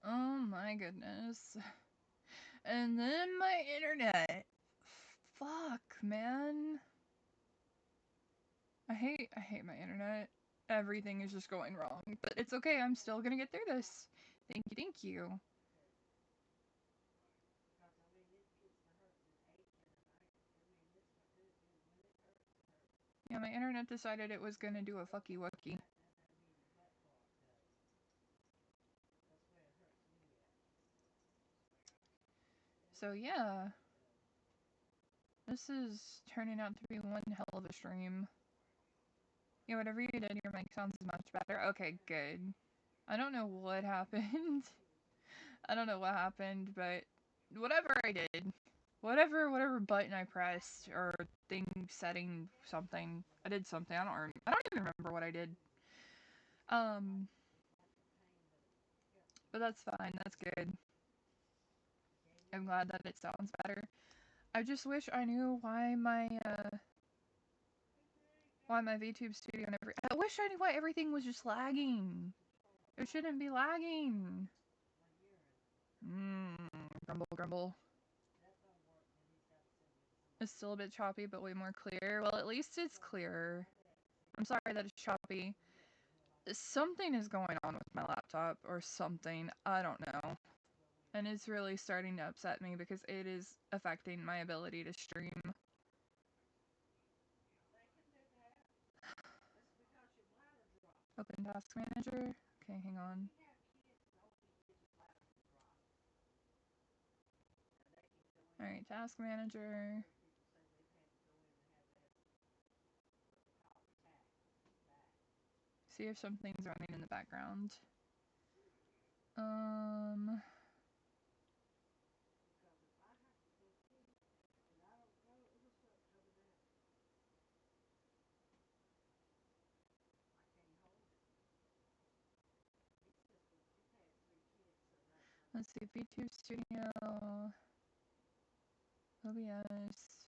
Oh my goodness. And then my internet. Fuck, man. I hate my internet. Everything is just going wrong. But it's okay, I'm still gonna get through this. Thank you, thank you. Yeah, my internet decided it was gonna do a fucky wucky. So yeah, this is turning out to be one hell of a stream. Yeah, whatever you did, your mic sounds much better. Okay, good. I don't know what happened. I don't know what happened, but whatever I did, whatever button I pressed or thing setting something, I did something. I don't even remember what I did. Um, but that's fine. That's good. I'm glad that it sounds better. I just wish I knew why my VTube studio and I wish I knew why everything was just lagging. It shouldn't be lagging. Mmm, grumble, grumble. It's still a bit choppy, but way more clear. Well, at least it's clearer. I'm sorry that it's choppy. Something is going on with my laptop, or something. I don't know. And it's really starting to upset me because it is affecting my ability to stream. Open Task Manager. Okay, hang on. Alright, Task Manager. See if something's running in the background. Um, let's see. VTube Studio. OBS.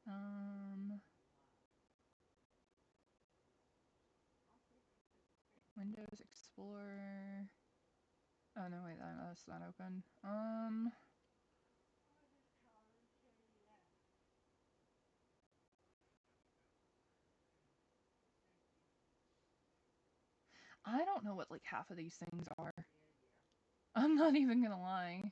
Um, Windows Explorer. Oh no, wait, that's not open. I don't know what like half of these things are. I'm not even gonna lie.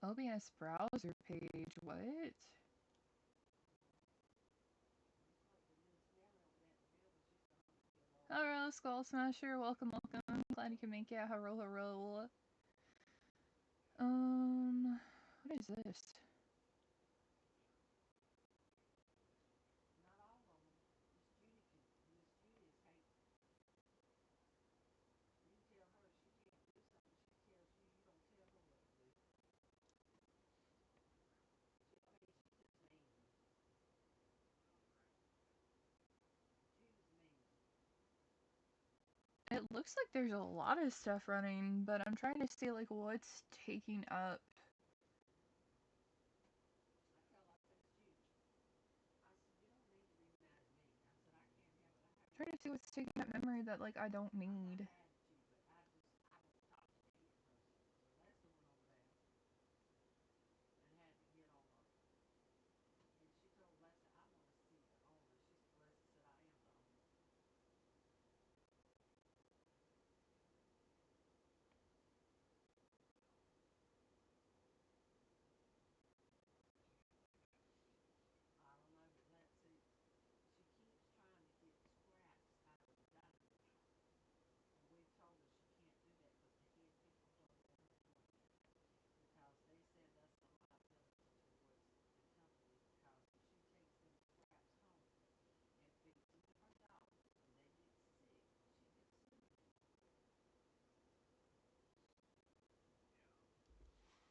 OBS browser page, what? Hello, Skull Smasher, welcome, welcome. Glad you can make it. Hello, hello. What is this? It looks like there's a lot of stuff running, but I'm trying to see like what's taking up. I'm trying to see what's taking up memory that like I don't need.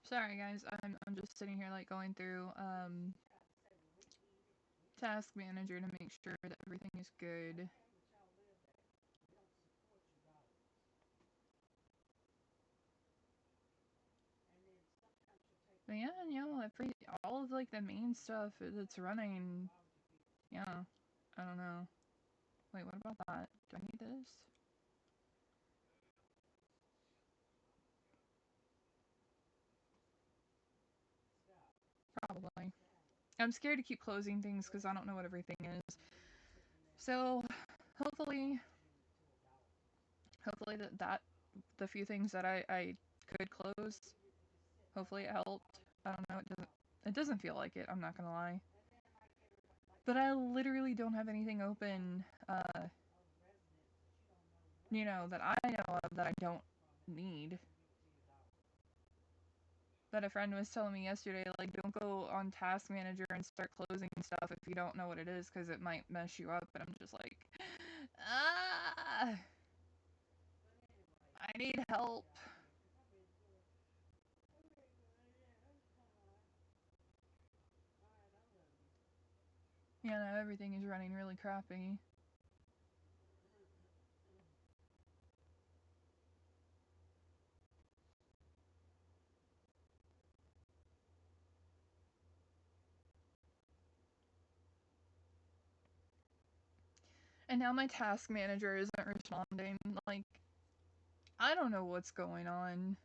Sorry guys, I'm just sitting here like going through Task Manager to make sure that everything is good. But yeah, all of like the main stuff that's running. Yeah, I don't know. Wait, what about that? Do I need this? Probably. I'm scared to keep closing things because I don't know what everything is. So hopefully, hopefully that the few things that I could close, hopefully it helped. I don't know. It doesn't feel like it. I'm not gonna lie. But I literally don't have anything open. That I know of that I don't need. That a friend was telling me yesterday, like, don't go on Task Manager and start closing stuff if you don't know what it is, because it might mess you up. And I'm just like, ah, I need help. Yeah, no, everything is running really crappy. And now my Task Manager isn't responding. Like, I don't know what's going on.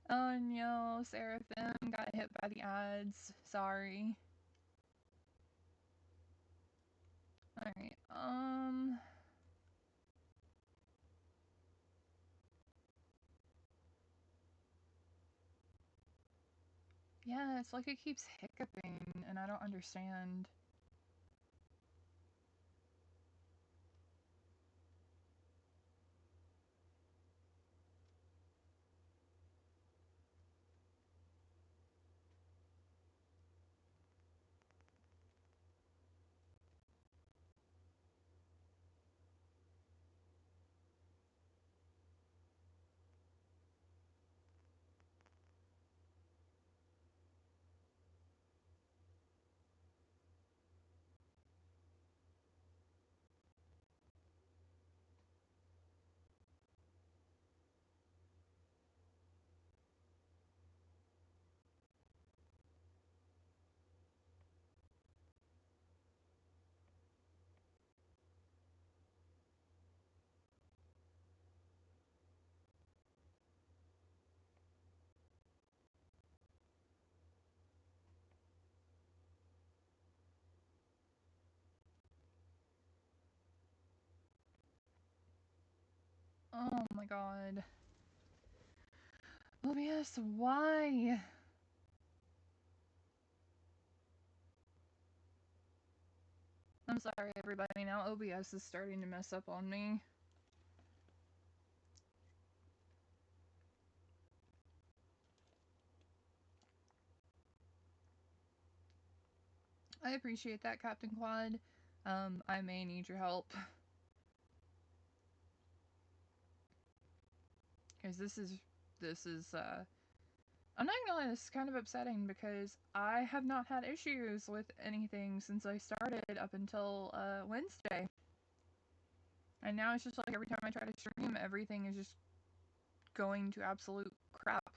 Oh no, Seraphim got hit by the ads. Sorry. Alright, yeah, it's like it keeps hiccuping, and I don't understand. Oh my god. OBS, why? I'm sorry, everybody. Now OBS is starting to mess up on me. I appreciate that, Captain Quad. I may need your help. Because I'm not gonna lie, this is kind of upsetting because I have not had issues with anything since I started up until, Wednesday. And now it's just like every time I try to stream, everything is just going to absolute crap.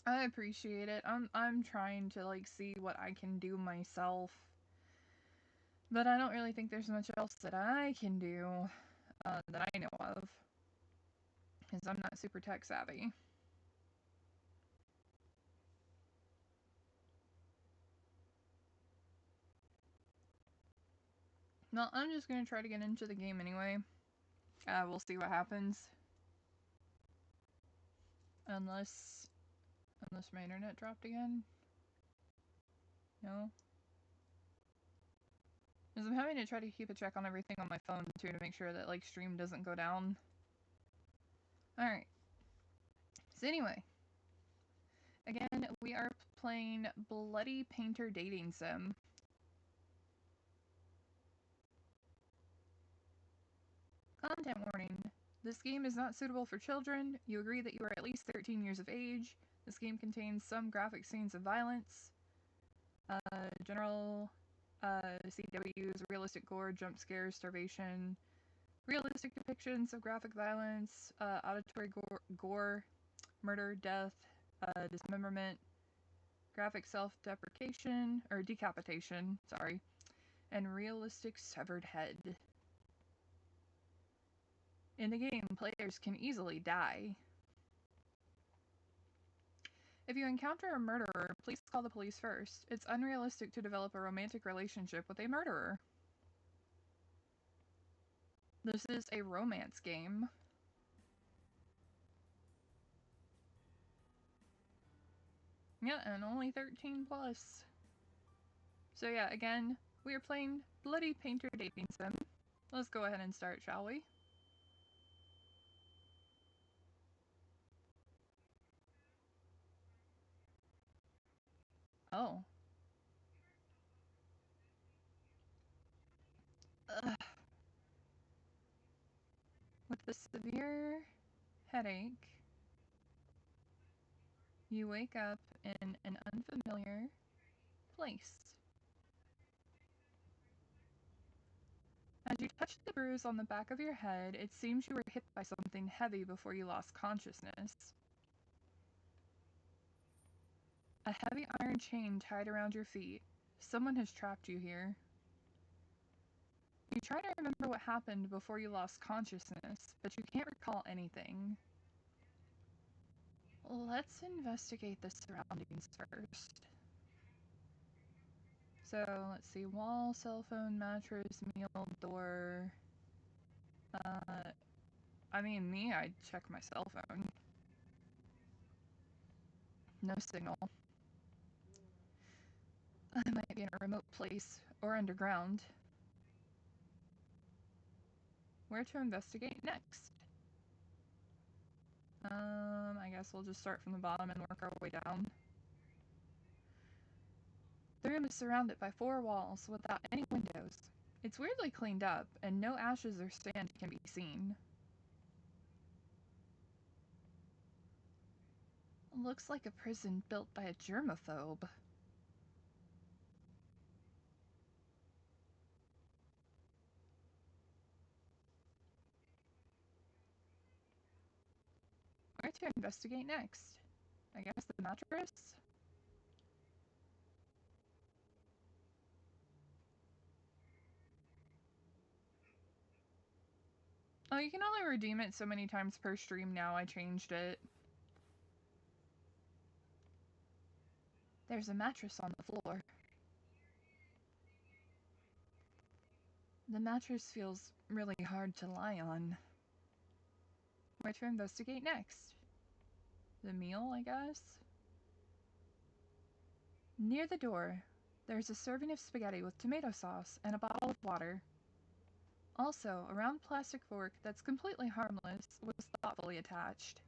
I appreciate it. I'm trying to like see what I can do myself. But I don't really think there's much else that I can do that I know of. Because I'm not super tech savvy. No, I'm just going to try to get into the game anyway. We'll see what happens. Unless my internet dropped again. No. Because I'm having to try to keep a check on everything on my phone too to make sure that like stream doesn't go down. Alright. So anyway. Again, we are playing Bloody Painter Dating Sim. Content warning. This game is not suitable for children. You agree that you are at least 13 years of age. This game contains some graphic scenes of violence. General CWs, realistic gore, jump scares, starvation, realistic depictions of graphic violence, auditory gore, murder, death, dismemberment, graphic self-deprecation, or decapitation, sorry, and realistic severed head. In the game, players can easily die. If you encounter a murderer, please call the police first. It's unrealistic to develop a romantic relationship with a murderer. This is a romance game. Yeah, and only 13 plus. So yeah, again, we are playing Bloody Painter Dating Sim. Let's go ahead and start, shall we? Oh. Ugh. With the severe headache, you wake up in an unfamiliar place. As you touch the bruise on the back of your head, it seems you were hit by something heavy before you lost consciousness. A heavy iron chain tied around your feet. Someone has trapped you here. You try to remember what happened before you lost consciousness, but you can't recall anything. Let's investigate the surroundings first. So, let's see. Wall, cell phone, mattress, meal, door. I mean, I'd check my cell phone. No signal. I might be in a remote place, or underground. Where to investigate next? I guess we'll just start from the bottom and work our way down. The room is surrounded by 4 walls without any windows. It's weirdly cleaned up, and no ashes or sand can be seen. Looks like a prison built by a germaphobe. Where to investigate next? I guess the mattress? Oh, you can only redeem it so many times per stream now. I changed it. There's a mattress on the floor. The mattress feels really hard to lie on. Where to investigate next? The meal, I guess? Near the door, there's a serving of spaghetti with tomato sauce and a bottle of water. Also, a round plastic fork that's completely harmless was thoughtfully attached.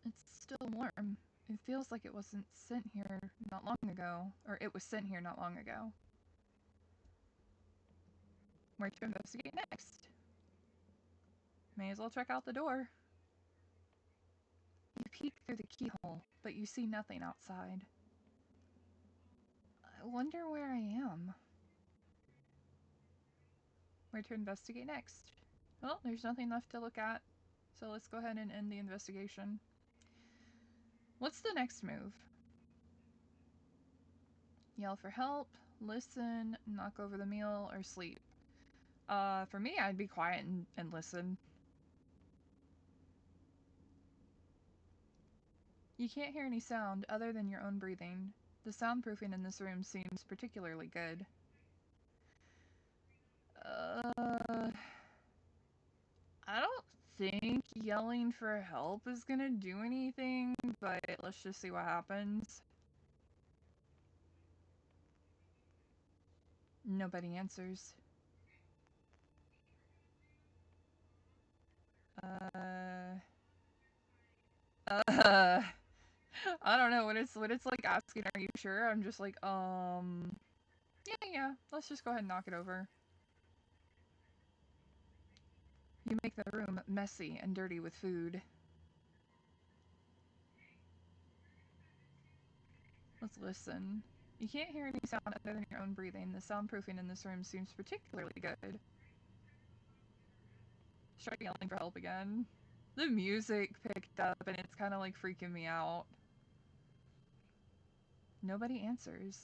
It's still warm. It feels like it wasn't sent here not long ago. Or it was sent here not long ago. Where to investigate next? May as well check out the door. You peek through the keyhole, but you see nothing outside. I wonder where I am. Where to investigate next? Well, there's nothing left to look at, so let's go ahead and end the investigation. What's the next move? Yell for help, listen, knock over the meal, or sleep. For me, I'd be quiet and listen. You can't hear any sound other than your own breathing. The soundproofing in this room seems particularly good. I don't think yelling for help is gonna do anything, but let's just see what happens. Nobody answers. Uh, I don't know what it's like asking, are you sure? I'm just like, yeah, let's just go ahead and knock it over. You make the room messy and dirty with food. Let's listen. You can't hear any sound other than your own breathing. The soundproofing in this room seems particularly good. Try yelling for help again. The music picked up and it's kind of like freaking me out. Nobody answers.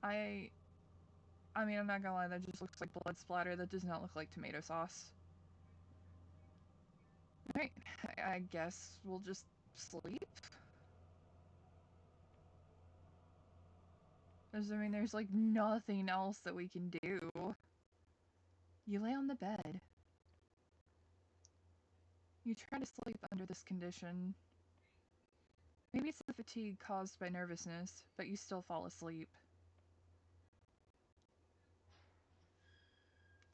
I mean, I'm not gonna lie, that just looks like blood splatter. That does not look like tomato sauce. Alright, I guess we'll just sleep? Because, I mean, there's like nothing else that we can do. You lay on the bed. You try to sleep under this condition. Maybe it's the fatigue caused by nervousness, but you still fall asleep.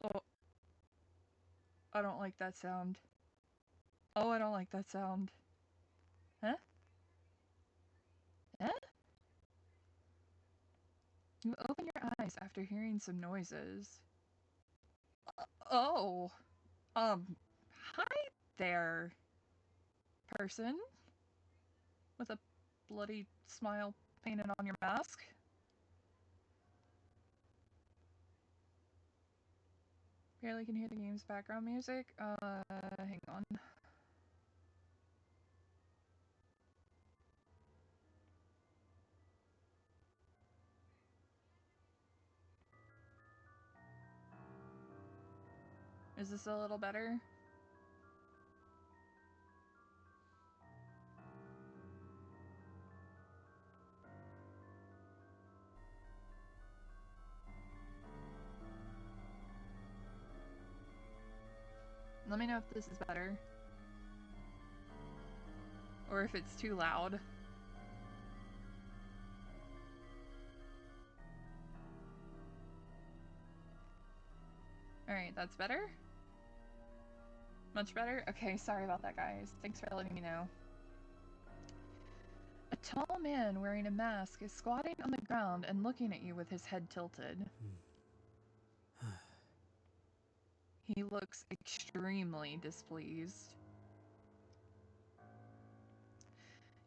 Oh, I don't like that sound. Oh, I don't like that sound. Huh? Huh? You open your eyes after hearing some noises. Oh, hi there, person with a bloody smile painted on your mask. Barely can hear the game's background music. Hang on. Is this a little better? Let me know if this is better. Or if it's too loud. Alright, that's better? Much better? Okay, sorry about that, guys. Thanks for letting me know. A tall man wearing a mask is squatting on the ground and looking at you with his head tilted. He looks extremely displeased.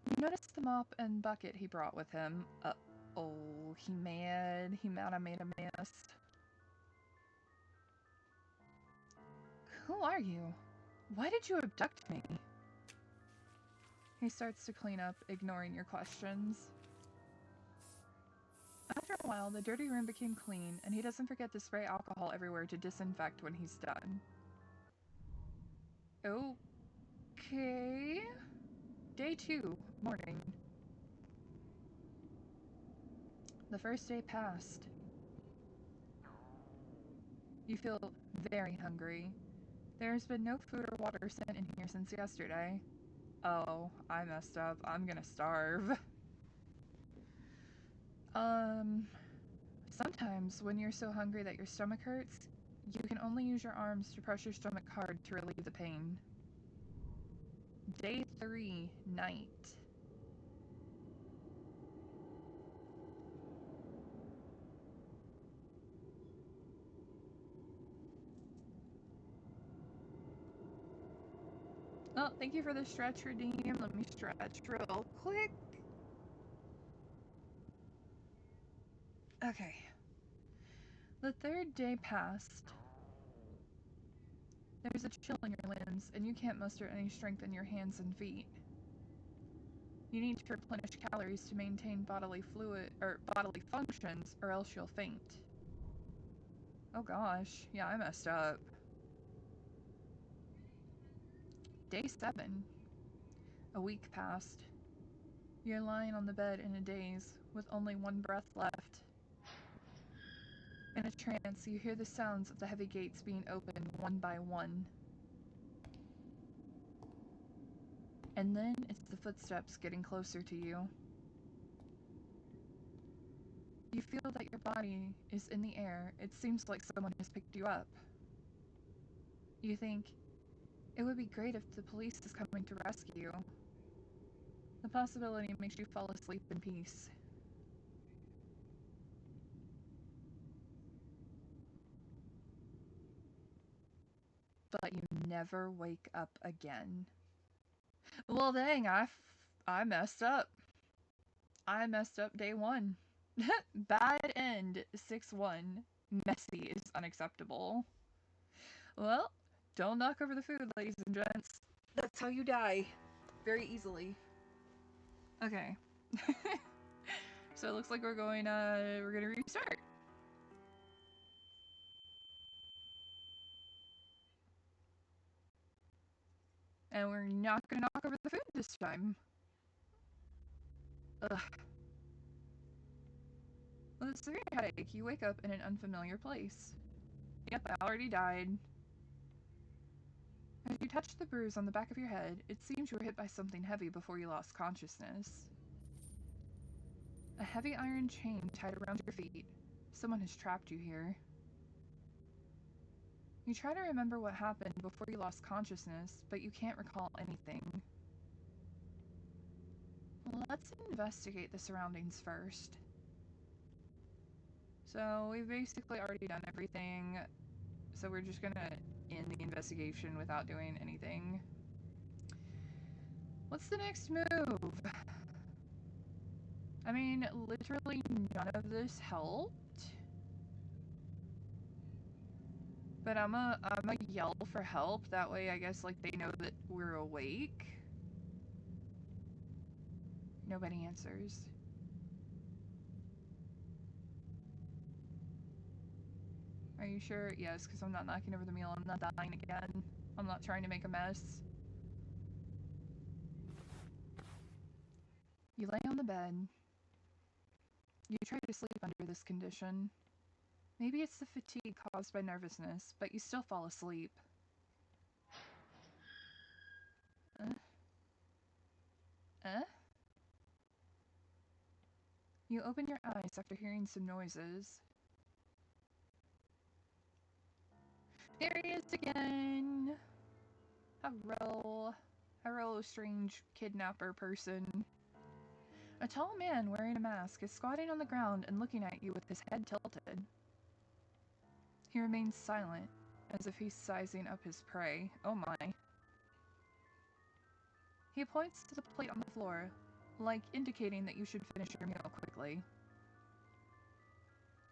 You notice the mop and bucket he brought with him. Oh, he mad. He mad I made a mess. Who are you? Why did you abduct me? He starts to clean up, ignoring your questions. After a while, the dirty room became clean, and he doesn't forget to spray alcohol everywhere to disinfect when he's done. Okay. Day 2, morning. The first day passed. You feel very hungry. There's been no food or water sent in here since yesterday. Oh, I messed up. I'm gonna starve. Sometimes when you're so hungry that your stomach hurts, you can only use your arms to press your stomach hard to relieve the pain. Day 3, night. Oh, thank you for the stretch redeem. Let me stretch real quick. Okay. The third day passed. There's a chill in your limbs, and you can't muster any strength in your hands and feet. You need to replenish calories to maintain bodily functions, or else you'll faint. Oh gosh, yeah, I messed up. Day 7. A week passed. You're lying on the bed in a daze, with only one breath left. In a trance, you hear the sounds of the heavy gates being opened one by one. And then it's the footsteps getting closer to you. You feel that your body is in the air. It seems like someone has picked you up. You think, it would be great if the police is coming to rescue you. The possibility makes you fall asleep in peace. But you never wake up again. Well, dang, I messed up. I messed up day one. Bad end, 6-1. Messy is unacceptable. Well, don't knock over the food, ladies and gents. That's how you die. Very easily. Okay. So it looks like we're gonna restart. And we're not gonna knock over the food this time. Ugh. With a severe headache, you wake up in an unfamiliar place. Yep, I already died. As you touch the bruise on the back of your head, it seems you were hit by something heavy before you lost consciousness. A heavy iron chain tied around your feet. Someone has trapped you here. You try to remember what happened before you lost consciousness, but you can't recall anything. Let's investigate the surroundings first. So we've basically already done everything, so we're just gonna end the investigation without doing anything. What's the next move? I mean, literally none of this helped. But I'm a yell for help, that way I guess like they know that we're awake. Nobody answers. Are you sure? Yes, because I'm not knocking over the meal. I'm not dying again. I'm not trying to make a mess. You lay on the bed. You try to sleep under this condition. Maybe it's the fatigue caused by nervousness, but you still fall asleep. You open your eyes after hearing some noises. There he is again! Hello, strange kidnapper person. A tall man wearing a mask is squatting on the ground and looking at you with his head tilted. He remains silent, as if he's sizing up his prey. Oh my. He points to the plate on the floor, like indicating that you should finish your meal quickly.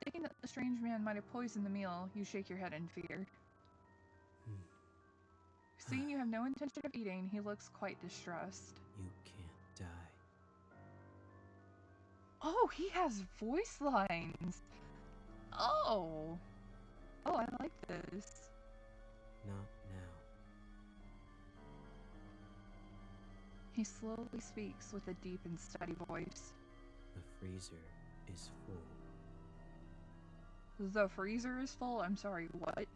Thinking that the strange man might have poisoned the meal, you shake your head in fear. Seeing you have no intention of eating, he looks quite distressed. You can't die. Oh, he has voice lines! Oh! Oh, I like this. Not now. He slowly speaks with a deep and steady voice. The freezer is full. The freezer is full? I'm sorry, what?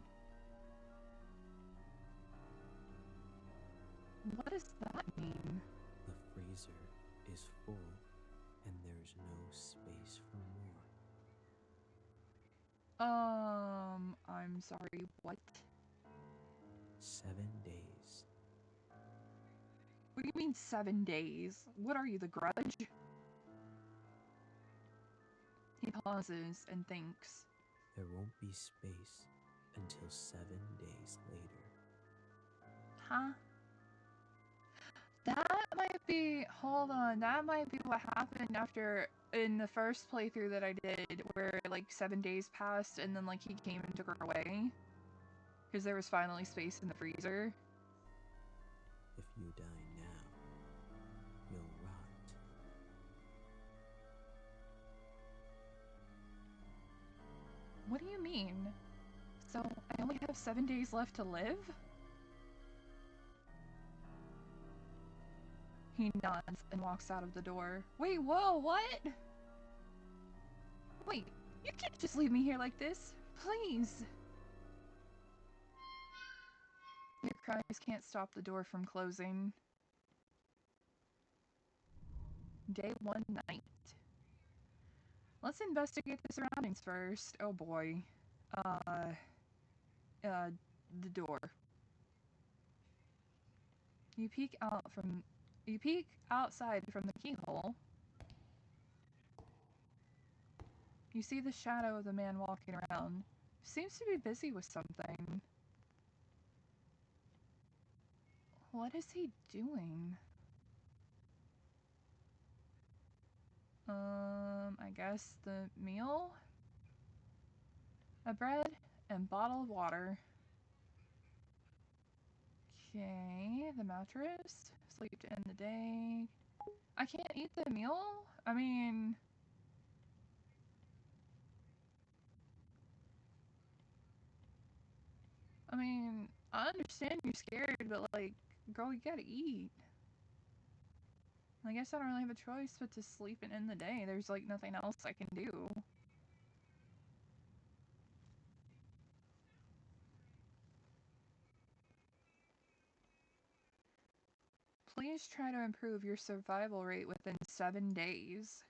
What does that mean? The freezer is full, and there's no space for more. I'm sorry, what? 7 days. What do you mean 7 days? What are you, the Grudge? He pauses and thinks. There won't be space until 7 days later. Huh? That might be, hold on, that might be what happened after, in the first playthrough that I did, where like 7 days passed and then like he came and took her away. Because there was finally space in the freezer. If you die now, you'll rot. What do you mean? So, I only have 7 days left to live? He nods and walks out of the door. Wait, whoa, what? Wait, you can't just leave me here like this. Please! Your cries can't stop the door from closing. Day 1 night. Let's investigate the surroundings first. Oh boy. The door. You peek outside from the keyhole. You see the shadow of the man walking around. Seems to be busy with something. What is he doing? I guess the meal? A bread and bottle of water. Okay, the mattress. Sleep to end the day. I can't eat the meal? I mean, I understand you're scared, but like, girl, you gotta eat. I guess I don't really have a choice but to sleep and end the day. There's like nothing else I can do. Please try to improve your survival rate within 7 days.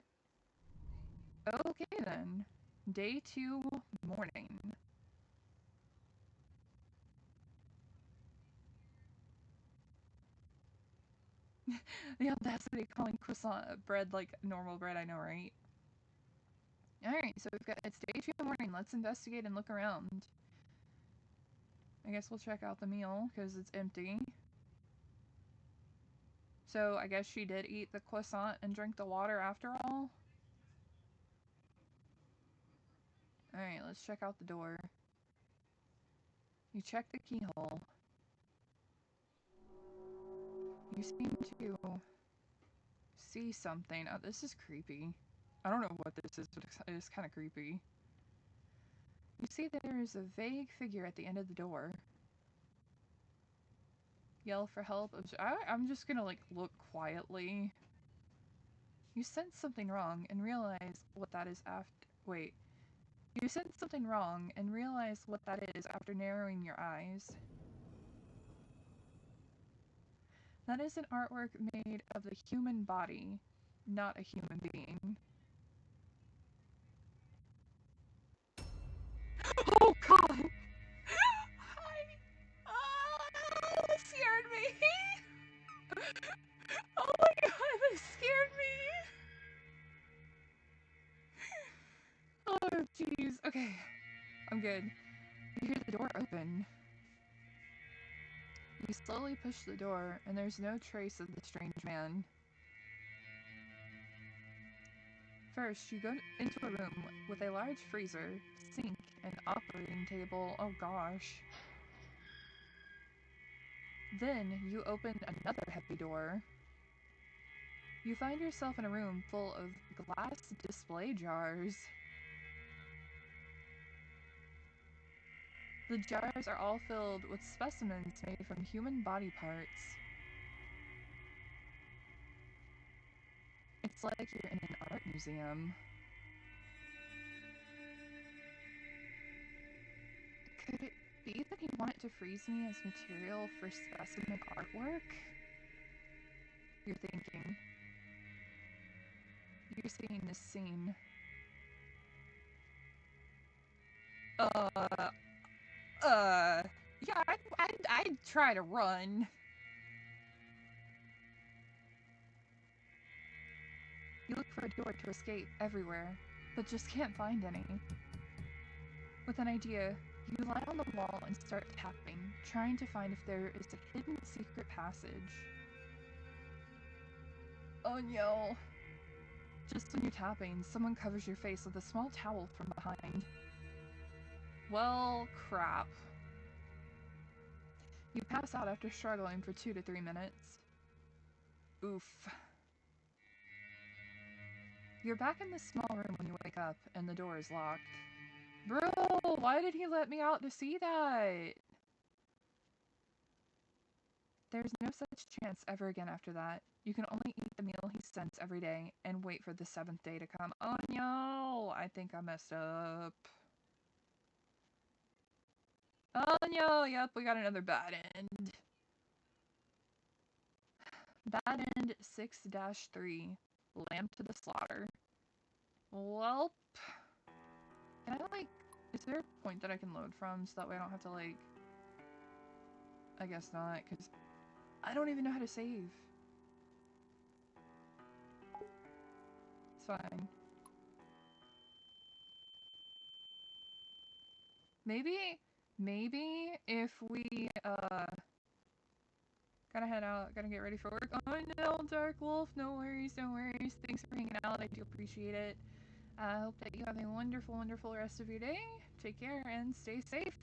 Okay then. Day 2, morning. The audacity of calling croissant bread like normal bread, I know, right? Alright, so it's day 2 in the morning. Let's investigate and look around. I guess we'll check out the meal, because it's empty. So, I guess she did eat the croissant and drink the water after all? Alright, let's check out the door. You check the keyhole. You seem to see something. Oh, this is creepy. I don't know what this is, but it is kind of creepy. You see there is a vague figure at the end of the door. Yell for help. I'm just gonna, like, look quietly. You sense something wrong and realize what that is after. Wait. You sense something wrong and realize what that is after narrowing your eyes. That is an artwork made of the human body, not a human being. Oh god! That scared me! Oh my god, that scared me! Oh jeez, okay. I'm good. You hear the door open. You slowly push the door, and there's no trace of the strange man. First, you go into a room with a large freezer, sink, and operating table. Oh gosh. Then, you open another heavy door. You find yourself in a room full of glass display jars. The jars are all filled with specimens made from human body parts. It's like you're in an art museum. Could it be that he wanted to freeze me as material for specimen artwork? You're thinking. You're seeing this scene. Yeah, I'd try to run. You look for a door to escape everywhere, but just can't find any. With an idea, you lie on the wall and start tapping, trying to find if there is a hidden secret passage. Oh no! Just when you're tapping, someone covers your face with a small towel from behind. Well, crap. You pass out after struggling for 2 to 3 minutes. Oof. You're back in the small room when you wake up, and the door is locked. Bro, why did he let me out to see that? There's no such chance ever again after that. You can only eat the meal he sends every day, and wait for the 7th day to come. Oh no! I think I messed up. Oh no, yep, we got another bad end. Bad end 6-3. Lamb to the slaughter. Well, can I, like, is there a point that I can load from so that way I don't have to, like, I guess not, because I don't even know how to save. It's fine. Maybe if we, gotta head out, gotta get ready for work. Oh no, Dark Wolf, no worries, no worries. Thanks for hanging out, I do appreciate it. I hope that you have a wonderful, wonderful rest of your day. Take care and stay safe.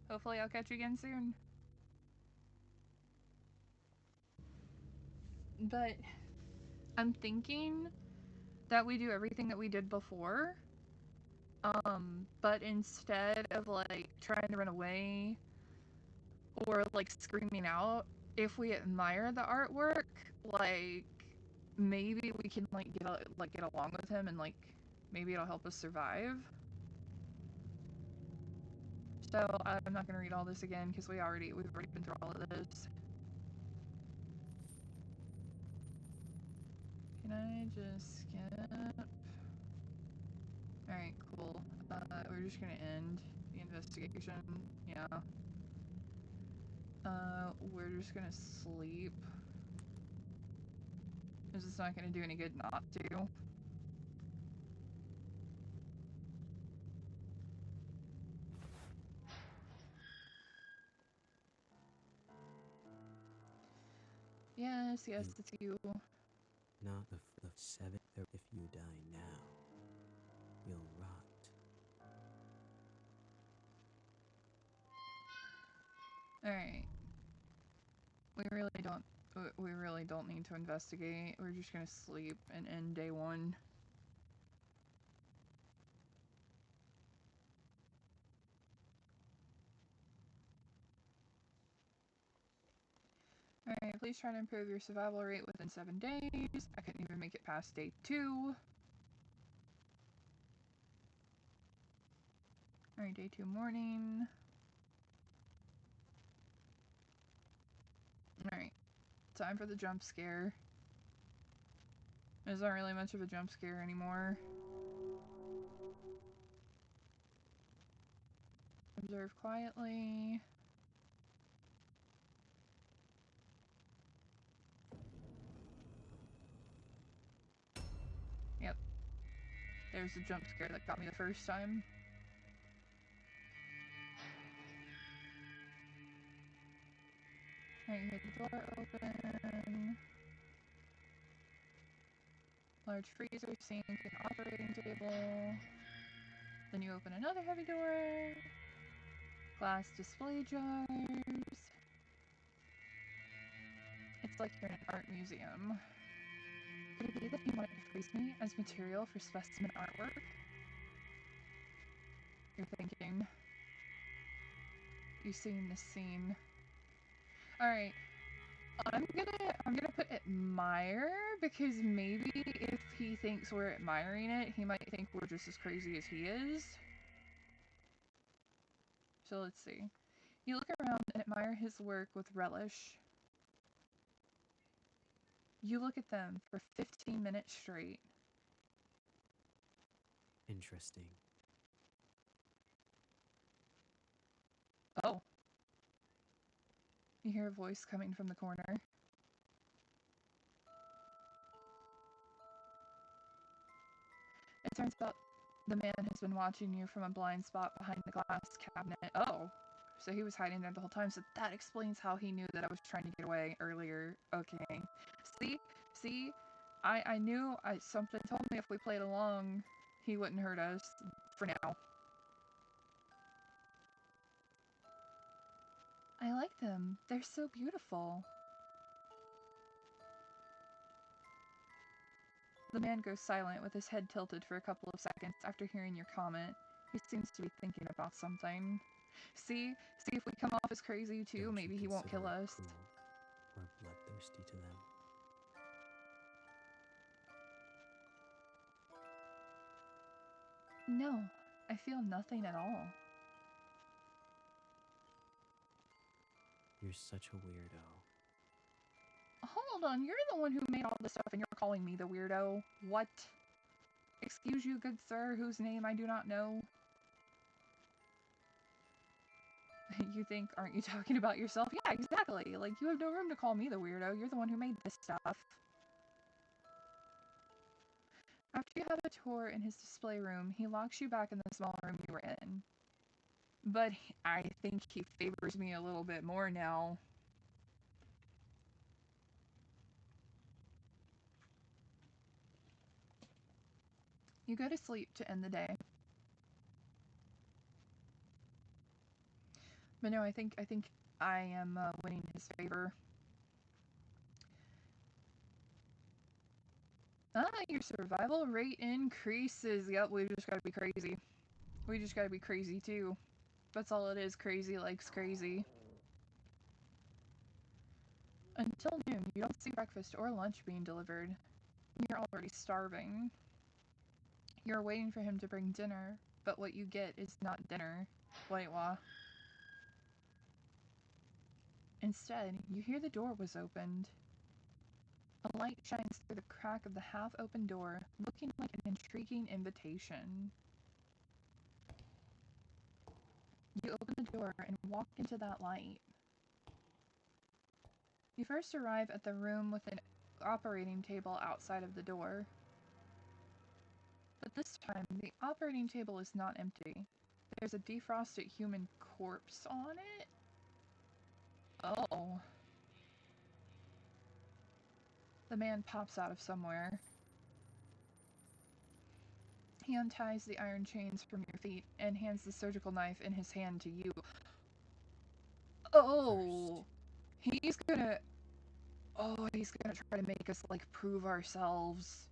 Hopefully I'll catch you again soon. But I'm thinking that we do everything that we did before. But instead of, like, trying to run away or, like, screaming out, if we admire the artwork, like, maybe we can, like, get along with him and, like, maybe it'll help us survive. So I'm not gonna read all this again because we've already been through all of this. Can I just skip? Alright, cool. We're just gonna end the investigation. Yeah. We're just gonna sleep. This is not gonna do any good not to. Yes, it's you. Not the seventh. If you die now, you'll rot. Alright. We really don't need to investigate. We're just gonna sleep and end day 1. Alright, please try to improve your survival rate within 7 days. I couldn't even make it past day 2. Alright, day 2 morning. Alright, time for the jump scare. There's not really much of a jump scare anymore. Observe quietly. Yep. There's the jump scare that got me the first time. Alright, you hear the door open. Large freezer, sink, and operating table. Then you open another heavy door. Glass display jars. It's like you're in an art museum. Could it be that he wanted to freeze me as material for specimen artwork? You're thinking. You've seen this scene. Alright. I'm gonna put admire because maybe if he thinks we're admiring it, he might think we're just as crazy as he is. So let's see. You look around and admire his work with relish. You look at them for 15 minutes straight. Interesting. Oh. You hear a voice coming from the corner. It turns out the man has been watching you from a blind spot behind the glass cabinet. Oh. So he was hiding there the whole time, so that explains how he knew that I was trying to get away earlier. Okay. See? I knew, something told me if we played along, he wouldn't hurt us. For now. I like them. They're so beautiful. The man goes silent with his head tilted for a couple of seconds after hearing your comment. He seems to be thinking about something. See if we come off as crazy too, Don't maybe you he won't kill consider it us. cruel or bloodthirsty to them? No, I feel nothing at all. You're such a weirdo. Hold on, you're the one who made all this stuff and you're calling me the weirdo. What? Excuse you, good sir, whose name I do not know. You think, aren't you talking about yourself? Yeah, exactly. Like, you have no room to call me the weirdo. You're the one who made this stuff. After you have a tour in his display room, he locks you back in the small room you were in. But I think he favors me a little bit more now. You go to sleep to end the day. But no, I think I am winning his favor. Your survival rate increases. Yep, we just gotta be crazy. We just gotta be crazy too. That's all it is. Crazy likes crazy. Until noon, you don't see breakfast or lunch being delivered. You're already starving. You're waiting for him to bring dinner, but what you get is not dinner. Wait, what? Instead, you hear the door was opened. A light shines through the crack of the half-open door, looking like an intriguing invitation. You open the door and walk into that light. You first arrive at the room with an operating table outside of the door. But this time, the operating table is not empty. There's a defrosted human corpse on it? Oh. The man pops out of somewhere. He unties the iron chains from your feet and hands the surgical knife in his hand to you. Oh! He's gonna try to make us, like, prove ourselves.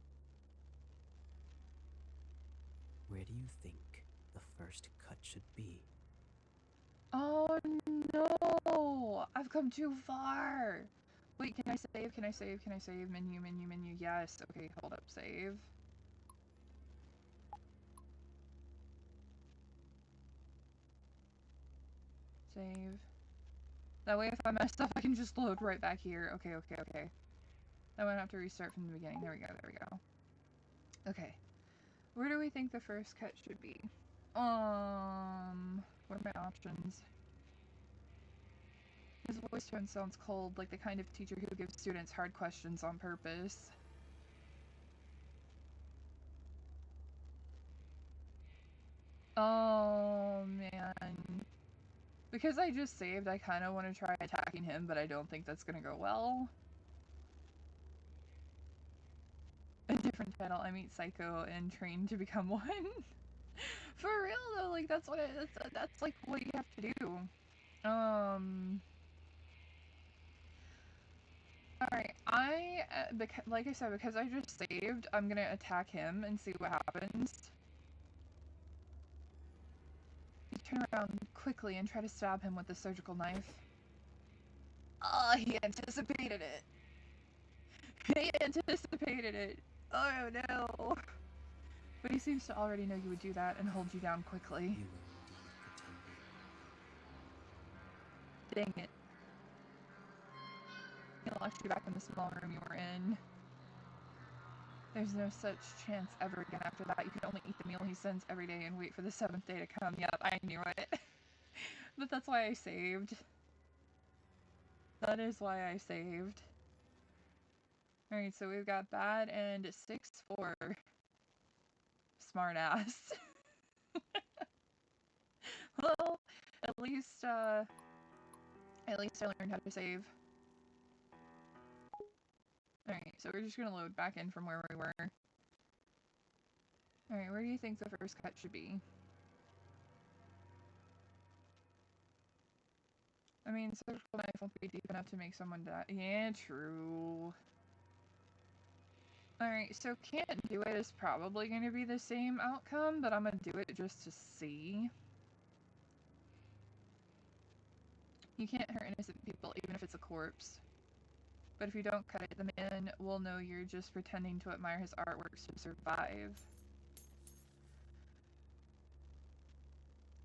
Where do you think the first cut should be? Oh no! I've come too far! Wait, can I save? Can I save? Can I save? Menu, menu, menu. Yes. Okay, hold up. Save. Save. That way if I mess up, I can just load right back here. Okay, okay, okay. I won't have to restart from the beginning. There we go, there we go. Okay. Where do we think the first cut should be? What are my options? His voice tone sounds cold, like the kind of teacher who gives students hard questions on purpose. Oh, man. Because I just saved, I kind of want to try attacking him, but I don't think that's going to go well. A different title, I meet Psycho and train to become one. For real though, like that's like what you have to do. Alright, like I said, because I just saved, I'm gonna attack him and see what happens. You turn around quickly and try to stab him with the surgical knife. Oh, he anticipated it. He anticipated it. Oh no. But he seems to already know you would do that and hold you down quickly. You were indeed pretending. Dang it. He locked you back in the small room you were in. There's no such chance ever again after that. You can only eat the meal he sends every day and wait for the 7th day to come. Yep, I knew it. But that's why I saved. That is why I saved. Alright, so we've got bad and 6-4. Smart ass. Well, at least I learned how to save. Alright, so we're just gonna load back in from where we were. Alright, where do you think the first cut should be? I mean, surgical knife won't be deep enough to make someone die. Yeah, true. Alright, so can't do it is probably going to be the same outcome, but I'm going to do it just to see. You can't hurt innocent people, even if it's a corpse. But if you don't cut it, the man will know you're just pretending to admire his artworks to survive.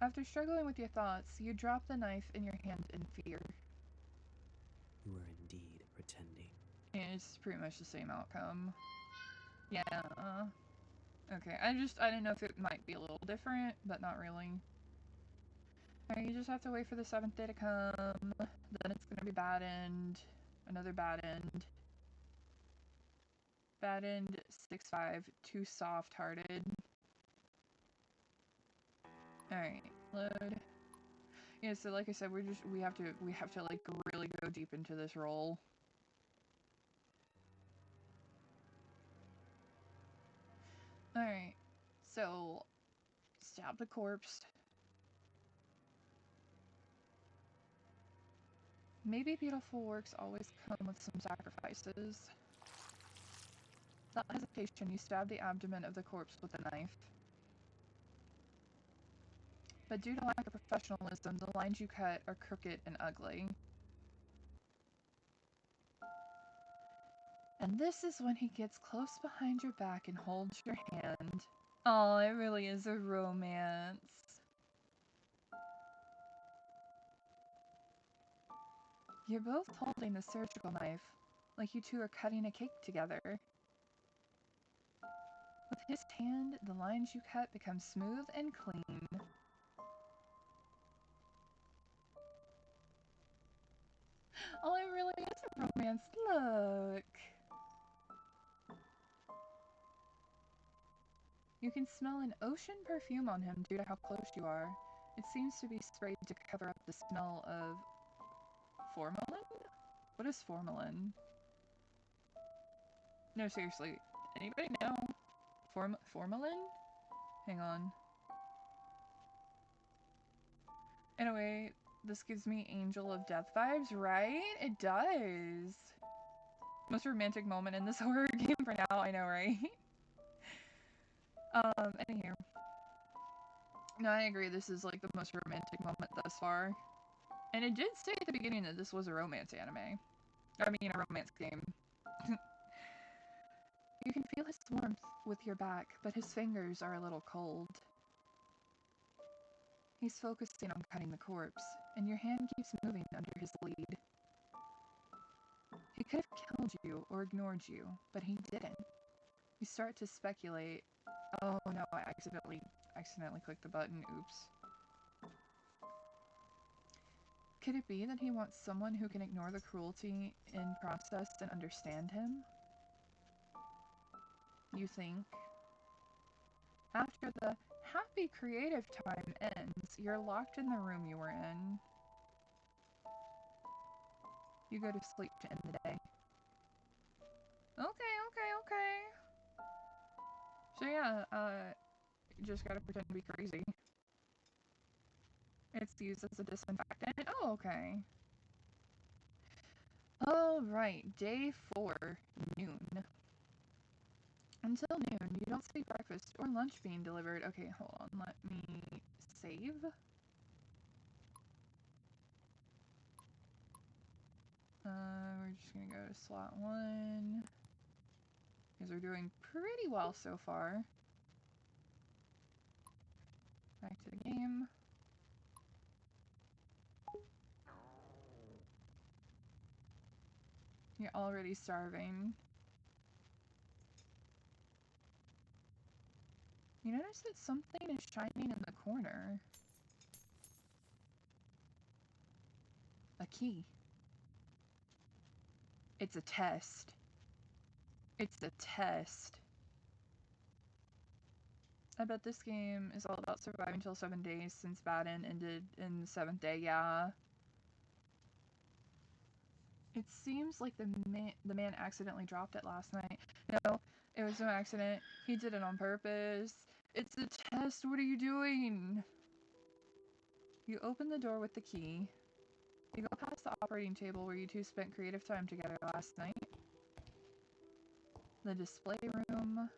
After struggling with your thoughts, you drop the knife in your hand in fear. You were indeed pretending. It's pretty much the same outcome. Yeah. Okay, I didn't know if it might be a little different, but not really. Alright, you just have to wait for the 7th day to come. Then it's gonna be bad end. Another bad end. Bad end 6-5. Too soft-hearted. Alright, load. Yeah, so like I said, we have to like really go deep into this role. Alright. So stab the corpse. Maybe beautiful works always come with some sacrifices. Without hesitation, you stab the abdomen of the corpse with a knife. But due to lack of professionalism, the lines you cut are crooked and ugly. And this is when he gets close behind your back and holds your hand. Oh, it really is a romance. You're both holding the surgical knife, like you two are cutting a cake together. With his hand, the lines you cut become smooth and clean. Oh, it really is a romance. Look! You can smell an ocean perfume on him due to how close you are. It seems to be sprayed to cover up the smell of formalin? What is formalin? No, seriously. Anybody know? Formalin? Hang on. Anyway, this gives me Angel of Death vibes, right? It does. Most romantic moment in this horror game for now, I know, right? Anywho. No, I agree, this is like the most romantic moment thus far. And it did say at the beginning that this was a romance anime. I mean, a romance game. You can feel his warmth with your back, but his fingers are a little cold. He's focusing on cutting the corpse, and your hand keeps moving under his lead. He could have killed you or ignored you, but he didn't. You start to speculate. Oh no, I accidentally clicked the button. Oops. Could it be that he wants someone who can ignore the cruelty in process and understand him? You think. After the happy creative time ends, you're locked in the room you were in. You go to sleep to end the day. Okay. So yeah, you just gotta pretend to be crazy. It's used as a disinfectant. Oh, okay. Alright, day 4, noon. Until noon, you don't see breakfast or lunch being delivered. Okay, hold on, let me save. We're just gonna go to slot 1. Because we're doing pretty well so far. Back to the game. You're already starving. You notice that something is shining in the corner. A key. It's a test. It's a test. I bet this game is all about surviving till 7 days since Baden ended in the 7th day, yeah. It seems like the man accidentally dropped it last night. No, it was no accident. He did it on purpose. It's a test. What are you doing? You open the door with the key. You go past the operating table where you two spent creative time together last night. The display room.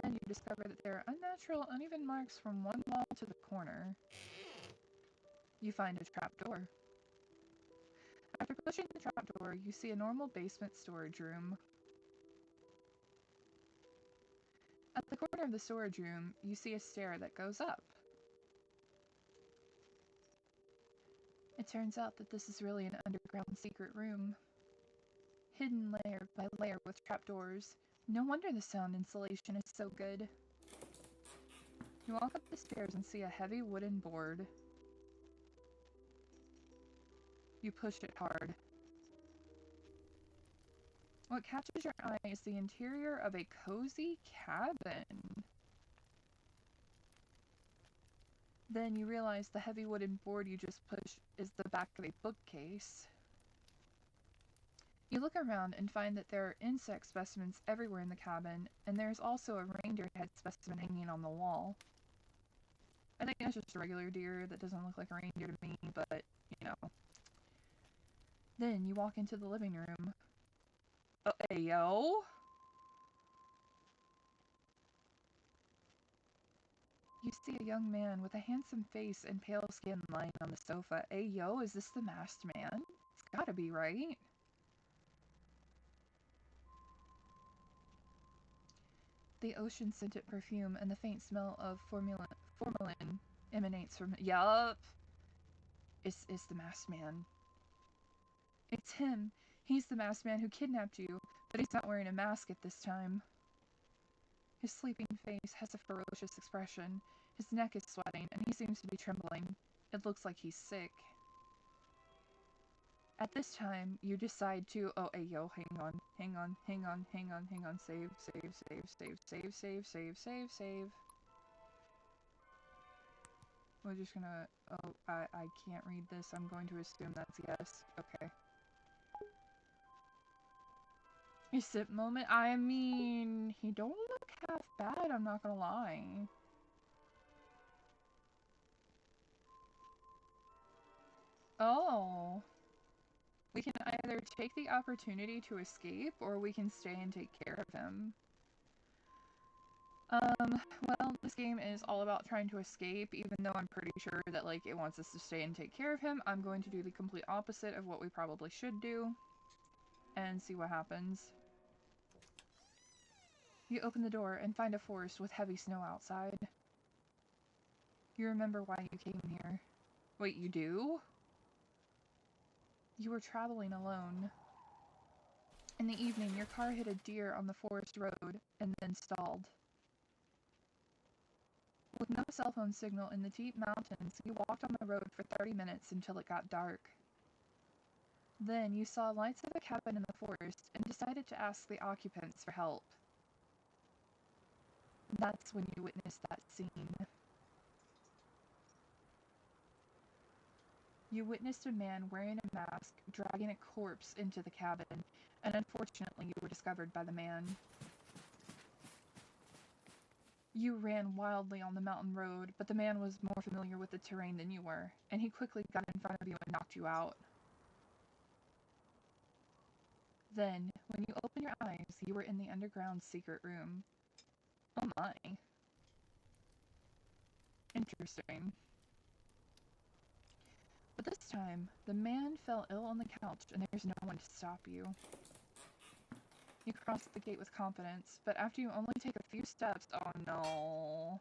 Then you discover that there are unnatural, uneven marks from one wall to the corner. You find a trapdoor. After pushing the trapdoor, you see a normal basement storage room. At the corner of the storage room, you see a stair that goes up. It turns out that this is really an underground secret room, hidden layer by layer with trapdoors. No wonder the sound insulation is so good. You walk up the stairs and see a heavy wooden board. You push it hard. What catches your eye is the interior of a cozy cabin. Then you realize the heavy wooden board you just pushed is the back of a bookcase. You look around and find that there are insect specimens everywhere in the cabin, and there's also a reindeer head specimen hanging on the wall. I think that's just a regular deer that doesn't look like a reindeer to me, but, you know. Then you walk into the living room. Oh, hey, yo! You see a young man with a handsome face and pale skin lying on the sofa. Hey, yo, is this the masked man? It's gotta be, right? The ocean-scented perfume and the faint smell of formalin emanates from... Yup! It's the masked man. It's him. He's the masked man who kidnapped you, but he's not wearing a mask at this time. His sleeping face has a ferocious expression. His neck is sweating, and he seems to be trembling. It looks like he's sick. At this time, you decide to... Oh, hey, yo, hang on. Save. We're just gonna... Oh, I can't read this. I'm going to assume that's yes. Okay. A sip moment? I mean, he don't look half bad, I'm not gonna lie. Oh. We can either take the opportunity to escape, or we can stay and take care of him. Well, this game is all about trying to escape, even though I'm pretty sure that, like, it wants us to stay and take care of him. I'm going to do the complete opposite of what we probably should do, and see what happens. You open the door and find a forest with heavy snow outside. You remember why you came here. Wait, you do? You were traveling alone. In the evening, your car hit a deer on the forest road and then stalled. With no cell phone signal in the deep mountains, you walked on the road for 30 minutes until it got dark. Then you saw lights of a cabin in the forest and decided to ask the occupants for help. That's when you witnessed that scene. You witnessed a man wearing a mask dragging a corpse into the cabin, and unfortunately you were discovered by the man. You ran wildly on the mountain road, but the man was more familiar with the terrain than you were, and he quickly got in front of you and knocked you out. Then, when you opened your eyes, you were in the underground secret room. Oh my. Interesting. But this time, the man fell ill on the couch and there's no one to stop you. You cross the gate with confidence, but after you only take a few steps, oh no.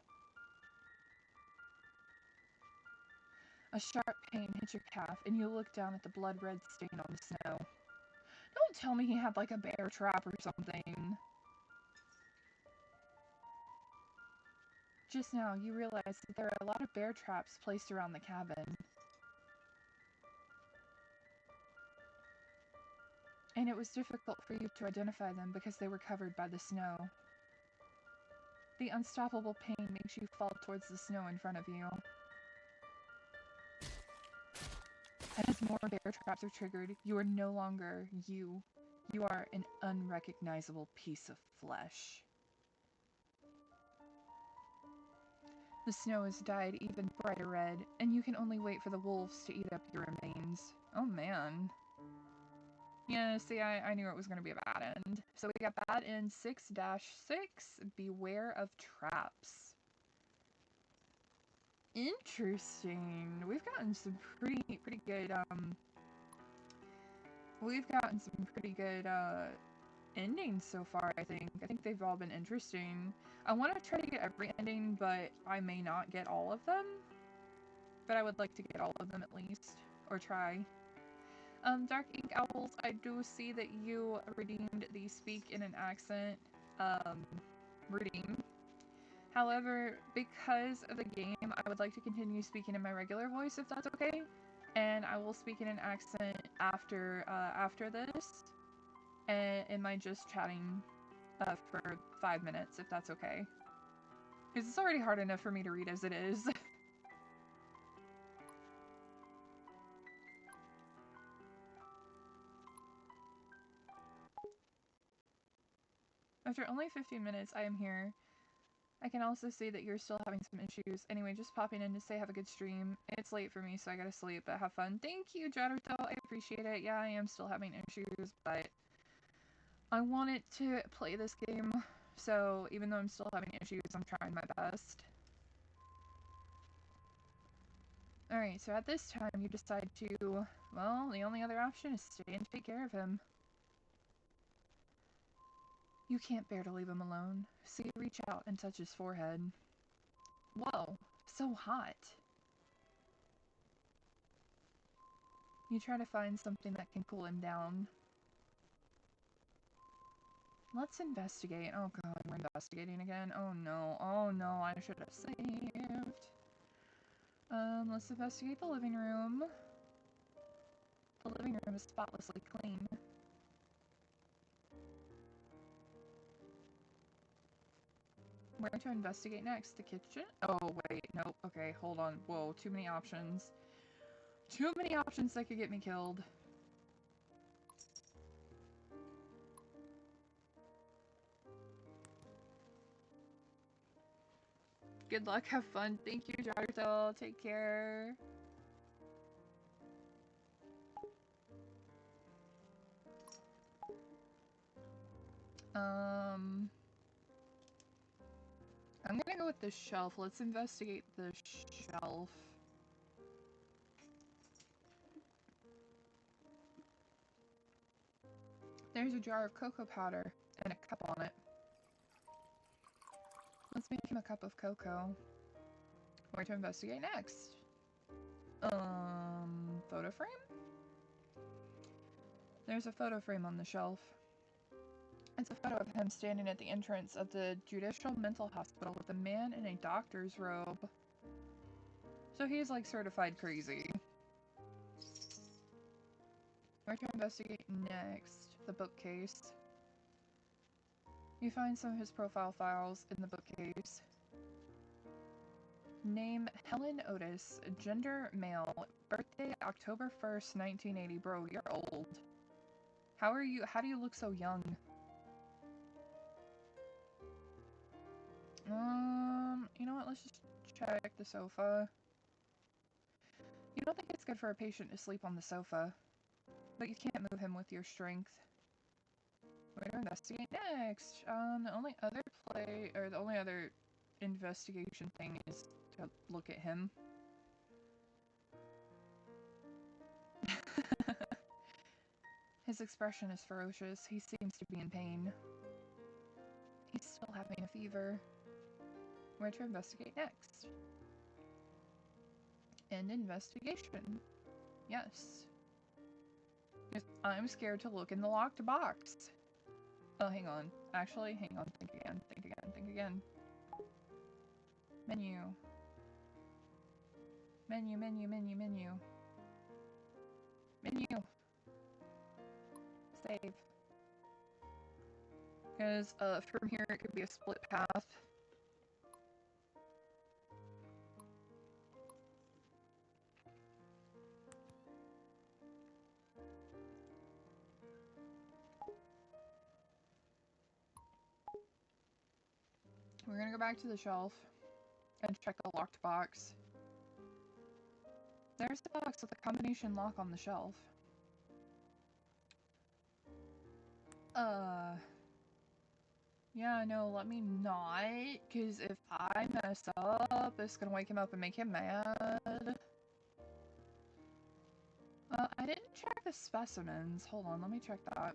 A sharp pain hits your calf and you look down at the blood-red stain on the snow. Don't tell me he had like a bear trap or something. Just now, you realize that there are a lot of bear traps placed around the cabin. And it was difficult for you to identify them because they were covered by the snow. The unstoppable pain makes you fall towards the snow in front of you. As more bear traps are triggered, you are no longer you. You are an unrecognizable piece of flesh. The snow has dyed even brighter red, and you can only wait for the wolves to eat up your remains. Oh man. Yeah, see, I knew it was going to be a bad end. So we got bad end 6-6, Beware of Traps. Interesting. We've gotten some pretty good, endings so far, I think. I think they've all been interesting. I want to try to get every ending, but I may not get all of them. But I would like to get all of them at least. or try. Dark Ink Owls, I do see that you redeemed the speak in an accent redeem. However, because of the game, I would like to continue speaking in my regular voice if that's okay, and I will speak in an accent after this, and am I just chatting for 5 minutes if that's okay? Because it's already hard enough for me to read as it is. After only 15 minutes, I am here. I can also see that you're still having some issues. Anyway, just popping in to say have a good stream. It's late for me, so I gotta sleep, but have fun. Thank you, Jadderto. I appreciate it. Yeah, I am still having issues, but I wanted to play this game, so even though I'm still having issues, I'm trying my best. Alright, so at this time, you decide to, well, the only other option is stay and take care of him. You can't bear to leave him alone, so you reach out and touch his forehead. Whoa, so hot. You try to find something that can cool him down. Let's investigate. Oh god, we're investigating again. Oh no, I should have saved. Let's investigate the living room. The living room is spotlessly clean. Where to investigate next? The kitchen? Oh, wait, nope. Okay, hold on. Whoa, too many options. Too many options that could get me killed. Good luck, have fun. Thank you, Jartel. Take care. I'm gonna go with the shelf. Let's investigate the shelf. There's a jar of cocoa powder and a cup on it. Let's make him a cup of cocoa. Where to investigate next? Photo frame? There's a photo frame on the shelf. It's a photo of him standing at the entrance of the Judicial Mental Hospital with a man in a doctor's robe. So he's like certified crazy. Where to investigate next? The bookcase. You find some of his profile files in the bookcase. Name Helen Otis, gender male, birthday October 1st, 1980. Bro, you're old. How do you look so young? You know what, let's just check the sofa. You don't think it's good for a patient to sleep on the sofa, but you can't move him with your strength. Where to investigate next? The only other investigation thing is to look at him. His expression is ferocious. He seems to be in pain. He's still having a fever. Where to investigate next? End investigation. Yes. I'm scared to look in the locked box. Oh, hang on. Actually, hang on. Think again. Think again. Think again. Menu. Menu, menu, menu, menu. Menu. Save. Because, from here it could be a split path. We're gonna go back to the shelf and check the locked box. There's the box with a combination lock on the shelf. Yeah, no, let me not, because if I mess up, it's gonna wake him up and make him mad. I didn't check the specimens. Hold on, let me check that.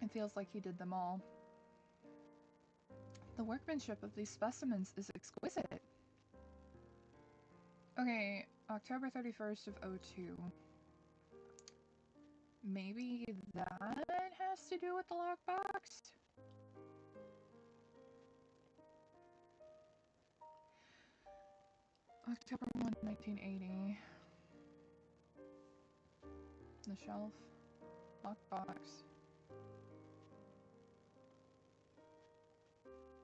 It feels like he did them all. The workmanship of these specimens is exquisite. Okay, October 31st of '02. Maybe that has to do with the lockbox? October 1, 1980. The shelf. Lockbox.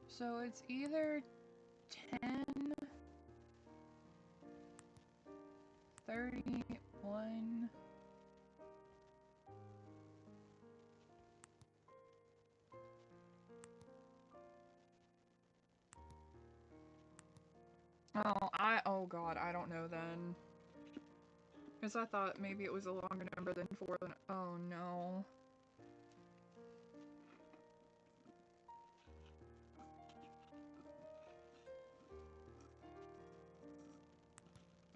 So it's either 10/31. Oh god, I don't know then. Because I thought maybe it was a longer number than 4. Oh no.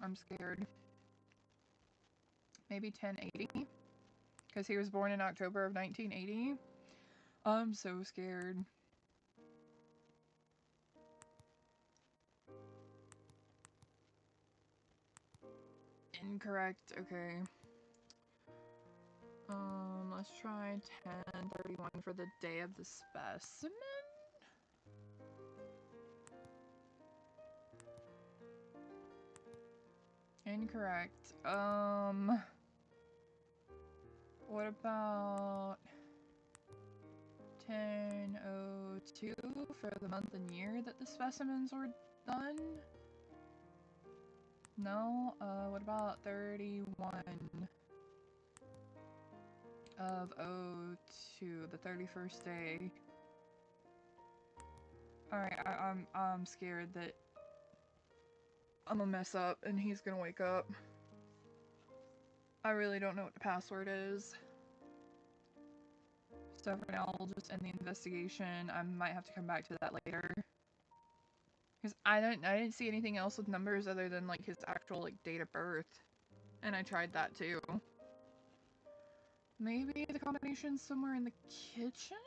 I'm scared. Maybe 1080? Because he was born in October of 1980? I'm so scared. Incorrect, okay. Let's try 10/31 for the day of the specimen? Incorrect. What about 10/02 for the month and year that the specimens were done? No? What about 31 of '02, the 31st day? Alright, I'm scared that I'm gonna mess up and he's gonna wake up. I really don't know what the password is. So for now, we'll just end the investigation. I might have to come back to that later. Because I didn't see anything else with numbers other than like his actual like date of birth. And I tried that too. Maybe the combination's somewhere in the kitchen?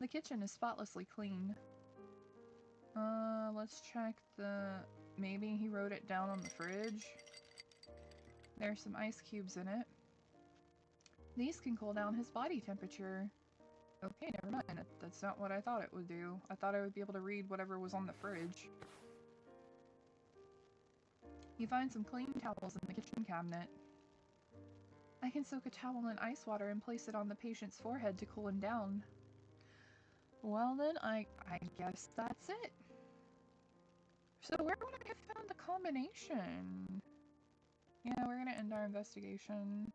The kitchen is spotlessly clean. Let's check the... Maybe he wrote it down on the fridge. There's some ice cubes in it. These can cool down his body temperature. Okay, never mind. That's not what I thought it would do. I thought I would be able to read whatever was on the fridge. You find some clean towels in the kitchen cabinet. I can soak a towel in ice water and place it on the patient's forehead to cool him down. Well then, I guess that's it. So where would I have found the combination? Yeah, we're gonna end our investigation.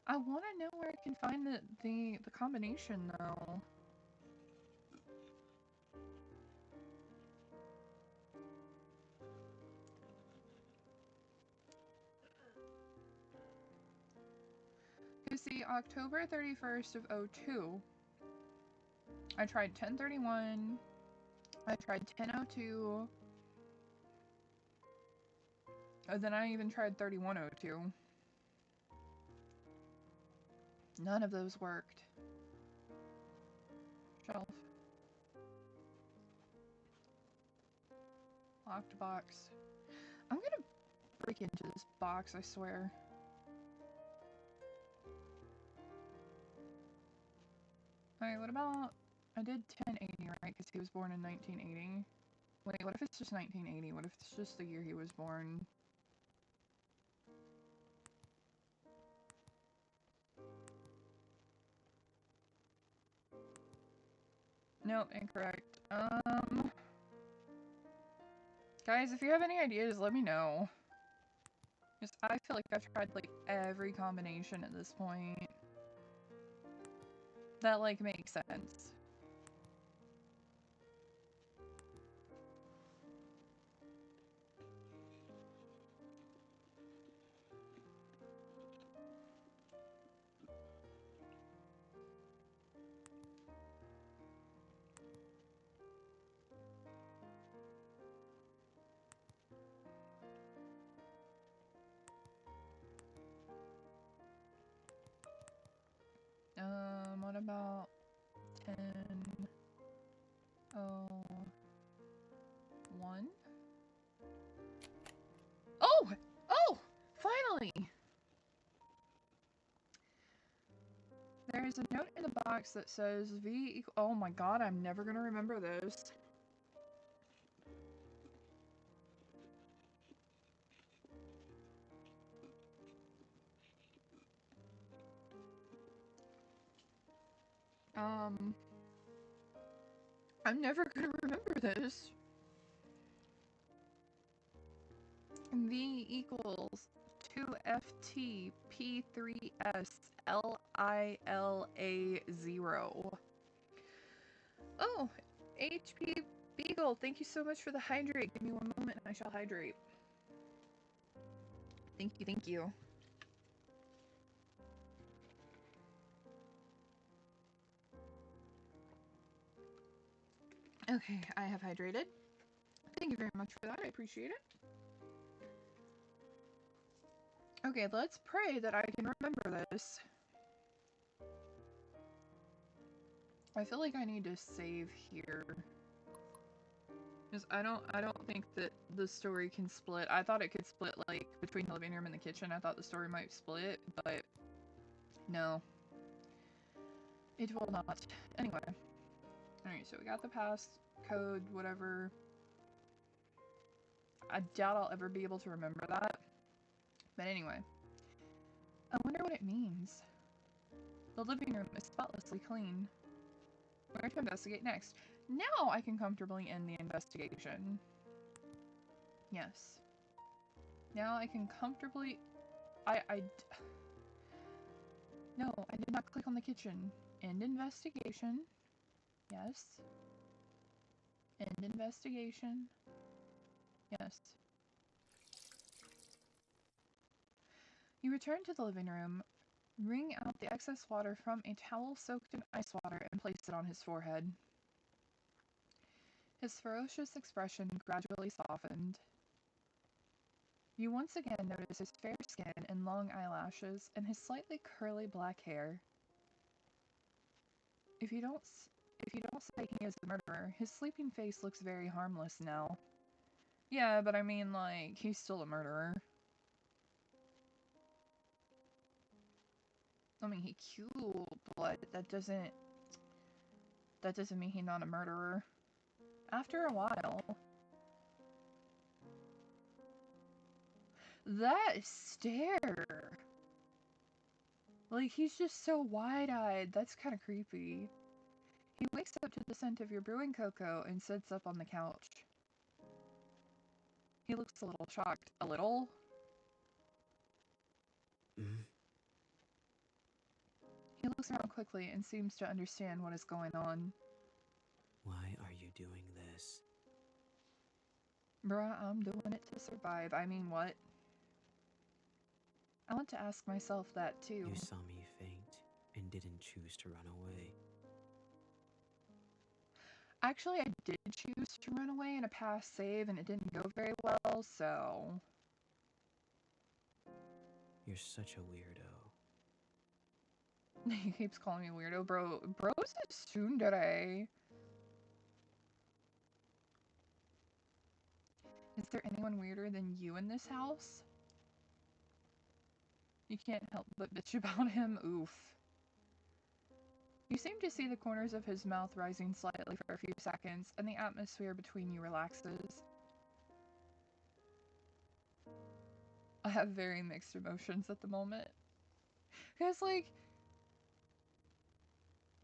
I want to know where I can find the combination though. You see, October 31st of '02, I tried 10/31, I tried 10/02, and then I even tried 31/02. None of those worked. Shelf. Locked box. I'm gonna break into this box, I swear. Alright, what about... I did 1080, right? Because he was born in 1980. Wait, what if it's just 1980? What if it's just the year he was born? No, incorrect. Guys, if you have any ideas, let me know. Because I feel like I've tried, like, every combination at this point. That, like, makes sense. 10, oh, 1. Oh! Oh! Finally! There's a note in the box that says V equal. Oh my god, I'm never gonna remember this. I'm never gonna remember this. V equals 2FT P3S LILA0. Oh, HP Beagle, thank you so much for the hydrate. Give me one moment and I shall hydrate. Thank you, thank you. Okay, I have hydrated. Thank you very much for that, I appreciate it. Okay, let's pray that I can remember this. I feel like I need to save here. Because I don't think that the story can split. I thought it could split, like, between the living room and the kitchen. I thought the story might split, but no. It will not. Anyway. Alright, so we got the pass code, whatever. I doubt I'll ever be able to remember that. But anyway. I wonder what it means. The living room is spotlessly clean. Where to investigate next? Now I can comfortably end the investigation. Yes. Now I can comfortably... No, I did not click on the kitchen. End investigation. Yes. End investigation. Yes. You return to the living room, wring out the excess water from a towel soaked in ice water, and place it on his forehead. His ferocious expression gradually softened. You once again notice his fair skin and long eyelashes, and his slightly curly black hair. If you don't say he is the murderer, his sleeping face looks very harmless now. Yeah, but I mean, like, he's still a murderer. I mean, he cute, but that doesn't mean he's not a murderer. After a while, that stare! Like, he's just so wide-eyed, that's kind of creepy. He wakes up to the scent of your brewing cocoa and sits up on the couch. He looks a little shocked. A little? He looks around quickly and seems to understand what is going on. Why are you doing this? Bruh, I'm doing it to survive. I mean, what? I want to ask myself that, too. You saw me faint and didn't choose to run away. Actually, I did choose to run away in a past save, and it didn't go very well, so... You're such a weirdo. He keeps calling me weirdo, bro. Bro's a tsundere. Is there anyone weirder than you in this house? You can't help but bitch about him. Oof. You seem to see the corners of his mouth rising slightly for a few seconds, and the atmosphere between you relaxes. I have very mixed emotions at the moment. Because, like,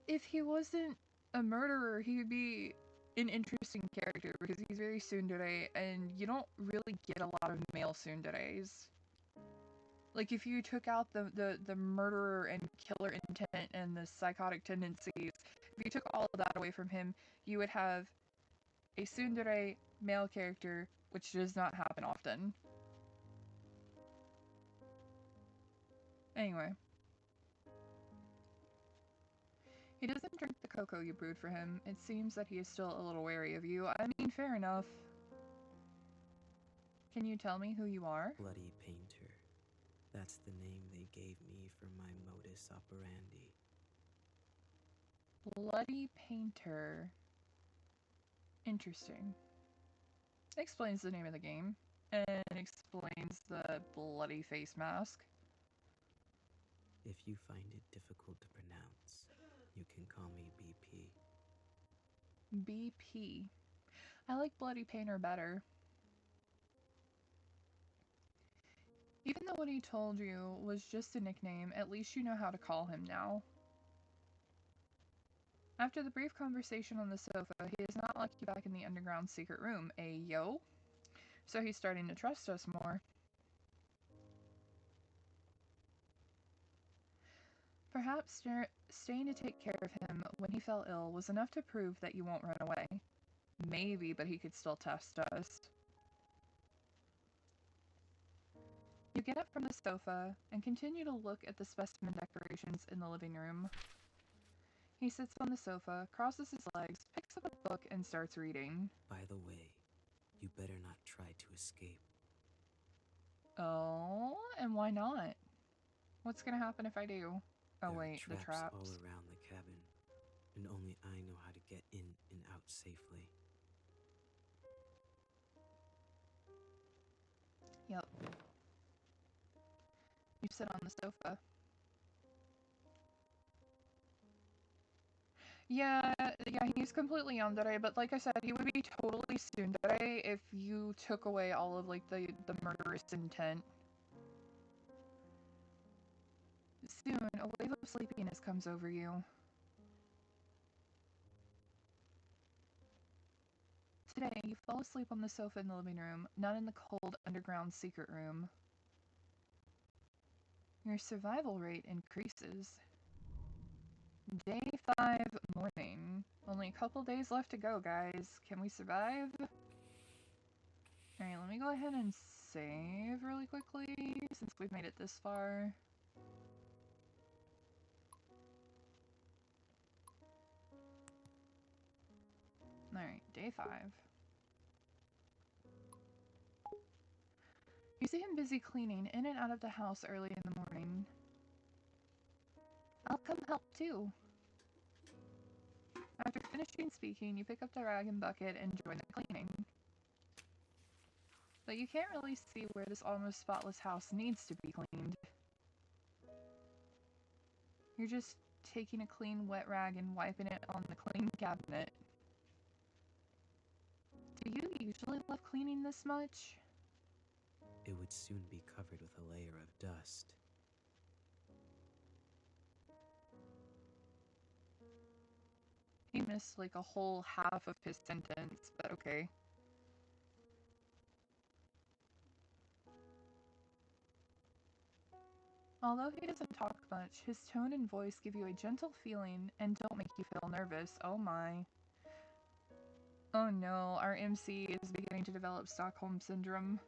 if he wasn't a murderer, he would be an interesting character because he's very tsundere, and you don't really get a lot of male tsunderes. Like, if you took out the murderer and killer intent and the psychotic tendencies, if you took all of that away from him, you would have a tsundere male character, which does not happen often. Anyway. He doesn't drink the cocoa you brewed for him. It seems that he is still a little wary of you. I mean, fair enough. Can you tell me who you are? Bloody Painter. That's the name they gave me for my modus operandi. Bloody painter. Interesting. Explains the name of the game. And explains the bloody face mask. If you find it difficult to pronounce, you can call me BP. BP. I like bloody painter better. Even though what he told you was just a nickname, at least you know how to call him now. After the brief conversation on the sofa, he does not lock you back in the underground secret room. Ayo? So he's starting to trust us more. Perhaps staying to take care of him when he fell ill was enough to prove that you won't run away. Maybe, but he could still test us. You get up from the sofa and continue to look at the specimen decorations in the living room. He sits on the sofa, crosses his legs, picks up a book, and starts reading. By the way, you better not try to escape. Oh, and why not? What's gonna happen if I do? Oh wait, the traps. All around the cabin, and only I know how to get in and out safely. Yep. You sit on the sofa. Yeah, he's completely yandere, but like I said, he would be totally tsundere if you took away all of, like, the murderous intent. Soon, a wave of sleepiness comes over you. Today, you fall asleep on the sofa in the living room, not in the cold, underground secret room. Your survival rate increases. Day 5 morning. Only a couple days left to go, guys. Can we survive? Alright, let me go ahead and save really quickly, since we've made it this far. Alright, day 5. You see him busy cleaning in and out of the house early in the morning. I'll come help too. After finishing speaking, you pick up the rag and bucket and join the cleaning. But you can't really see where this almost spotless house needs to be cleaned. You're just taking a clean wet rag and wiping it on the clean cabinet. Do you usually love cleaning this much? It would soon be covered with a layer of dust. He missed like a whole half of his sentence, but okay. Although he doesn't talk much, his tone and voice give you a gentle feeling and don't make you feel nervous. Oh my. Oh no, our MC is beginning to develop Stockholm Syndrome.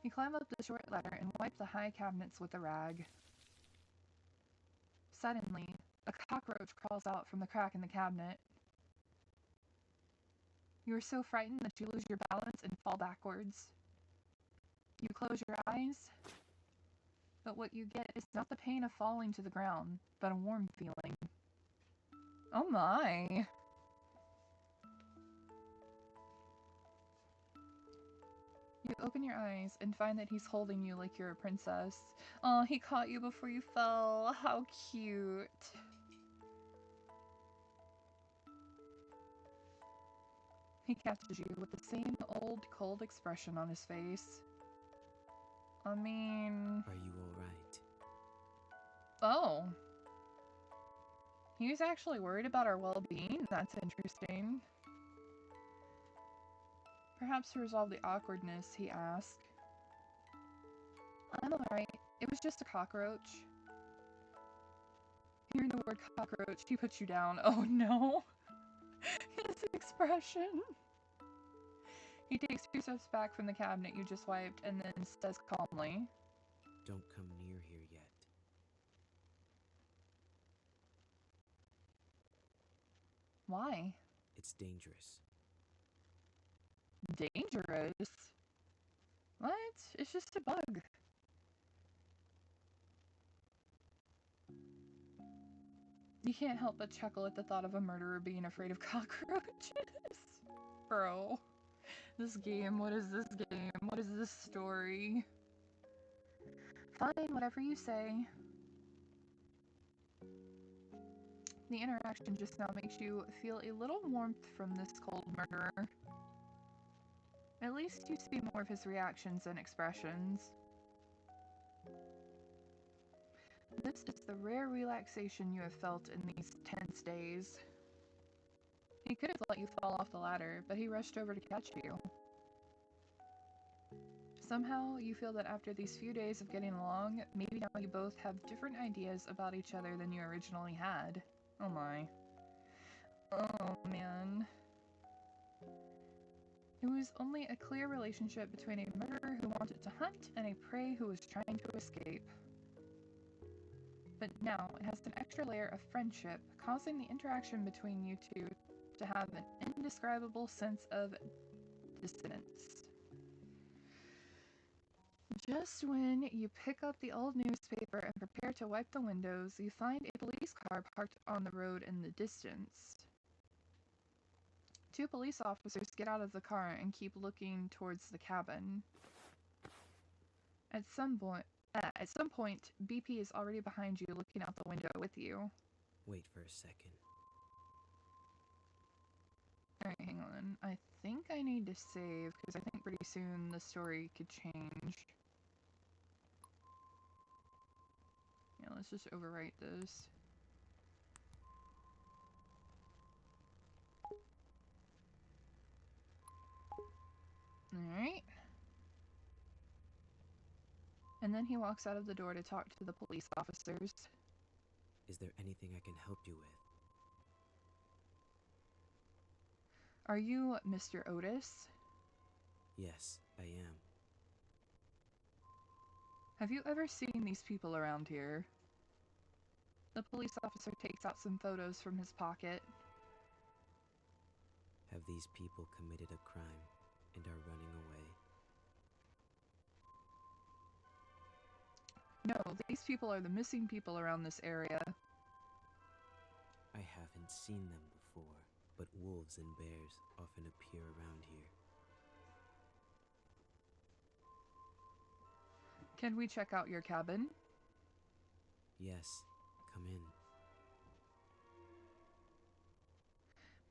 You climb up the short ladder and wipe the high cabinets with a rag. Suddenly, a cockroach crawls out from the crack in the cabinet. You are so frightened that you lose your balance and fall backwards. You close your eyes, but what you get is not the pain of falling to the ground, but a warm feeling. Oh my! You open your eyes and find that he's holding you like you're a princess. Oh, he caught you before you fell. How cute. He catches you with the same old cold expression on his face. I mean... Are you alright? Oh. He's actually worried about our well-being? That's interesting. Perhaps to resolve the awkwardness, he asked. I'm alright. It was just a cockroach. Hearing the word cockroach, he puts you down. Oh no! His expression! He takes 2 steps back from the cabinet you just wiped and then says calmly, Don't come near here yet. Why? It's dangerous. Dangerous? What? It's just a bug. You can't help but chuckle at the thought of a murderer being afraid of cockroaches. Bro. This game, what is this game? What is this story? Fine, whatever you say. The interaction just now makes you feel a little warmth from this cold murderer. At least you see more of his reactions and expressions. This is the rare relaxation you have felt in these tense days. He could have let you fall off the ladder, but he rushed over to catch you. Somehow, you feel that after these few days of getting along, maybe now you both have different ideas about each other than you originally had. Oh my. Oh man. It was only a clear relationship between a murderer who wanted to hunt and a prey who was trying to escape. But now it has an extra layer of friendship, causing the interaction between you two to have an indescribable sense of dissonance. Just when you pick up the old newspaper and prepare to wipe the windows, you find a police car parked on the road in the distance. Two police officers get out of the car and keep looking towards the cabin. At some point, BP is already behind you, looking out the window with you. Wait for a second. Alright, hang on. I think I need to save, because I think pretty soon the story could change. Yeah, let's just overwrite this. Alright. And then he walks out of the door to talk to the police officers. Is there anything I can help you with? Are you Mr. Otis? Yes, I am. Have you ever seen these people around here? The police officer takes out some photos from his pocket. Have these people committed a crime and are running away? No, these people are the missing people around this area. I haven't seen them before, but wolves and bears often appear around here. Can we check out your cabin? Yes, come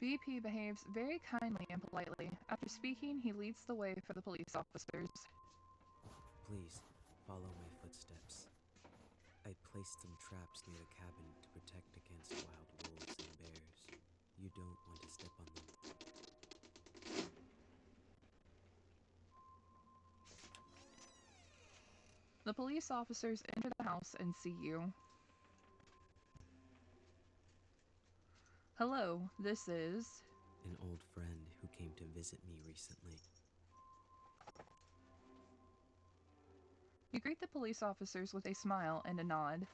in. BP behaves very kindly and politely. After speaking, he leads the way for the police officers. Please, follow my footsteps. I placed some traps near the cabin to protect against wild wolves and bears. You don't want to step on them. The police officers enter the house and see you. Hello, this is... An old friend who came to visit me recently. You greet the police officers with a smile and a nod.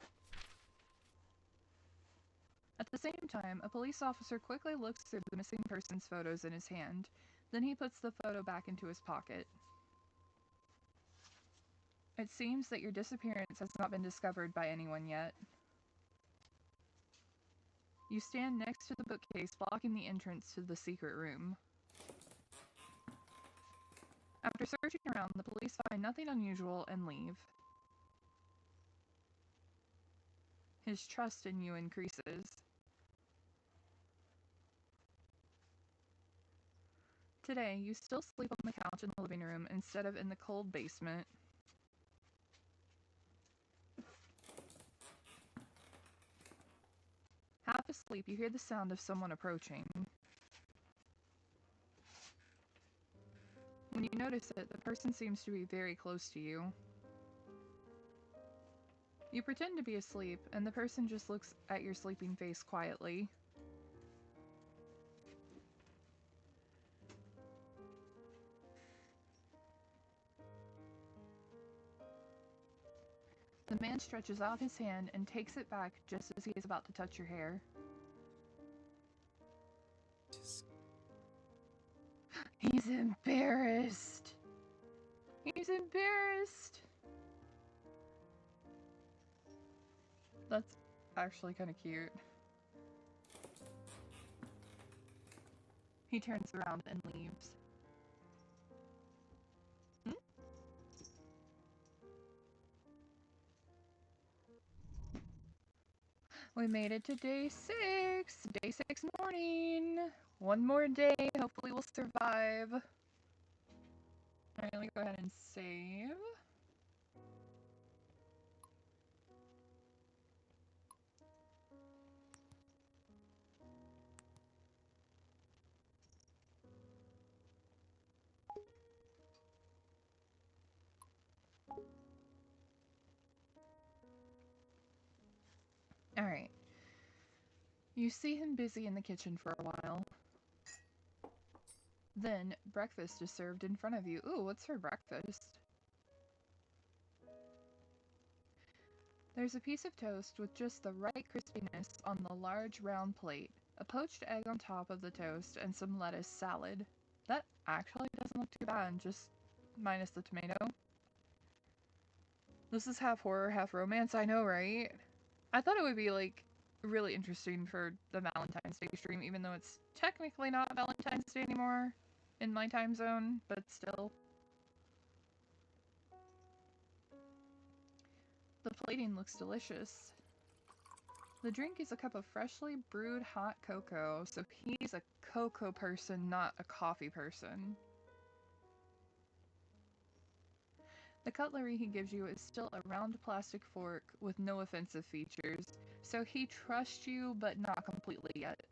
At the same time, a police officer quickly looks through the missing person's photos in his hand. Then he puts the photo back into his pocket. It seems that your disappearance has not been discovered by anyone yet. You stand next to the bookcase, blocking the entrance to the secret room. After searching around, the police find nothing unusual and leave. His trust in you increases. Today, you still sleep on the couch in the living room instead of in the cold basement. Half asleep, you hear the sound of someone approaching. When you notice it, the person seems to be very close to you. You pretend to be asleep, and the person just looks at your sleeping face quietly. The man stretches out his hand and takes it back just as he is about to touch your hair. He's embarrassed. He's embarrassed. That's actually kind of cute. He turns around and leaves. Hmm? We made it to day 6. Day 6 morning. One more day. Hopefully we'll survive. Alright, let me go ahead and save. Alright. You see him busy in the kitchen for a while. Then, breakfast is served in front of you. Ooh, what's for breakfast? There's a piece of toast with just the right crispiness on the large round plate, a poached egg on top of the toast, and some lettuce salad. That actually doesn't look too bad, just minus the tomato. This is half horror, half romance, I know, right? I thought it would be, like, really interesting for the Valentine's Day stream, even though it's technically not Valentine's Day anymore in my time zone, but still. The plating looks delicious. The drink is a cup of freshly brewed hot cocoa, so he's a cocoa person, not a coffee person. The cutlery he gives you is still a round plastic fork with no offensive features, so he trusts you, but not completely yet.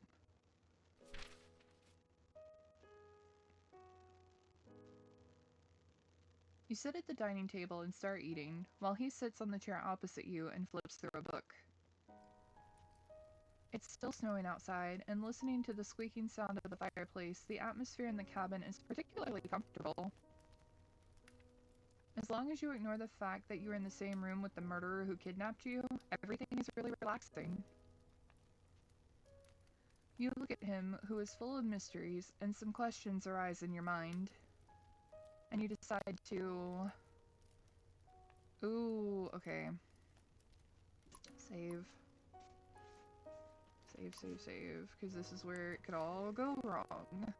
You sit at the dining table and start eating, while he sits on the chair opposite you and flips through a book. It's still snowing outside, and listening to the squeaking sound of the fireplace, the atmosphere in the cabin is particularly comfortable. As long as you ignore the fact that you're in the same room with the murderer who kidnapped you, everything is really relaxing. You look at him, who is full of mysteries, and some questions arise in your mind. And you decide to... Ooh, okay. Save. Save, because this is where it could all go wrong.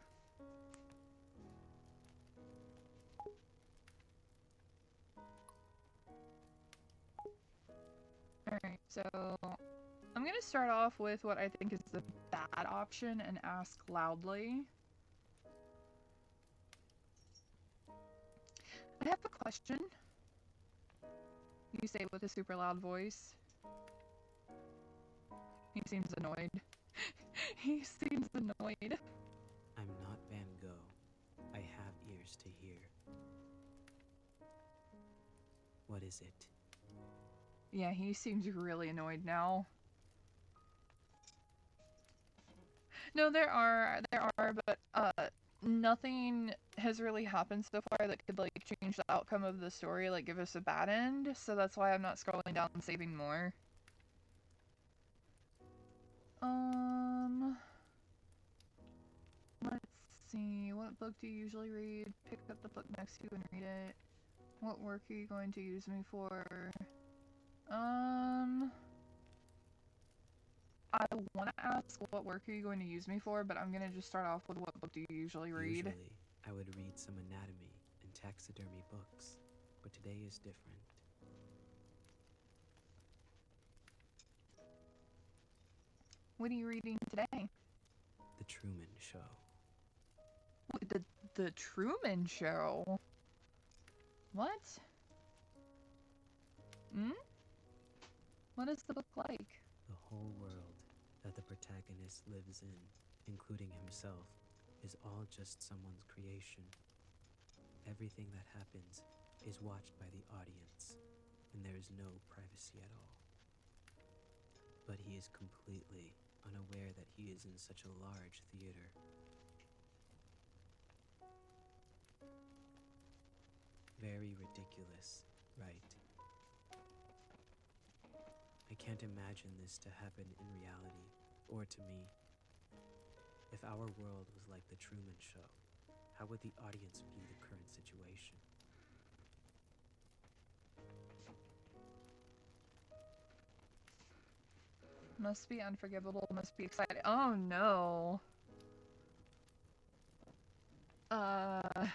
Alright, so I'm gonna start off with what I think is the bad option and ask loudly. I have a question. You say with a super loud voice. He seems annoyed. He seems annoyed. I'm not Van Gogh. I have ears to hear. What is it? Yeah, he seems really annoyed now. No, there are, but nothing has really happened so far that could like change the outcome of the story, like give us a bad end. So that's why I'm not scrolling down and saving more. Let's see. What book do you usually read? Pick up the book next to you and read it. What work are you going to use me for? I want to ask what work are you going to use me for, but I'm going to just start off with what book do you usually read? Usually, I would read some anatomy and taxidermy books, but today is different. What are you reading today? The Truman Show. The Truman Show? What? What is the book like? The whole world that the protagonist lives in, including himself, is all just someone's creation. Everything that happens is watched by the audience, and there is no privacy at all. But he is completely unaware that he is in such a large theater. Very ridiculous, right? I can't imagine this to happen in reality, or to me. If our world was like the Truman Show, how would the audience view the current situation? Must be unforgivable, must be exciting. Oh no. Uh,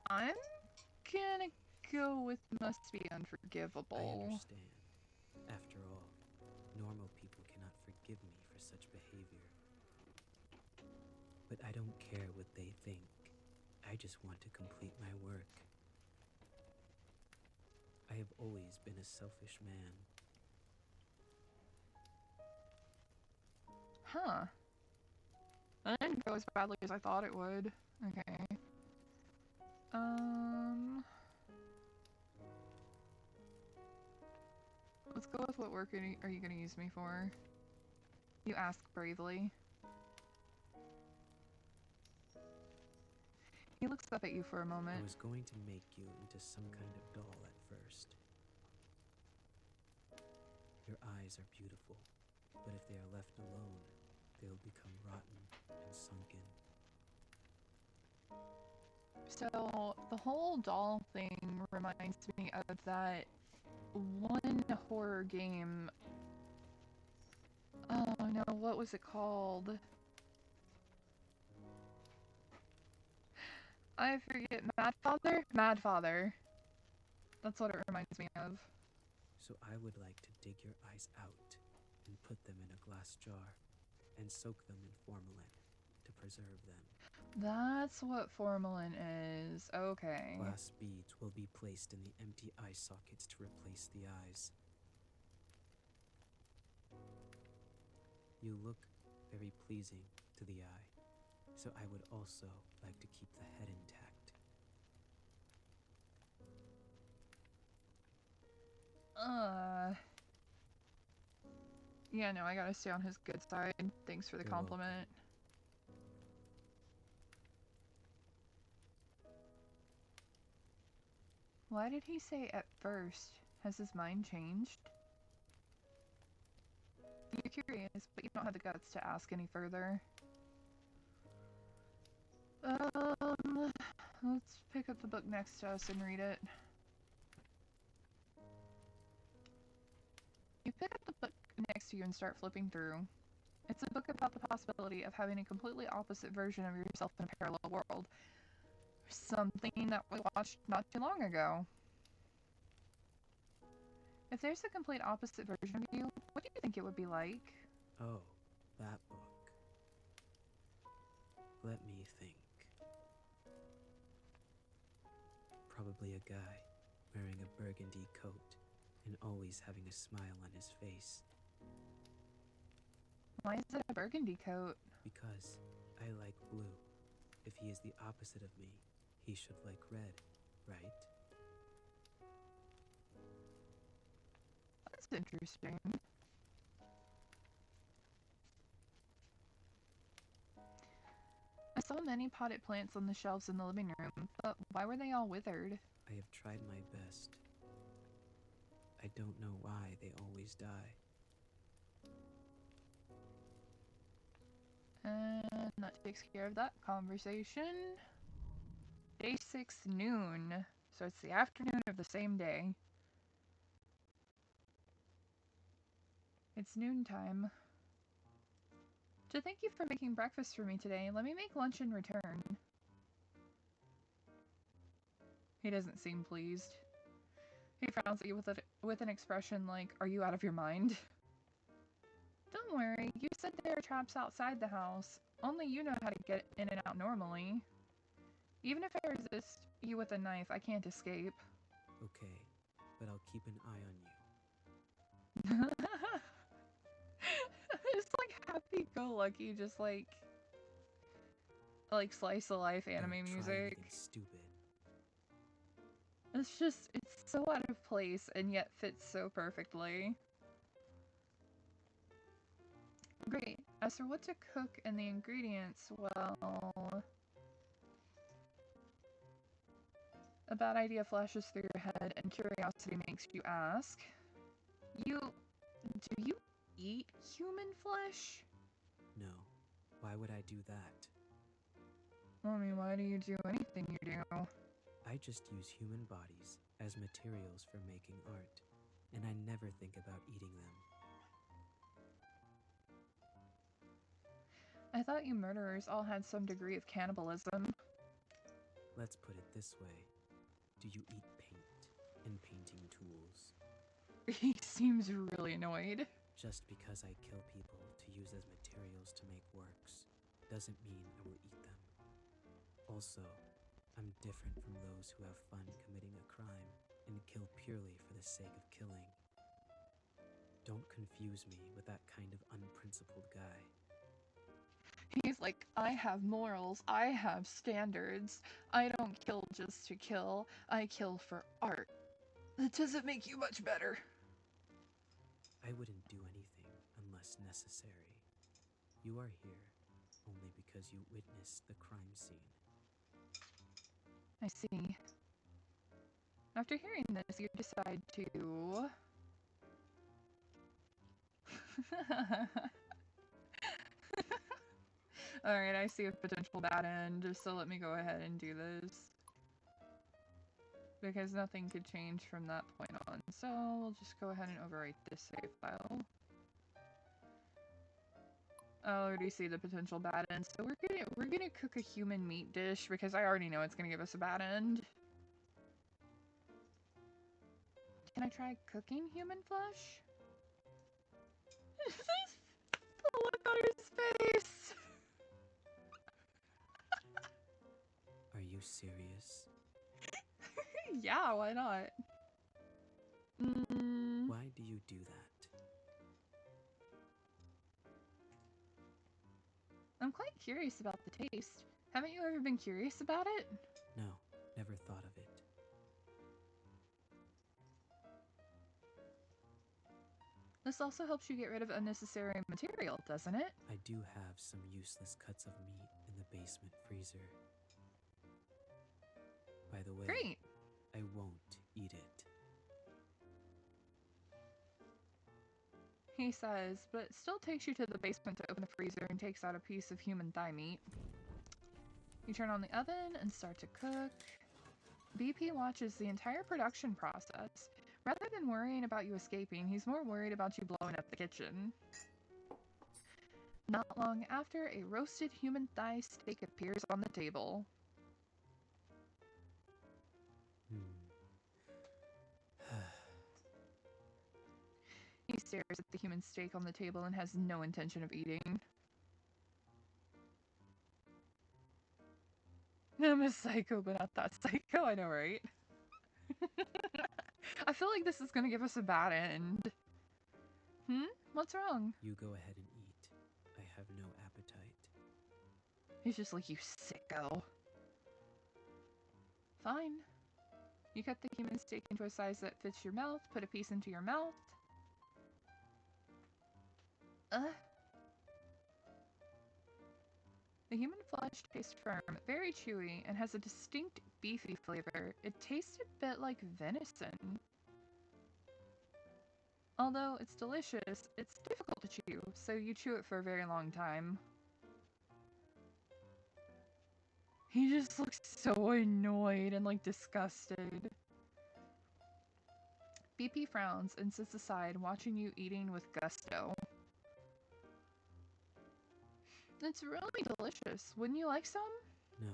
I'm gonna go with must be I unforgivable. understand. After all, normal people cannot forgive me for such behavior. But I don't care what they think. I just want to complete my work. I have always been a selfish man. Huh. That didn't go as badly as I thought it would. Okay. Let's go with what work are you gonna use me for? You ask bravely. He looks up at you for a I moment. was going to make you into some kind of doll at first. Your eyes are beautiful, but if they are left alone, they'll become rotten and sunken. So, the whole doll thing reminds me of that one horror game. Oh no, what was it called? I forget. Mad Father? Mad Father. That's what it reminds me of. So I would like to dig your eyes out and put them in a glass jar and soak them in formalin to preserve them. That's what formalin is. Okay. Glass beads will be placed in the empty eye sockets to replace the eyes. You look very pleasing to the eye, so I would also like to keep the head intact. Yeah, no, I gotta stay on his good side. Thanks for the You're welcome. compliment. Why did he say at first? Has his mind changed? You're curious, but you don't have the guts to ask any further. Let's pick up the book next to us and read it. You pick up the book next to you and start flipping through. It's a book about the possibility of having a completely opposite version of yourself in a parallel world. Something that we watched not too long ago. If there's a complete opposite version of you, what do you think it would be like? Oh, that book. Let me think. Probably a guy wearing a burgundy coat and always having a smile on his face. Why is it a burgundy coat? Because I like blue. If he is the opposite of me, he should like red, right? That's interesting. I saw many potted plants on the shelves in the living room, but why were they all withered? I have tried my best. I don't know why they always die. And that takes care of that conversation. Day 6, noon. So it's the afternoon of the same day. It's noontime. To thank you for making breakfast for me today, let me make lunch in return. He doesn't seem pleased. He frowns at you with an expression like, "Are you out of your mind?" Don't worry, you said there are traps outside the house. Only you know how to get in and out normally. Even if I resist you with a knife, I can't escape. Okay, but I'll keep an eye on you. It's like happy-go-lucky, just like slice of life anime Don't try music. anything stupid. It's so out of place and yet fits so perfectly. Great. As for what to cook and the ingredients, well, a bad idea flashes through your head and curiosity makes you ask. Do you eat human flesh? No, why would I do that? I mean, why do you do anything you do? I just use human bodies as materials for making art, and I never think about eating them. I thought you murderers all had some degree of cannibalism. Let's put it this way. Do you eat paint and painting tools? He seems really annoyed. Just because I kill people to use as materials to make works doesn't mean I will eat them. Also, I'm different from those who have fun committing a crime and kill purely for the sake of killing. Don't confuse me with that kind of unprincipled guy. He's like, I have morals, I have standards. I don't kill just to kill, I kill for art. That doesn't make you much better. I wouldn't do anything unless necessary. You are here only because you witnessed the crime scene. I see. After hearing this, you decide to... Alright, I see a potential bad end, so let me go ahead and do this. Because nothing could change from that point on. So we'll just go ahead and overwrite this save file. I already see the potential bad end, so we're gonna cook a human meat dish because I already know it's gonna give us a bad end. Can I try cooking human flesh? The look on his face! Are you serious? Yeah, why not? Why do you do that? I'm quite curious about the taste. Haven't you ever been curious about it? No, never thought of it. This also helps you get rid of unnecessary material, doesn't it? I do have some useless cuts of meat in the basement freezer. By the way, Great! I won't eat it. He says, but still takes you to the basement to open the freezer and takes out a piece of human thigh meat. You turn on the oven and start to cook. BP watches the entire production process. Rather than worrying about you escaping, he's more worried about you blowing up the kitchen. Not long after, a roasted human thigh steak appears on the table. He stares at the human steak on the table and has no intention of eating. I'm a psycho, but not that psycho, I know, right? I feel like this is gonna give us a bad end. What's wrong? You go ahead and eat. I have no appetite. He's just like, you sicko. Fine. You cut the human steak into a size that fits your mouth, put a piece into your mouth. The human flesh tastes firm, very chewy, and has a distinct beefy flavor. It tastes a bit like venison. Although it's delicious, it's difficult to chew, so you chew it for a very long time. He just looks so annoyed and like disgusted. BP frowns and sits aside, watching you eating with gusto. It's really delicious. Wouldn't you like some? No.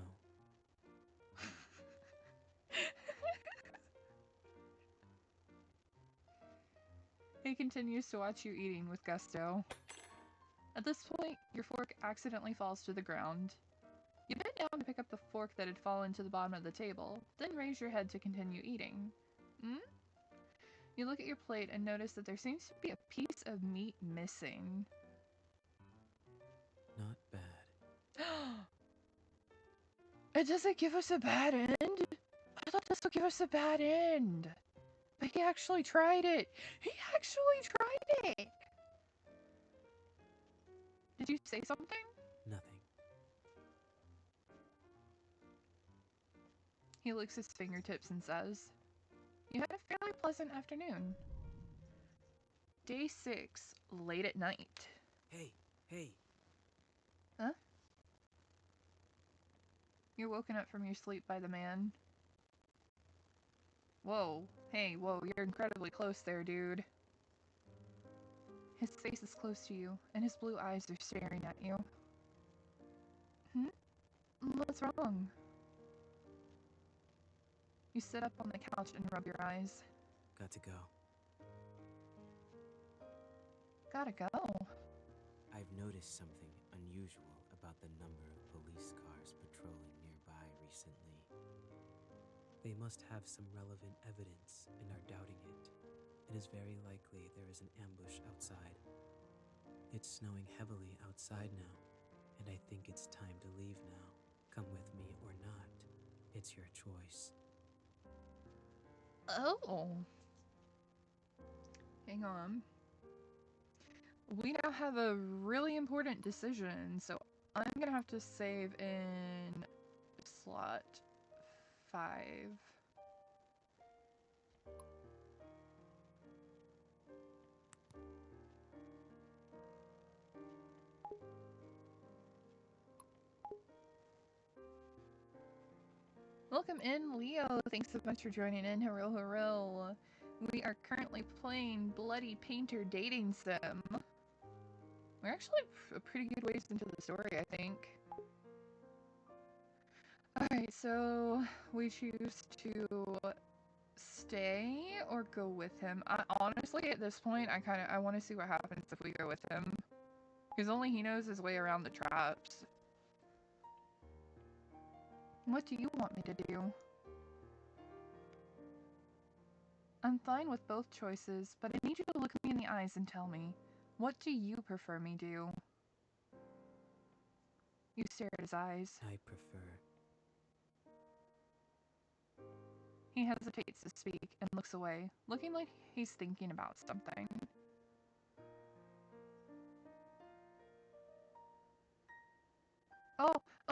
He continues to watch you eating with gusto. At this point, your fork accidentally falls to the ground. You bend down to pick up the fork that had fallen to the bottom of the table, then raise your head to continue eating. You look at your plate and notice that there seems to be a piece of meat missing. Not bad. It doesn't give us a bad end? I thought this would give us a bad end. But he actually tried it. He actually tried it. Did you say something? Nothing. He licks his fingertips and says, "You had a fairly pleasant afternoon." Day 6, late at night. Hey. Huh? You're woken up from your sleep by the man. Whoa. Hey, whoa, you're incredibly close there, dude. His face is close to you, and his blue eyes are staring at you. Hmm? What's wrong? You sit up on the couch and rub your eyes. Got to go. Gotta go. I've noticed something unusual about the number of police cars patrolling nearby recently. They must have some relevant evidence and are doubting it. It is very likely there is an ambush outside. It's snowing heavily outside now, and I think it's time to leave now. Come with me or not. It's your choice. Oh. Hang on. We now have a really important decision, so I'm gonna have to save in slot 5. Welcome in, Leo. Thanks so much for joining in. Hurrell, hurrell. We are currently playing Bloody Painter Dating Sim. We're actually a pretty good ways into the story, I think. Alright, so we choose to stay or go with him. Honestly, at this point, I want to see what happens if we go with him. Because only he knows his way around the traps. What do you want me to do? I'm fine with both choices, but I need you to look me in the eyes and tell me, what do you prefer me do? You stare at his eyes. I prefer. He hesitates to speak and looks away, looking like he's thinking about something.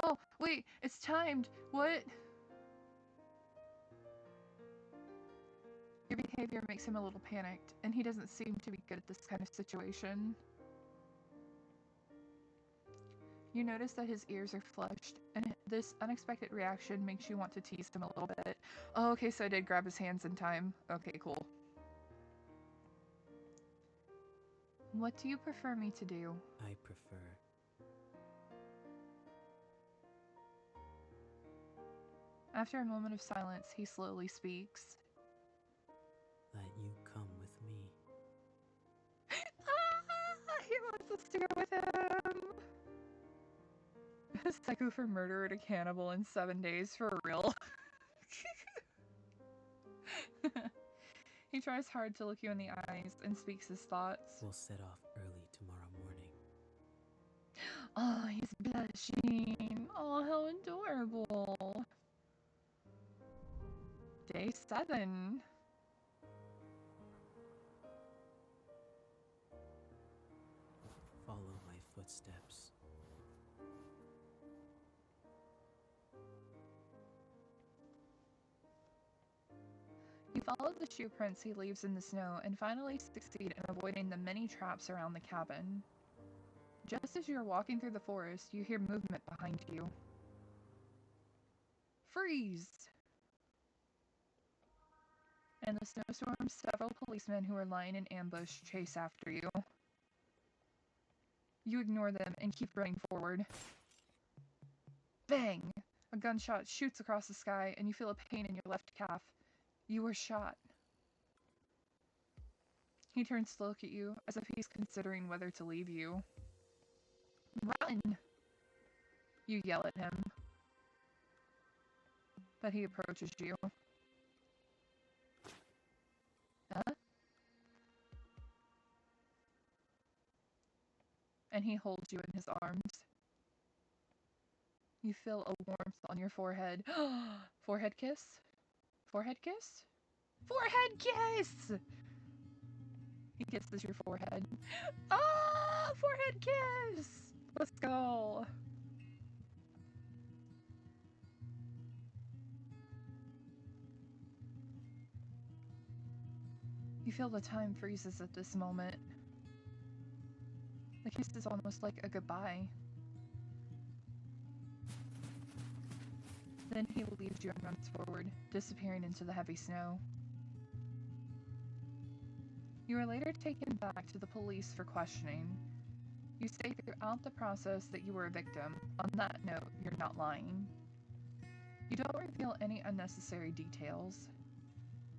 Oh, wait, it's timed. What? Your behavior makes him a little panicked, and he doesn't seem to be good at this kind of situation. You notice that his ears are flushed, and this unexpected reaction makes you want to tease him a little bit. Oh, okay, so I did grab his hands in time. Okay, cool. What do you prefer me to do? I prefer. After a moment of silence, he slowly speaks. That you come with me. He wants us to go with him! A psycho for murderer to cannibal in 7 days, for real. He tries hard to look you in the eyes and speaks his thoughts. We'll set off early tomorrow morning. Oh, he's blushing. Oh, how adorable. Day 7. Follow my footsteps. You follow the shoe prints he leaves in the snow and finally succeed in avoiding the many traps around the cabin. Just as you're walking through the forest, you hear movement behind you. Freeze! In the snowstorm, several policemen who are lying in ambush chase after you. You ignore them and keep running forward. Bang! A gunshot shoots across the sky and you feel a pain in your left calf. You were shot. He turns to look at you as if he's considering whether to leave you. Run! You yell at him. But he approaches you. Huh? And he holds you in his arms. You feel a warmth on your forehead. Forehead kiss? Forehead kiss? Forehead kiss! He kisses your forehead. Ah! Forehead kiss! Let's go. You feel the time freezes at this moment. The kiss is almost like a goodbye. Then he leaves you and runs forward, disappearing into the heavy snow. You are later taken back to the police for questioning. You say throughout the process that you were a victim. On that note, you're not lying. You don't reveal any unnecessary details.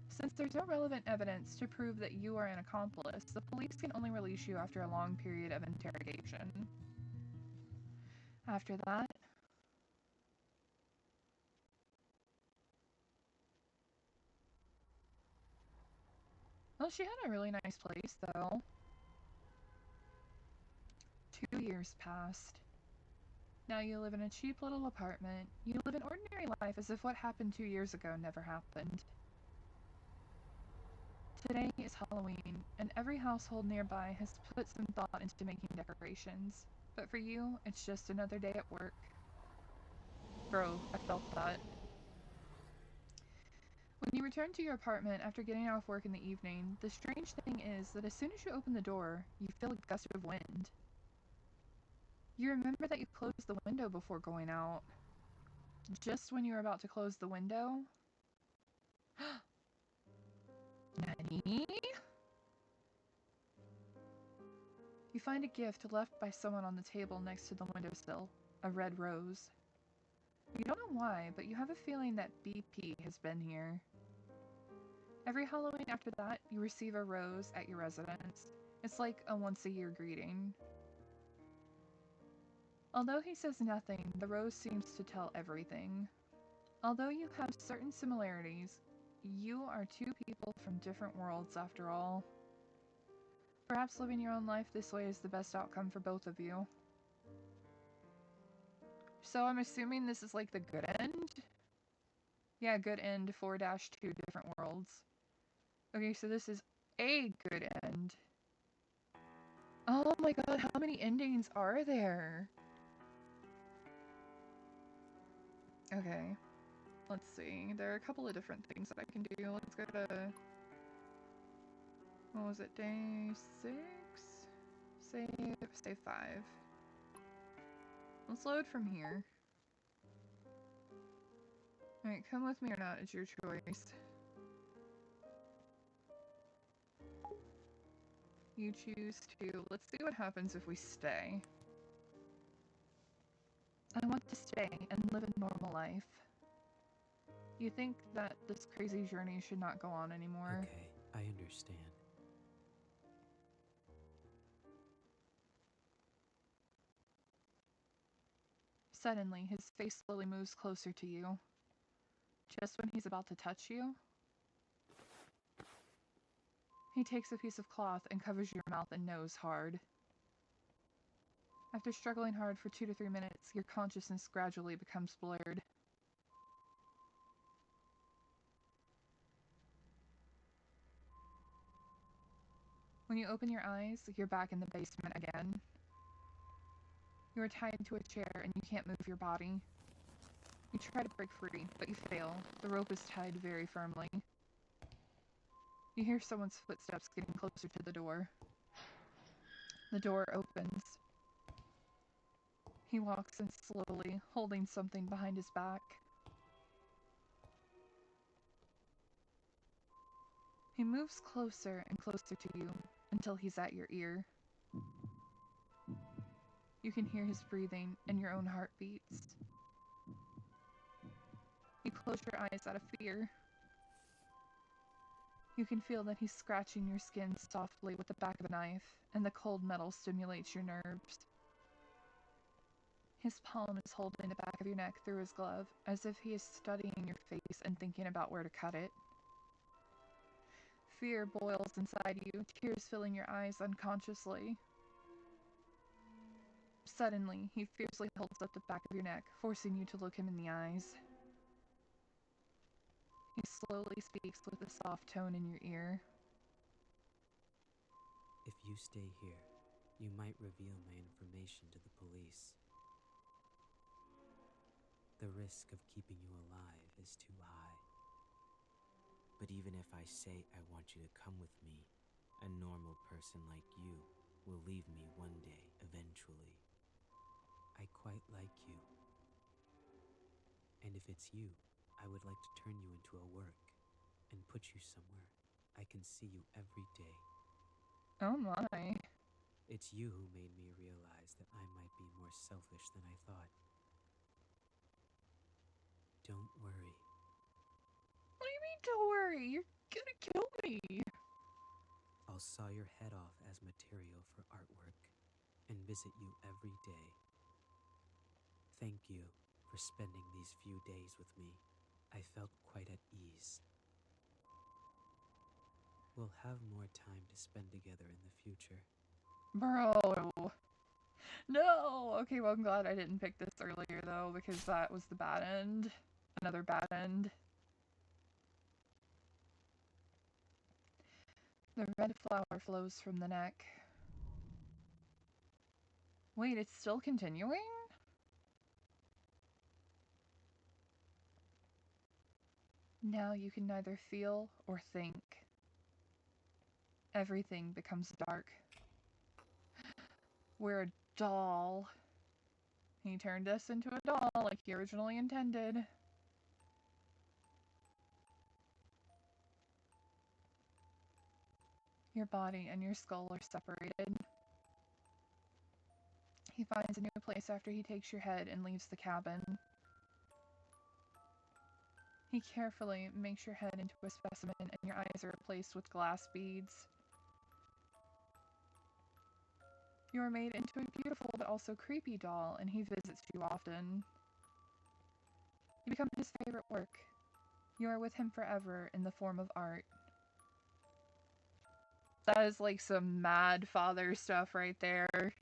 Since there's no relevant evidence to prove that you are an accomplice, the police can only release you after a long period of interrogation. After that, well, she had a really nice place, though. 2 years passed. Now you live in a cheap little apartment. You live an ordinary life as if what happened 2 years ago never happened. Today is Halloween, and every household nearby has put some thought into making decorations. But for you, it's just another day at work. Bro, I felt that. When you return to your apartment after getting off work in the evening, the strange thing is that as soon as you open the door, you feel a gust of wind. You remember that you closed the window before going out. Just when you're about to close the window... Nani? You find a gift left by someone on the table next to the windowsill, a red rose. You don't know why, but you have a feeling that BP has been here. Every Halloween after that, you receive a rose at your residence. It's like a once-a-year greeting. Although he says nothing, the rose seems to tell everything. Although you have certain similarities, you are two people from different worlds after all. Perhaps living your own life this way is the best outcome for both of you. So I'm assuming this is like the good end? Yeah, good end 4-2 different worlds. Okay, so this is a good end. Oh my god, how many endings are there? Okay, let's see. There are a couple of different things that I can do. Let's go to... What was it? Day 6? Save 5. Let's load from here. Alright, come with me or not, it's your choice. You choose to... Let's see what happens if we stay. I want to stay and live a normal life. You think that this crazy journey should not go on anymore? Okay, I understand. Suddenly, his face slowly moves closer to you. Just when he's about to touch you, he takes a piece of cloth and covers your mouth and nose hard. After struggling hard for 2 to 3 minutes, your consciousness gradually becomes blurred. When you open your eyes, you're back in the basement again. You are tied to a chair and you can't move your body. You try to break free, but you fail. The rope is tied very firmly. You hear someone's footsteps getting closer to the door. The door opens. He walks in slowly, holding something behind his back. He moves closer and closer to you until he's at your ear. You can hear his breathing and your own heartbeats. You close your eyes out of fear. You can feel that he's scratching your skin softly with the back of a knife, and the cold metal stimulates your nerves. His palm is holding the back of your neck through his glove, as if he is studying your face and thinking about where to cut it. Fear boils inside you, tears filling your eyes unconsciously. Suddenly, he fiercely holds up the back of your neck, forcing you to look him in the eyes. He slowly speaks with a soft tone in your ear. If you stay here, you might reveal my information to the police. The risk of keeping you alive is too high. But even if I say I want you to come with me, a normal person like you will leave me one day, eventually. I quite like you. And if it's you, I would like to turn you into a work and put you somewhere I can see you every day. Oh my. It's you who made me realize that I might be more selfish than I thought. Don't worry. What do you mean, don't worry? You're gonna kill me. I'll saw your head off as material for artwork and visit you every day. Thank you for spending these few days with me. I felt quite at ease. We'll have more time to spend together in the future. Bro. No! Okay, well, I'm glad I didn't pick this earlier, though, because that was the bad end. Another bad end. The red flower flows from the neck. Wait, it's still continuing? Now you can neither feel or think. Everything becomes dark. We're a doll. He turned us into a doll like he originally intended. Your body and your skull are separated. He finds a new place after he takes your head and leaves the cabin. He carefully makes your head into a specimen and your eyes are replaced with glass beads. You are made into a beautiful but also creepy doll, and he visits you often. You become his favorite work. You are with him forever in the form of art. That is like some mad father stuff right there.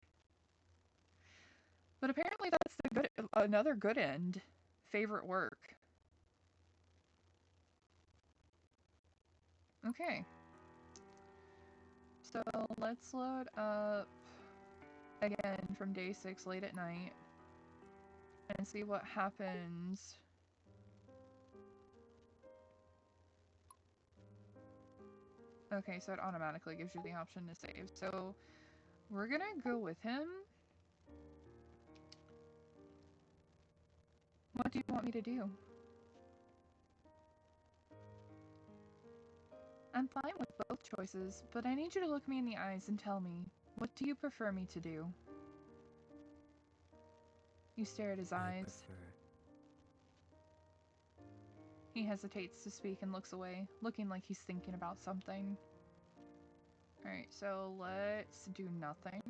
But apparently that's another good end. Favorite work. Okay. So let's load up again from day 6 late at night and see what happens. Okay, so it automatically gives you the option to save. So we're gonna go with him. What do you want me to do? I'm fine with both choices, but I need you to look me in the eyes and tell me, what do you prefer me to do? You stare at his eyes. He hesitates to speak and looks away, looking like he's thinking about something. Alright, so let's do nothing.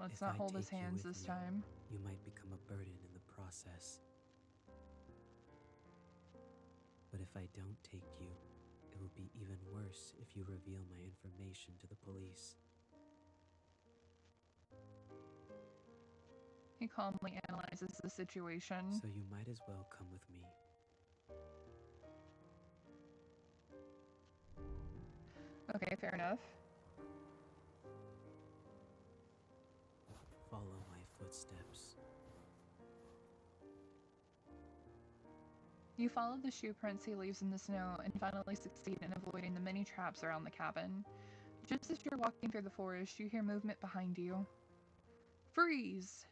Let's not hold his hands this time. You might become a burden in the process. But if I don't take you, it will be even worse if you reveal my information to the police. He calmly analyzes the situation. So you might as well come with me. Okay, fair enough. Follow my footsteps. You follow the shoe prints he leaves in the snow and finally succeed in avoiding the many traps around the cabin. Just as you're walking through the forest, you hear movement behind you. Freeze!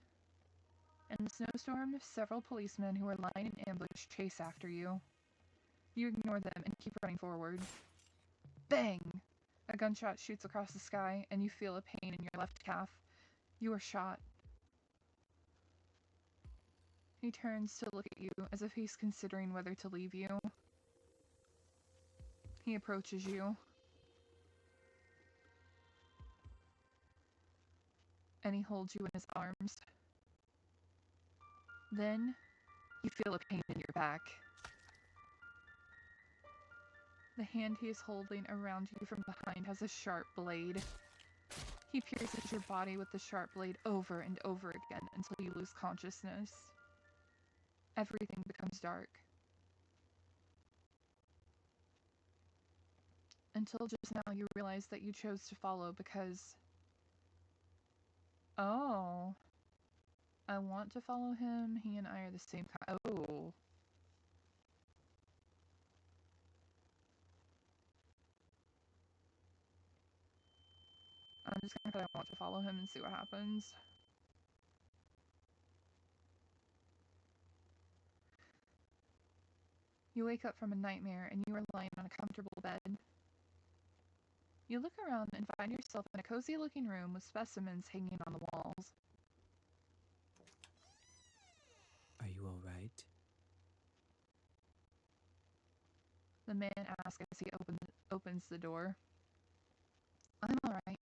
In the snowstorm, several policemen who are lying in ambush chase after you. You ignore them and keep running forward. Bang! A gunshot shoots across the sky, and you feel a pain in your left calf. You are shot. He turns to look at you as if he's considering whether to leave you. He approaches you. And he holds you in his arms. Then, you feel a pain in your back. The hand he is holding around you from behind has a sharp blade. He pierces your body with the sharp blade over and over again until you lose consciousness. Everything becomes dark. Until just now you realize that you chose to follow because... Oh. I want to follow him. He and I are the same kind. Oh. I'm just gonna put I want to follow him and see what happens. You wake up from a nightmare and you are lying on a comfortable bed. You look around and find yourself in a cozy looking room with specimens hanging on the walls. Are you all right? The man asks as he opens the door. I'm alright.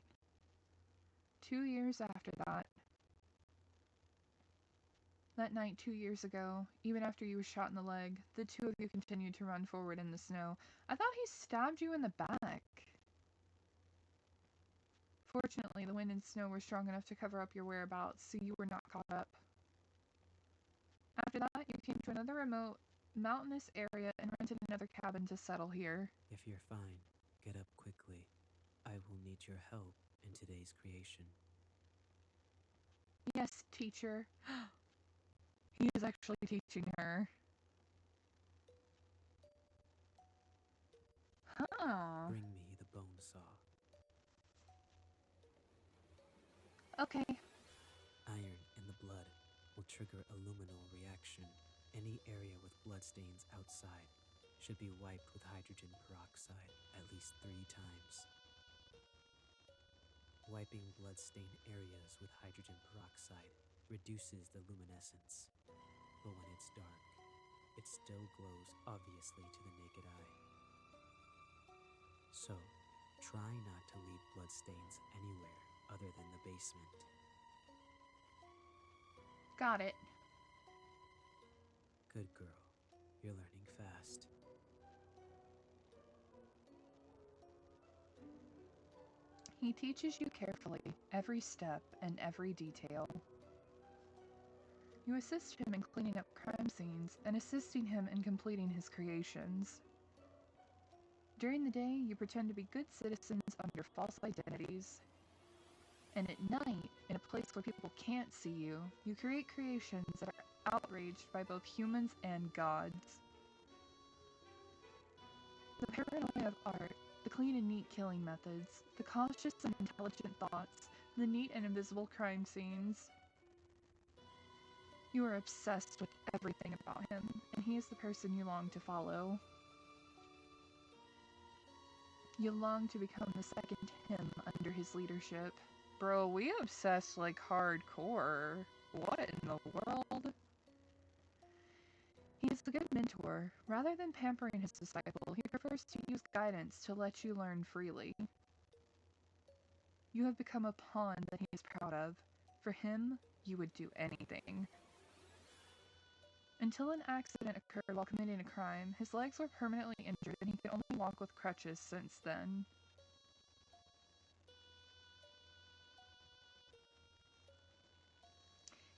2 years after that night 2 years ago, even after you were shot in the leg, the two of you continued to run forward in the snow. I thought he stabbed you in the back. Fortunately, the wind and snow were strong enough to cover up your whereabouts, so you were not caught up. After that, you came to another remote, mountainous area and rented another cabin to settle here. If you're fine, get up quickly. I will need your help in today's creation. Yes, teacher. He is actually teaching her. Huh. Bring me the bone saw. Okay. Iron in the blood will trigger a luminol reaction. Any area with bloodstains outside should be wiped with hydrogen peroxide at least 3 times. Wiping blood-stained areas with hydrogen peroxide reduces the luminescence, but when it's dark, it still glows obviously to the naked eye. So, try not to leave bloodstains anywhere other than the basement. Got it. Good girl. You're learning fast. He teaches you carefully, every step and every detail. You assist him in cleaning up crime scenes and assisting him in completing his creations. During the day, you pretend to be good citizens under false identities. And at night, in a place where people can't see you, you create creations that are outraged by both humans and gods. The paranoia of art, the clean and neat killing methods, the cautious and intelligent thoughts, the neat and invisible crime scenes. You are obsessed with everything about him, and he is the person you long to follow. You long to become the second him under his leadership. Bro, we obsessed like hardcore. What in the world? He is a good mentor. Rather than pampering his disciple, he prefers to use guidance to let you learn freely. You have become a pawn that he is proud of. For him, you would do anything. Until an accident occurred while committing a crime, his legs were permanently injured and he could only walk with crutches since then.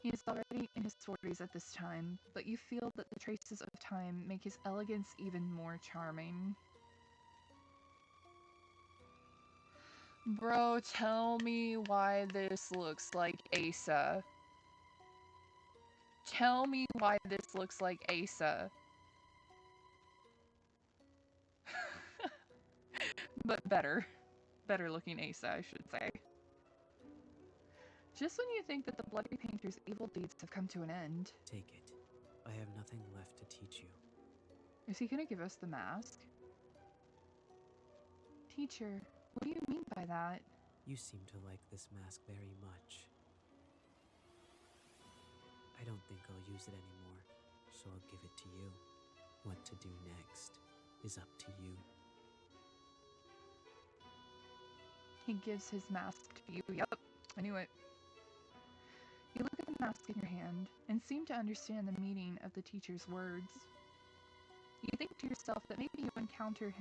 He is already in his 40s at this time, but you feel that the traces of time make his elegance even more charming. Bro, tell me why this looks like Asa. Tell me why this looks like Asa. But better. Better looking Asa, I should say. Just when you think that the Bloody Painter's evil deeds have come to an end. Take it. I have nothing left to teach you. Is he gonna give us the mask? Teacher, what do you mean by that? You seem to like this mask very much. I don't think I'll use it anymore, so I'll give it to you. What to do next is up to you. He gives his mask to you. Yep, I knew it. You look at the mask in your hand and seem to understand the meaning of the teacher's words. You think to yourself that maybe your encounter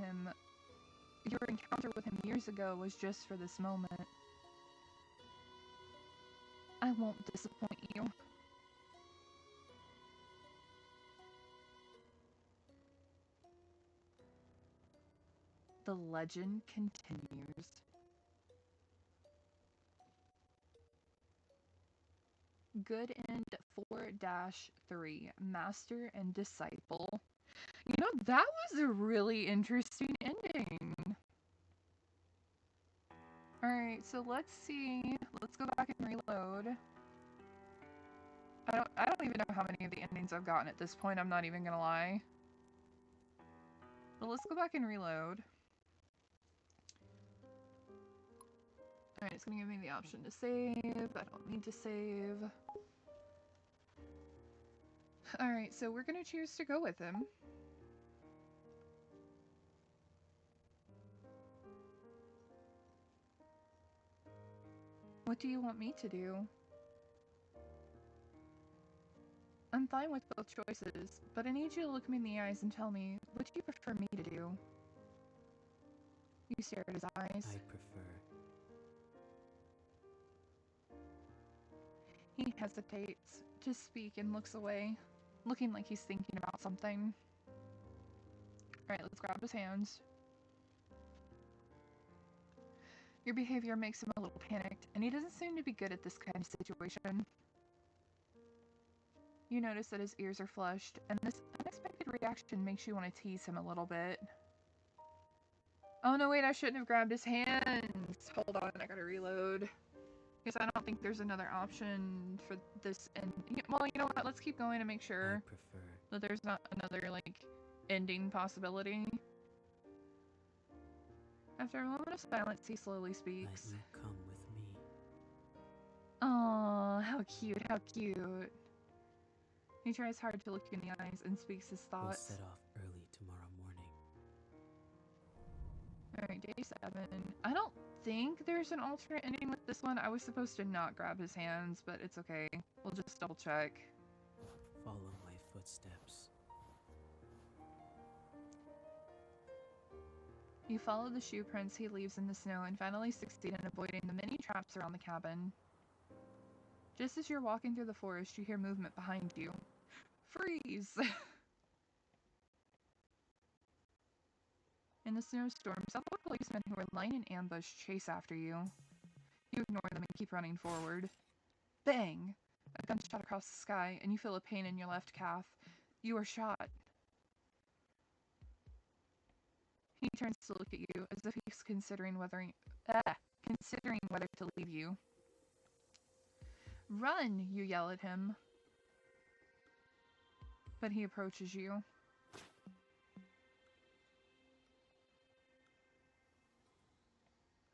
with him years ago was just for this moment. I won't disappoint you. The legend continues. Good End 4-3, Master and Disciple. You know, that was a really interesting ending. Alright, so let's see. Let's go back and reload. I don't even know how many of the endings I've gotten at this point, I'm not even gonna lie. But let's go back and reload. Alright, it's gonna give me the option to save. I don't need to save. Alright, so we're gonna choose to go with him. What do you want me to do? I'm fine with both choices, but I need you to look me in the eyes and tell me, what do you prefer me to do? You stare at his eyes. I prefer. He hesitates to speak and looks away, looking like he's thinking about something. Alright, let's grab his hands. Your behavior makes him a little panicked, and he doesn't seem to be good at this kind of situation. You notice that his ears are flushed, and this unexpected reaction makes you want to tease him a little bit. Oh no, wait, I shouldn't have grabbed his hands! Hold on, I gotta reload. Because I don't think there's another option for this, and well, you know what, let's keep going to make sure I prefer. that there's not another, like, ending possibility. After a moment of silence, he slowly speaks. Let you come with me. Aww, how cute, how cute. He tries hard to look you in the eyes and speaks his thoughts. We'll set off early tomorrow morning. Alright, day 7. I don't think there's an alternate ending with this one. I was supposed to not grab his hands, but it's okay. We'll just double check. Follow my footsteps. You follow the shoe prints he leaves in the snow and finally succeed in avoiding the many traps around the cabin. Just as you're walking through the forest, you hear movement behind you. Freeze! In the snowstorm, several policemen who are lying in ambush chase after you. You ignore them and keep running forward. Bang! A gunshot across the sky, and you feel a pain in your left calf. You are shot. He turns to look at you, as if he's considering whether to leave you. Run! You yell at him. But he approaches you.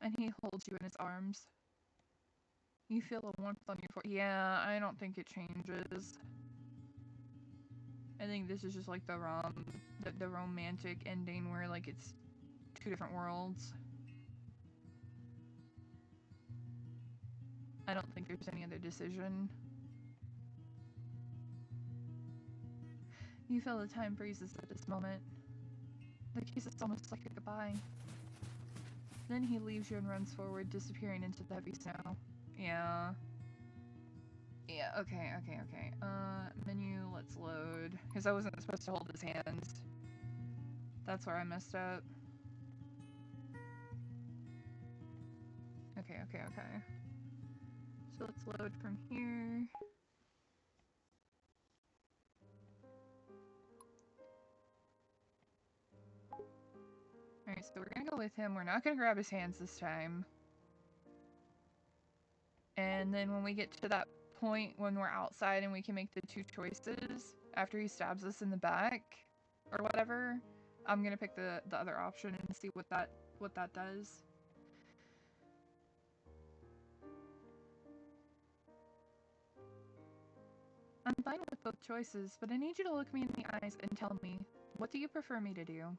And he holds you in his arms. You feel a warmth on your forehead. Yeah, I don't think it changes. I think this is just like the romantic ending where like it's two different worlds. I don't think there's any other decision. You feel the time freezes at this moment. The kiss is almost like a goodbye. Then he leaves you and runs forward, disappearing into the heavy snow. Yeah. Yeah, okay. Menu, let's load. Because I wasn't supposed to hold his hands. That's where I messed up. Okay. So let's load from here. Alright, so we're gonna go with him. We're not gonna grab his hands this time. And then when we get to that point when we're outside and we can make the two choices after he stabs us in the back or whatever, I'm gonna pick the other option and see what that does. I'm fine with both choices, but I need you to look me in the eyes and tell me, what do you prefer me to do?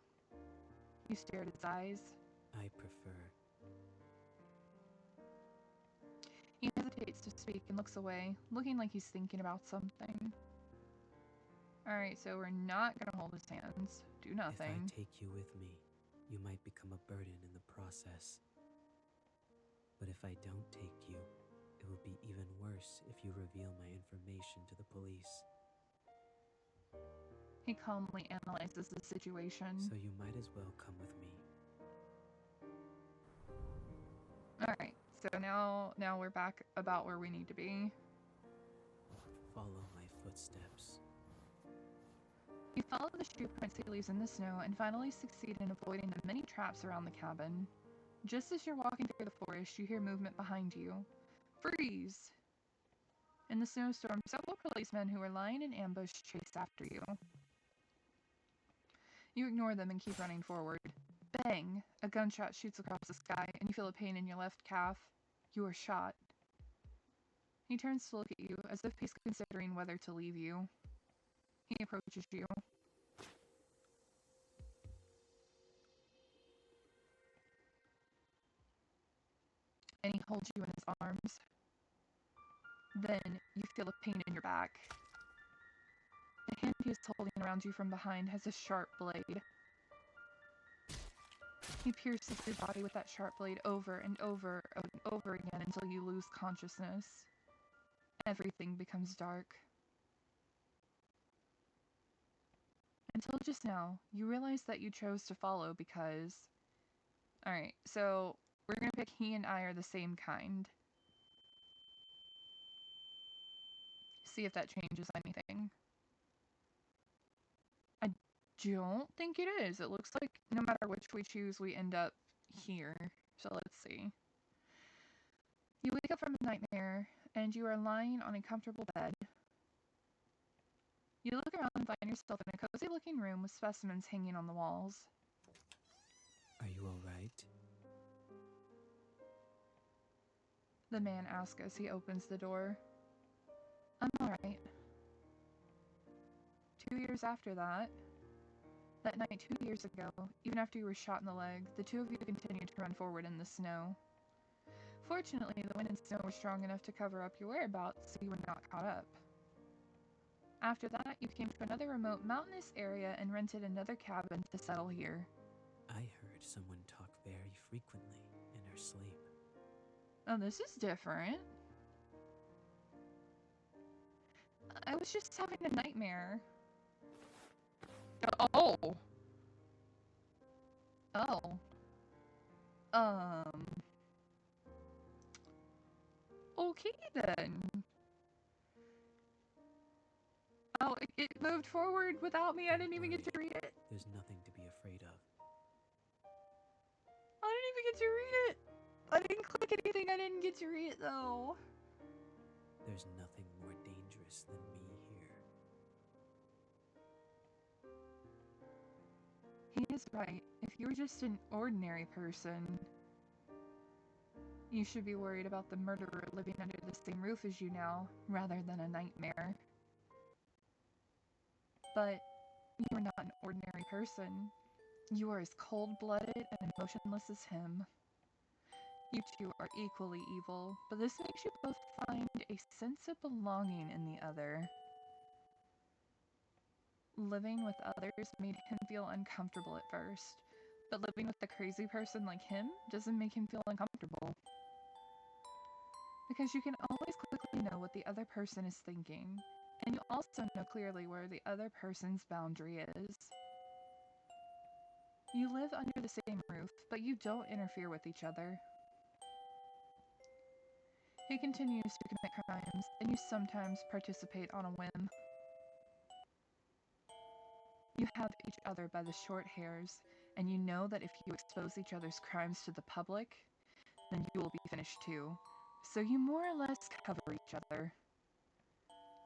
You stare at his eyes. I prefer. He hesitates to speak and looks away, looking like he's thinking about something. Alright, so we're not gonna hold his hands. Do nothing. If I take you with me, you might become a burden in the process. But if I don't take you, it will be even worse if you reveal my information to the police. He calmly analyzes the situation. So you might as well come with me. Alright, so now we're back about where we need to be. Follow my footsteps. You follow the shoe prints he leaves in the snow and finally succeed in avoiding the many traps around the cabin. Just as you're walking through the forest, you hear movement behind you. Freeze! In the snowstorm, several policemen who are lying in ambush chase after you. You ignore them and keep running forward. Bang! A gunshot shoots across the sky, and you feel a pain in your left calf. You You are shot. He turns to look at you as if he's considering whether to leave you. He approaches you. And he holds you in his arms. Then you feel a pain in your back. The hand he is holding around you from behind has a sharp blade. He pierces your body with that sharp blade over and over and over again until you lose consciousness. Everything becomes dark. Until just now, you realize that you chose to follow because... Alright, so we're gonna pick he and I are the same kind. See if that changes anything. I don't think it is. It looks like no matter which we choose, we end up here. So let's see. You wake up from a nightmare, and you are lying on a comfortable bed. You look around and find yourself in a cozy-looking room with specimens hanging on the walls. Are you all right? The man asks as he opens the door. I'm alright. 2 years after that night 2 years ago, even after you were shot in the leg, the two of you continued to run forward in the snow. Fortunately, the wind and snow were strong enough to cover up your whereabouts, so you were not caught up. After that, you came to another remote mountainous area and rented another cabin to settle here. I heard someone talk very frequently in her sleep. Oh, this is different. I was just having a nightmare. Oh. Oh. Okay then. Oh, it moved forward without me. I didn't even get to read it. There's nothing to be afraid of. I didn't even get to read it. I didn't click anything. I didn't get to read it though. There's nothing more dangerous than me here. He is right. If you were just an ordinary person, you should be worried about the murderer living under the same roof as you now, rather than a nightmare. But you are not an ordinary person. You are as cold-blooded and emotionless as him. You two are equally evil, but this makes you both find a sense of belonging in the other. Living with others made him feel uncomfortable at first, but living with a crazy person like him doesn't make him feel uncomfortable. Because you can always quickly know what the other person is thinking, and you also know clearly where the other person's boundary is. You live under the same roof, but you don't interfere with each other. He continues to commit crimes, and you sometimes participate on a whim. You have each other by the short hairs, and you know that if you expose each other's crimes to the public, then you will be finished too. So you more or less cover each other.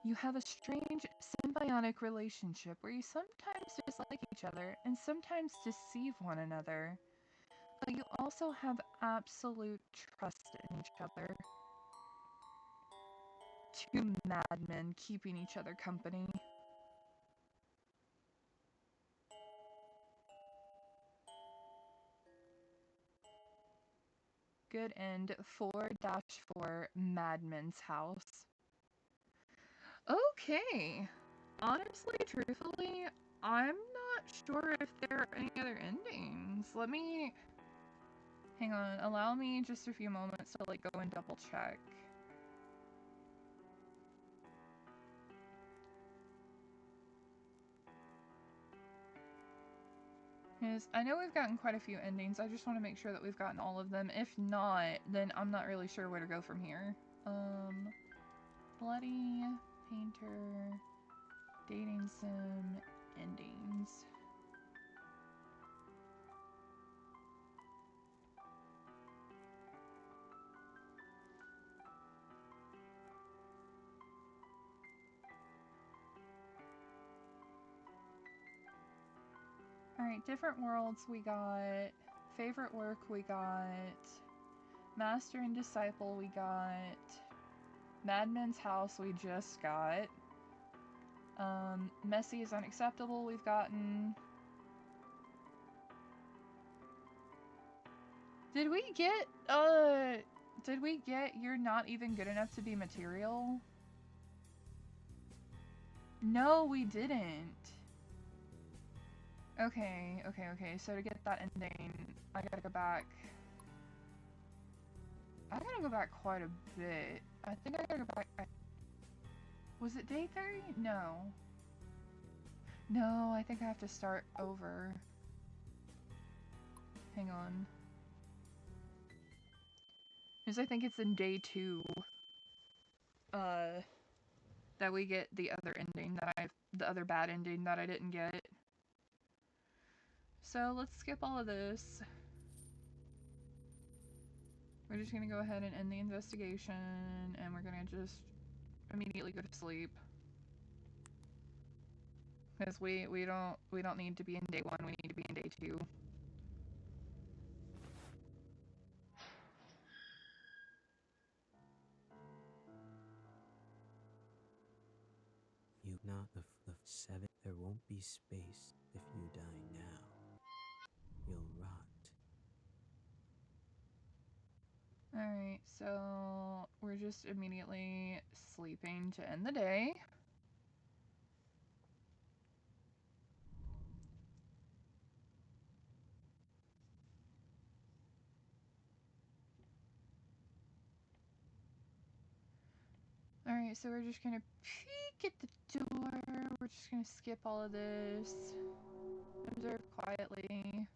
You have a strange, symbiotic relationship where you sometimes dislike each other and sometimes deceive one another. But you also have absolute trust in each other. Two madmen keeping each other company. Good end. 4-4 Madman's House. Okay. Honestly, truthfully, I'm not sure if there are any other endings. Let me... Hang on. Allow me just a few moments to like go and double check. Because I know we've gotten quite a few endings. I just want to make sure that we've gotten all of them. If not, then I'm not really sure where to go from here. Bloody, Painter, Dating Sim, endings. Alright, different worlds we got. Favorite work we got. Master and Disciple we got. Madman's House we just got. Messy is Unacceptable we've gotten. Did we get You're Not Even Good Enough to Be Material? No, we didn't. Okay. So to get that ending, I gotta go back. I gotta go back quite a bit. I think I gotta go back. Was it day 30? No. No, I think I have to start over. Hang on. Because I think it's in day 2. That we get the other ending the other bad ending that I didn't get. So let's skip all of this. We're just gonna go ahead and end the investigation, and we're gonna just immediately go to sleep. Because we don't need to be in day 1, we need to be in day 2. You not the 7. There won't be space if you die now. You'll rot. Alright, so we're just immediately sleeping to end the day. Alright, so we're just gonna peek at the door. We're just gonna skip all of this. Observe quietly.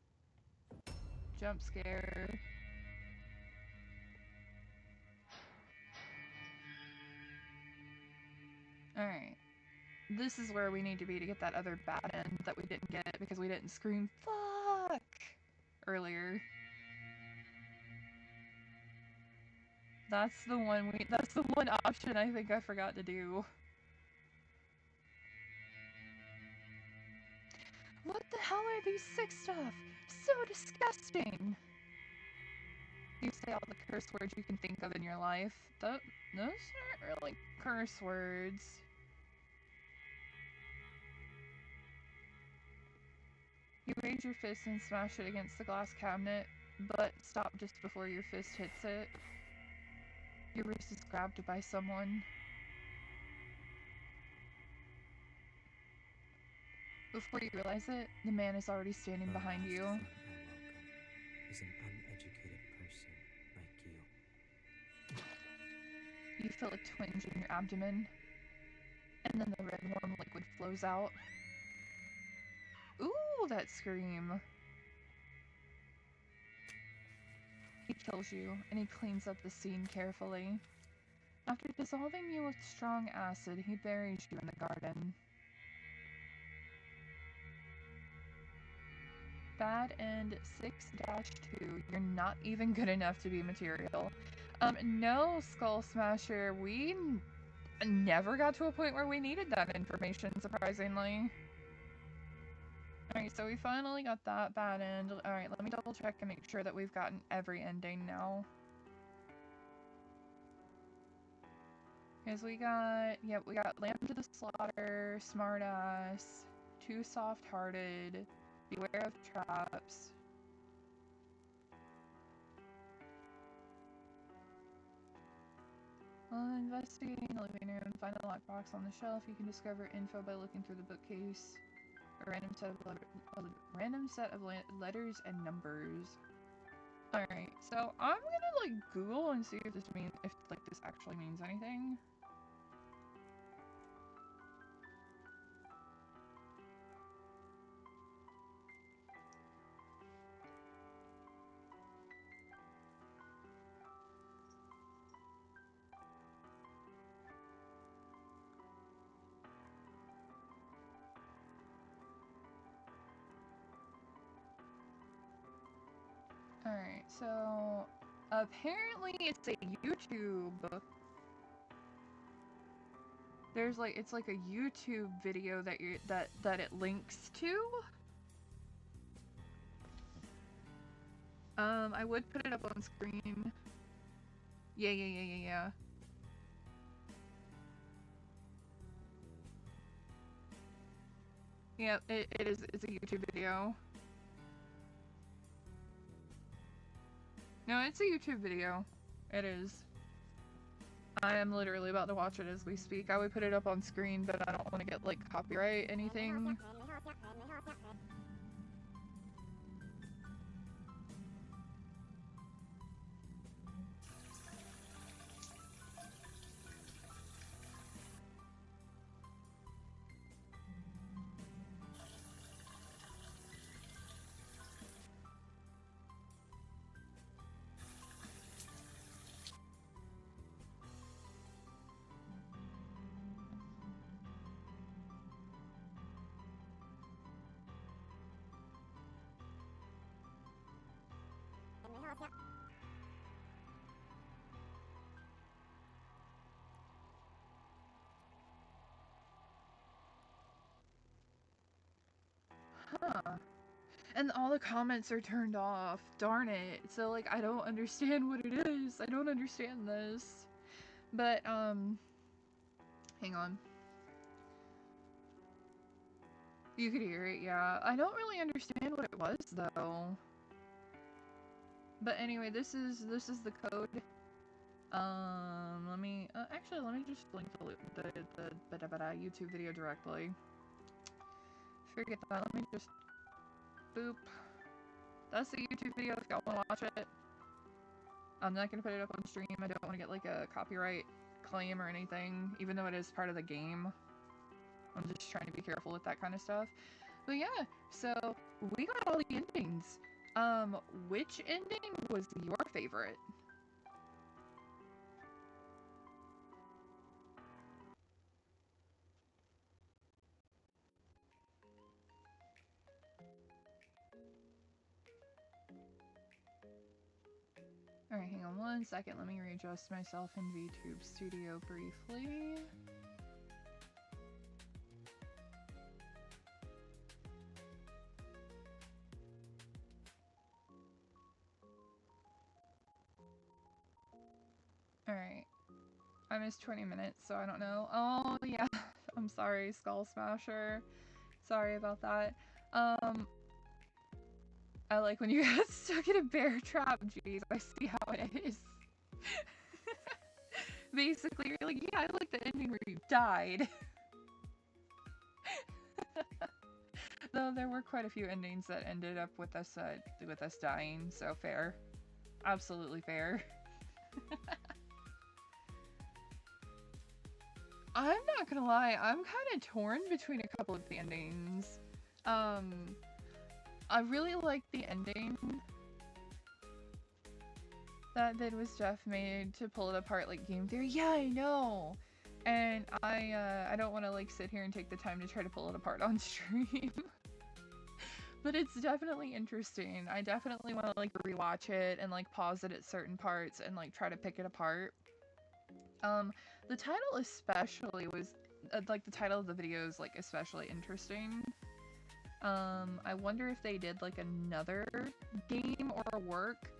Jump scare. Alright. This is where we need to be to get that other bad end that we didn't get because we didn't scream fuck earlier. That's the one option I think I forgot to do. What the hell are these sick stuff? So disgusting! You say all the curse words you can think of in your life. Those aren't really curse words. You raise your fist and smash it against the glass cabinet, but stop just before your fist hits it. Your wrist is grabbed by someone. Before you realize it, the man is already standing behind you. The last thing I welcome is an uneducated person like you. You feel a twinge in your abdomen, and then the red warm liquid flows out. Ooh, that scream. He kills you, and he cleans up the scene carefully. After dissolving you with strong acid, he buries you in the garden. Bad end 6-2. You're not even good enough to be material. No, Skull Smasher. We never got to a point where we needed that information, surprisingly. Alright, so we finally got that bad end. Alright, let me double check and make sure that we've gotten every ending now. Because we got Lamb to the Slaughter, Smartass, Too Soft-Hearted, Beware of Traps. While investigating the living room, find a lockbox on the shelf. You can discover info by looking through the bookcase. A random set of letters and numbers. Alright, so I'm gonna Google and see if this actually means anything. Alright, so apparently it's a YouTube. It's like a YouTube video that it links to. I would put it up on screen. Yeah, yeah, yeah, yeah, yeah. Yeah, it is. It's a YouTube video. No, it's a YouTube video. It is. I am literally about to watch it as we speak. I would put it up on screen, but I don't want to get, like, copyright anything. Huh. And all the comments are turned off. Darn it. So, like, I don't understand what it is. I don't understand this. But, hang on. You could hear it, yeah. I don't really understand what it was, though. But anyway, this is the code. Let me, actually, let me just link the YouTube video directly. Forget that, let me just, boop. That's the YouTube video if y'all want to watch it. I'm not gonna put it up on stream. I don't want to get like a copyright claim or anything, even though it is part of the game. I'm just trying to be careful with that kind of stuff. But yeah, so we got all the endings. Which ending was your favorite? Alright, hang on one second. Let me readjust myself in VTube Studio briefly. Alright. I missed 20 minutes, so I don't know. Oh, yeah. I'm sorry, Skull Smasher. Sorry about that. I like when you got stuck in a bear trap. Jeez, I see how it is. Basically, you're like, yeah, I like the ending where you died. Though there were quite a few endings that ended up with us dying, so fair. Absolutely fair. I'm not gonna lie, I'm kind of torn between a couple of the endings. I really like the ending that was Jeff made to pull it apart like game theory. Yeah, I know. And I don't want to like sit here and take the time to try to pull it apart on stream. But it's definitely interesting. I definitely want to like rewatch it and like pause it at certain parts and like try to pick it apart. The title especially was like the title of the video is like especially interesting. I wonder if they did like another game or work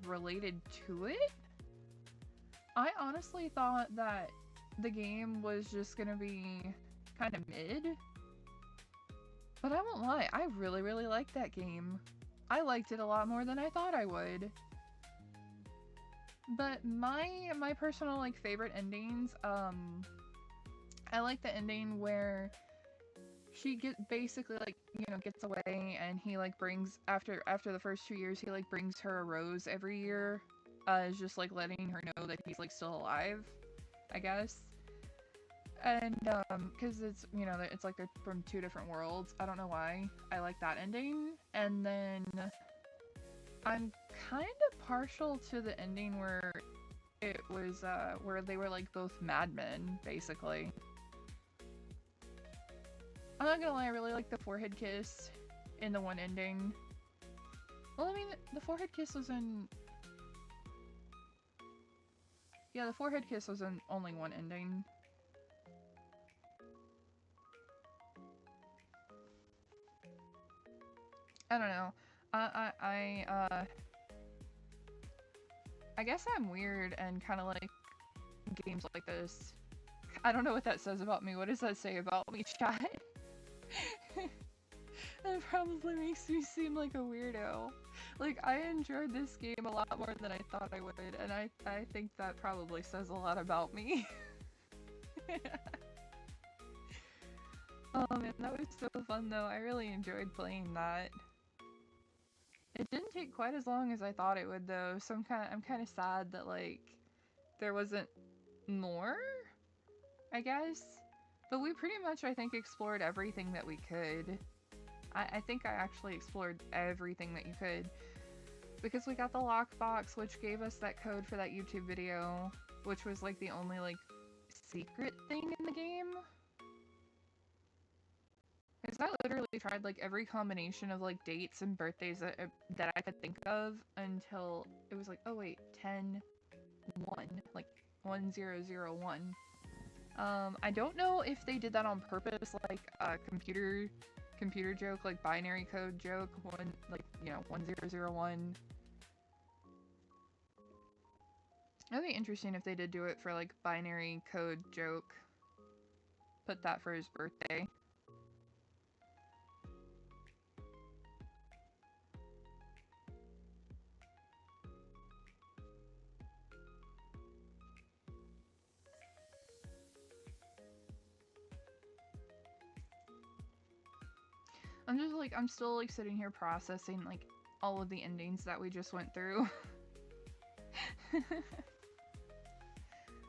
related to it. I honestly thought that the game was just gonna be kind of mid. But I won't lie, I really, really liked that game. I liked it a lot more than I thought I would. But my personal like favorite endings, I like the ending where she basically like, you know, gets away and he like brings after the first 2 years he like brings her a rose every year. Is just like letting her know that he's like still alive, I guess. And because it's, you know, it's like they're from two different worlds. I don't know why I like that ending. And then I'm kind of partial to the ending where it was where they were like both madmen, basically. I'm not gonna lie, I really like the forehead kiss in the one ending. Well, I mean, the forehead kiss was in... Yeah, the forehead kiss was in only one ending. I don't know. I I guess I'm weird and kind of like games like this. I don't know what that says about me. What does that say about me, chat? That probably makes me seem like a weirdo. Like, I enjoyed this game a lot more than I thought I would, and I think that probably says a lot about me. Oh man, that was so fun though. I really enjoyed playing that. It didn't take quite as long as I thought it would though, so I'm kind of sad that like there wasn't more, I guess. But we pretty much, I think, explored everything that we could. I think I actually explored everything that you could. Because we got the lockbox, which gave us that code for that YouTube video, which was like the only like secret thing in the game. Because I literally tried like every combination of like dates and birthdays that I could think of until it was like, oh wait, 10-1, like 1001. I don't know if they did that on purpose, like a computer joke, like binary code joke, one like, you know, 1001. That'd be interesting if they did do it for like binary code joke. Put that for his birthday. I'm still like sitting here processing like all of the endings that we just went through.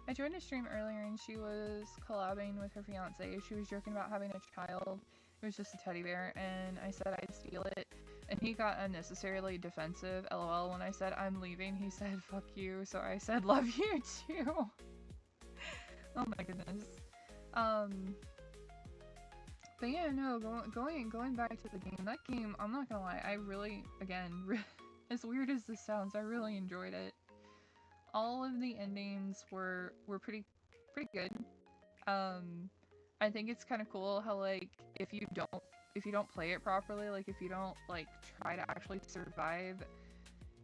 I joined a stream earlier and she was collabing with her fiance. She was joking about having a child. It was just a teddy bear, and I said I'd steal it. And he got unnecessarily defensive. LOL. When I said I'm leaving, he said fuck you. So I said love you too. Oh my goodness. But yeah, no, going back to the game, that game, I'm not gonna lie, I really, again, as weird as this sounds, I really enjoyed it. All of the endings were pretty good. I think it's kind of cool how like if you don't play it properly, like if you don't like try to actually survive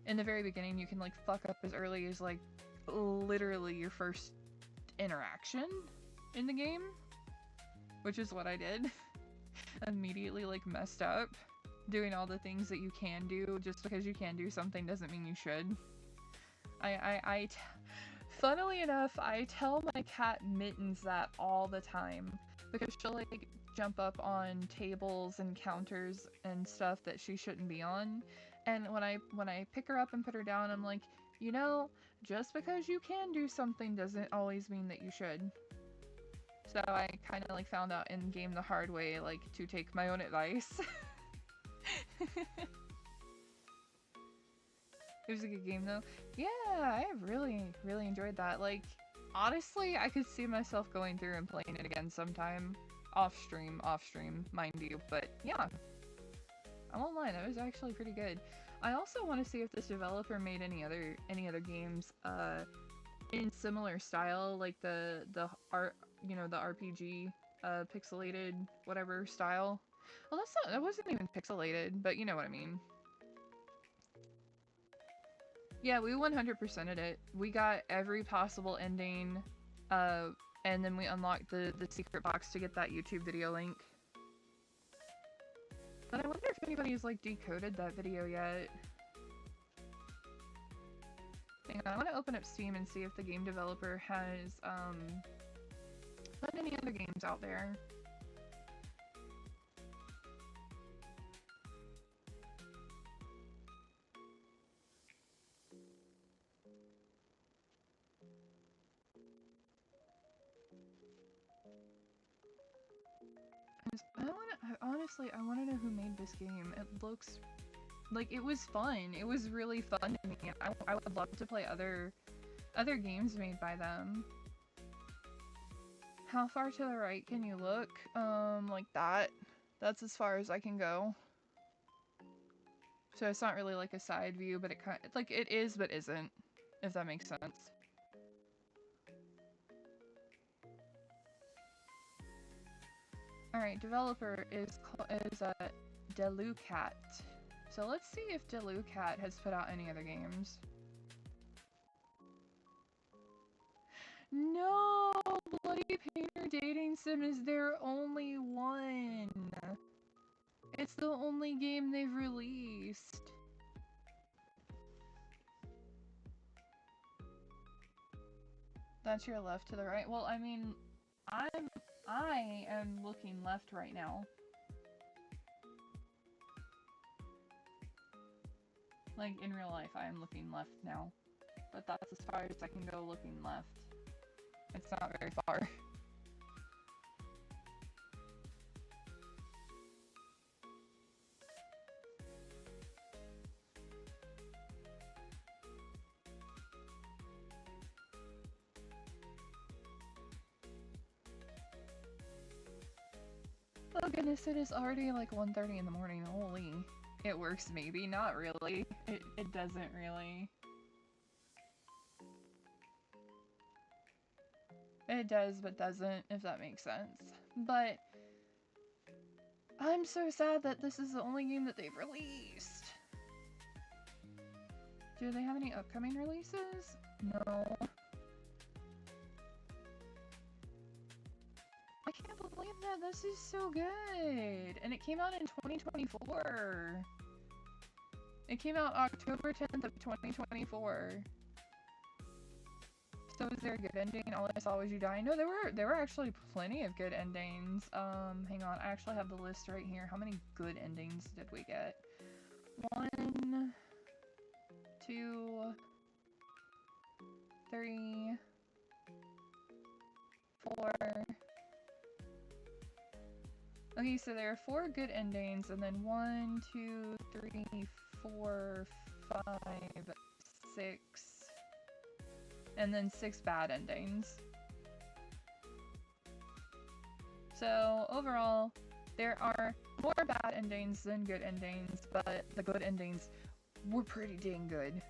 in the very beginning, you can like fuck up as early as like literally your first interaction in the game, which is what I did. Immediately like messed up doing all the things that you can do. Just because you can do something doesn't mean you should. Funnily enough, I tell my cat Mittens that all the time because she'll like jump up on tables and counters and stuff that she shouldn't be on. And when I pick her up and put her down, I'm like, you know, just because you can do something doesn't always mean that you should. So I kind of like found out in game the hard way, like to take my own advice. It was a good game though. Yeah, I really enjoyed that. Like, honestly, I could see myself going through and playing it again sometime. Off stream, mind you. But yeah, I won't lie, that was actually pretty good. I also want to see if this developer made any other games in similar style, like the art, you know, the RPG pixelated whatever style. Well, that wasn't even pixelated, but you know what I mean. Yeah, we 100%ed it. We got every possible ending, and then we unlocked the secret box to get that YouTube video link. But I wonder if anybody's like decoded that video yet. Hang on, I want to open up Steam and see if the game developer has put any other games out there. I want to know who made this game. It looks like it was fun. It was really fun to me. I would love to play other games made by them. How far to the right can you look? Like that. That's as far as I can go. So it's not really like a side view, but it's like it is, but isn't. If that makes sense. Alright, developer is Delucat. So let's see if Delucat has put out any other games. No! Bloody Painter Dating Sim is their only one. It's the only game they've released. That's your left to the right. Well, I mean, I am looking left right now. Like, in real life, I am looking left now. But that's as far as I can go looking left. It's not very far. Oh goodness, it is already like 1:30 in the morning. Holy. It works maybe, not really. It doesn't really. It does, but doesn't, if that makes sense. But I'm so sad that this is the only game that they've released. Do they have any upcoming releases? No. I can't believe that. This is so good. And it came out in 2024. It came out October 10th of 2024. So is there a good ending? All I saw was you die. No, there were actually plenty of good endings. Hang on, I actually have the list right here. How many good endings did we get? 1, 2, 3, 4. Okay, so there are 4 good endings, and then 1, 2, 3, 4, 5, 6. And then 6 bad endings. So overall, there are more bad endings than good endings, but the good endings were pretty dang good.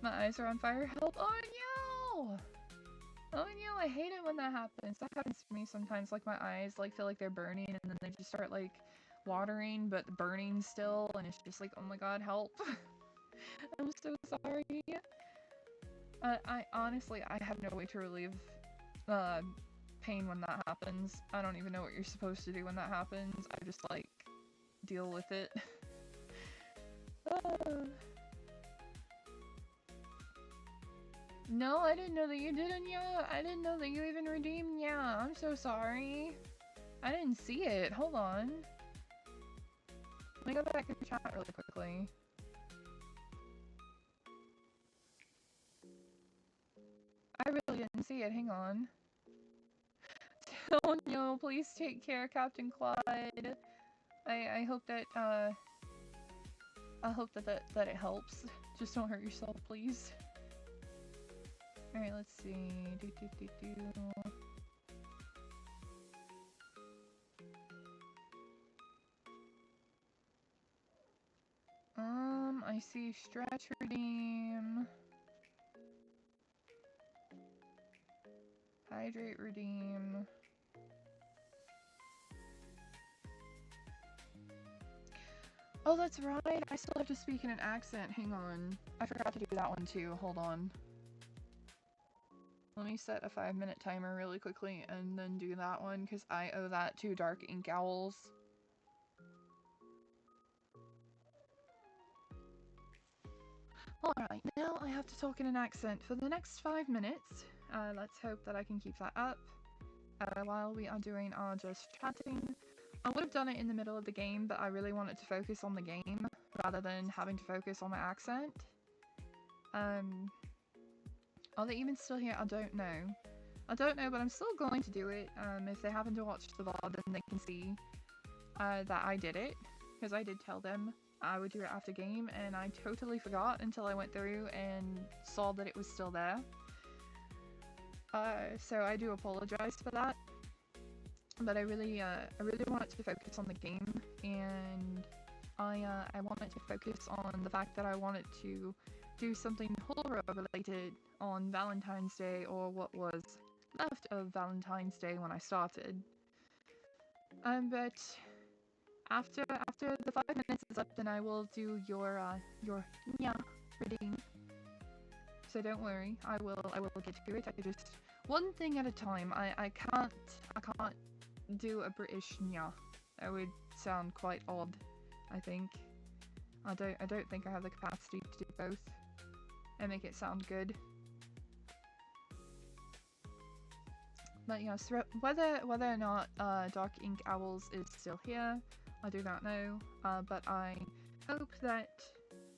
My eyes are on fire. Help! Oh no! Oh no, I hate it when that happens. That happens to me sometimes. Like my eyes like feel like they're burning, and then they just start like watering, but burning still, and it's just like, oh my god, help! I'm so sorry. I honestly, I have no way to relieve pain when that happens. I don't even know what you're supposed to do when that happens. I just, like, deal with it. No, I didn't know that you didn't, yeah. I didn't know that you even redeemed, yeah. I'm so sorry. I didn't see it. Hold on. Let me go back and chat really quickly. I really didn't see it. Hang on. Oh no, please take care, Captain Clyde. I hope that, I hope that it helps. Just don't hurt yourself, please. Alright, let's see. I see stretch redeem. Hydrate redeem. Oh, that's right. I still have to speak in an accent. Hang on. I forgot to do that one too. Hold on. Let me set a 5-minute timer really quickly and then do that one because I owe that to Dark Ink Owls. Alright, now I have to talk in an accent for the next 5 minutes. Let's hope that I can keep that up while we are doing our just chatting. I would have done it in the middle of the game, but I really wanted to focus on the game rather than having to focus on my accent. Are they even still here? I don't know. I don't know, but I'm still going to do it. If they happen to watch the VOD, then they can see that I did it, because I did tell them I would do it after game, and I totally forgot until I went through and saw that it was still there. So I do apologize for that. But I really wanted to focus on the game, and I wanted to focus on the fact that I wanted to do something horror related on Valentine's Day, or what was left of Valentine's Day when I started. But after the 5 minutes is up, then I will do your reading. so don't worry. I will get to it. I just one thing at a time. I can't do a British nya. That would sound quite odd, I think. I don't think I have the capacity to do both and make it sound good. But yes, whether or not Dark Ink Owls is still here, I do not know. But I hope that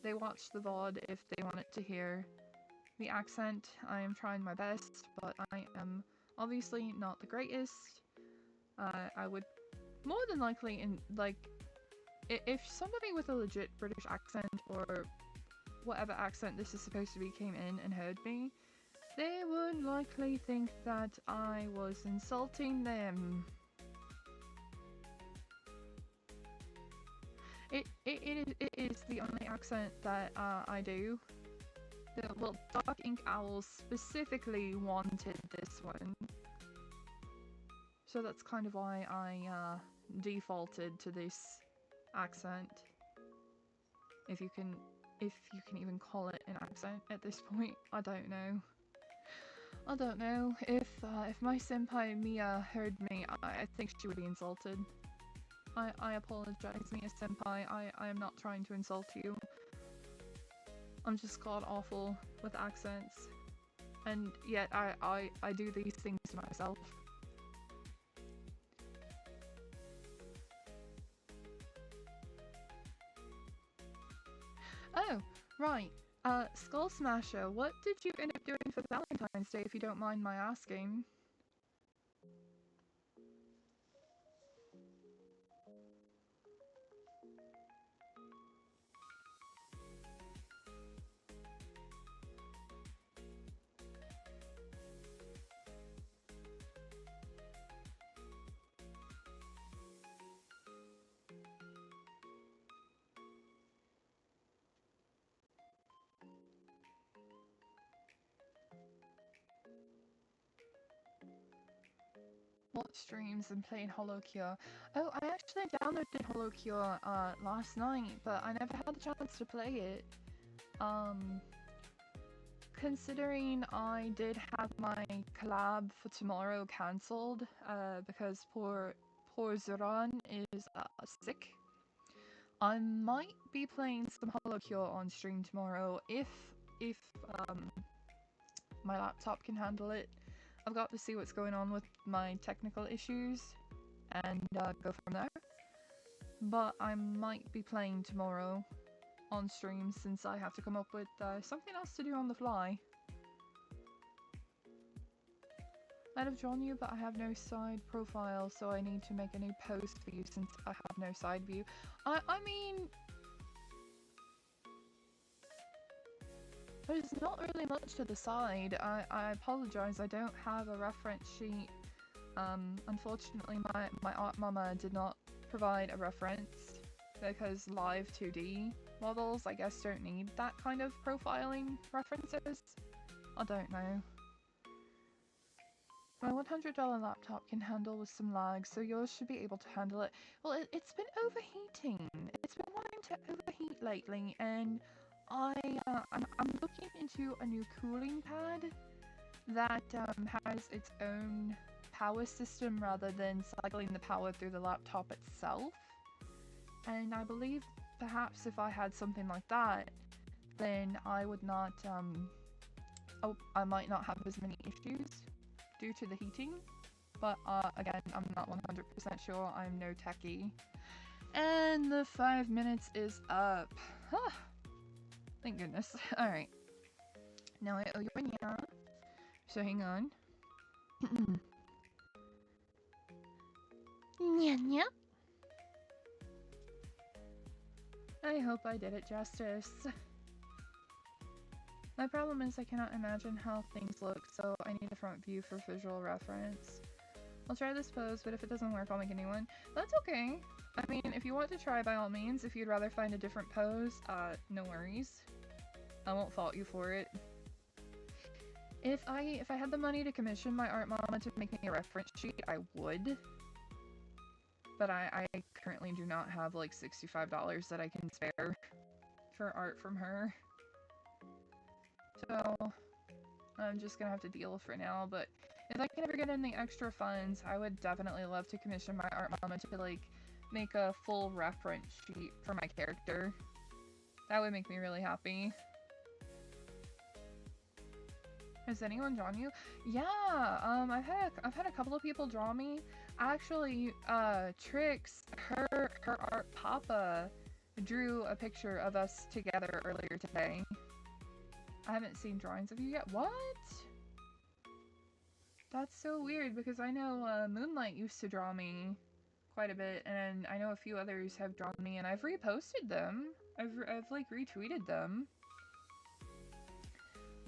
they watch the VOD if they wanted to hear the accent. I am trying my best, but I am obviously not the greatest. I would more than likely if somebody with a legit British accent or whatever accent this is supposed to be came in and heard me, they would likely think that I was insulting them. It is the only accent that I do. Well, Dark Ink Owls specifically wanted this one. So that's kind of why I defaulted to this accent. If you can even call it an accent at this point, I don't know. I don't know. If my senpai Mia heard me, I think she would be insulted. I apologize, Mia senpai. I am not trying to insult you. I'm just god awful with accents, and yet I do these things to myself. Oh, right. Skull Smasher, what did you end up doing for Valentine's Day, if you don't mind my asking? What streams and playing Hollow Cure? Oh, I actually downloaded Hollow Cure last night, but I never had the chance to play it. Considering I did have my collab for tomorrow cancelled, because poor Zoran is sick, I might be playing some Hollow Cure on stream tomorrow if my laptop can handle it. I've got to see what's going on with my technical issues and go from there. But I might be playing tomorrow on stream since I have to come up with something else to do on the fly. I'd have drawn you, but I have no side profile, so I need to make a new post for you since I have no side view. I mean, there's not really much to the side. I apologize, I don't have a reference sheet. Unfortunately, my art mama did not provide a reference because live 2D models, I guess, don't need that kind of profiling references. I don't know. My $100 laptop can handle with some lag, so yours should be able to handle it. Well, it's been overheating. It's been wanting to overheat lately, and I'm looking into a new cooling pad that has its own power system rather than cycling the power through the laptop itself. And I believe perhaps if I had something like that, then I would not, I might not have as many issues due to the heating. But again, I'm not 100% sure. I'm no techie. And the 5 minutes is up. Huh. Thank goodness. Alright. Now I owe you a nya. So hang on. Nya nya. I hope I did it justice. My problem is I cannot imagine how things look, so I need a front view for visual reference. I'll try this pose, but if it doesn't work, I'll make a new one. That's okay. I mean, if you want to try, by all means. If you'd rather find a different pose, no worries. I won't fault you for it. If I had the money to commission my art mama to make me a reference sheet, I would. But I currently do not have like $65 that I can spare for art from her. So So I'm just gonna have to deal for now, but if I can ever get any extra funds, I would definitely love to commission my art mama to like make a full reference sheet for my character. That would make me really happy. Has anyone drawn you? Yeah, I've had a couple of people draw me. Actually, Trix, her art papa drew a picture of us together earlier today. I haven't seen drawings of you yet. What? That's so weird because I know Moonlight used to draw me quite a bit, and I know a few others have drawn me, and I've reposted them. I've like retweeted them.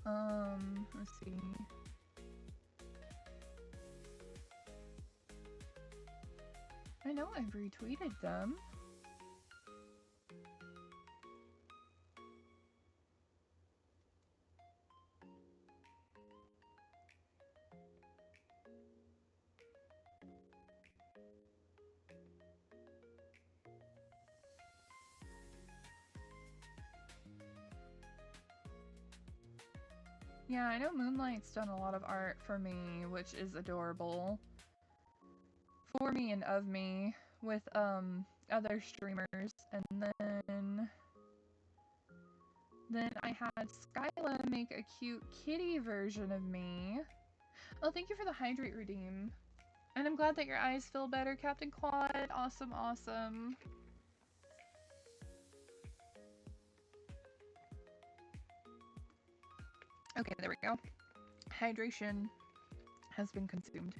Let's see. I know I've retweeted them. Yeah, I know Moonlight's done a lot of art for me, which is adorable. For me and of me with other streamers, and then I had Skyla make a cute kitty version of me. Oh, thank you for the hydrate redeem. And I'm glad that your eyes feel better, Captain Quad. Awesome, awesome. Okay, there we go. Hydration has been consumed.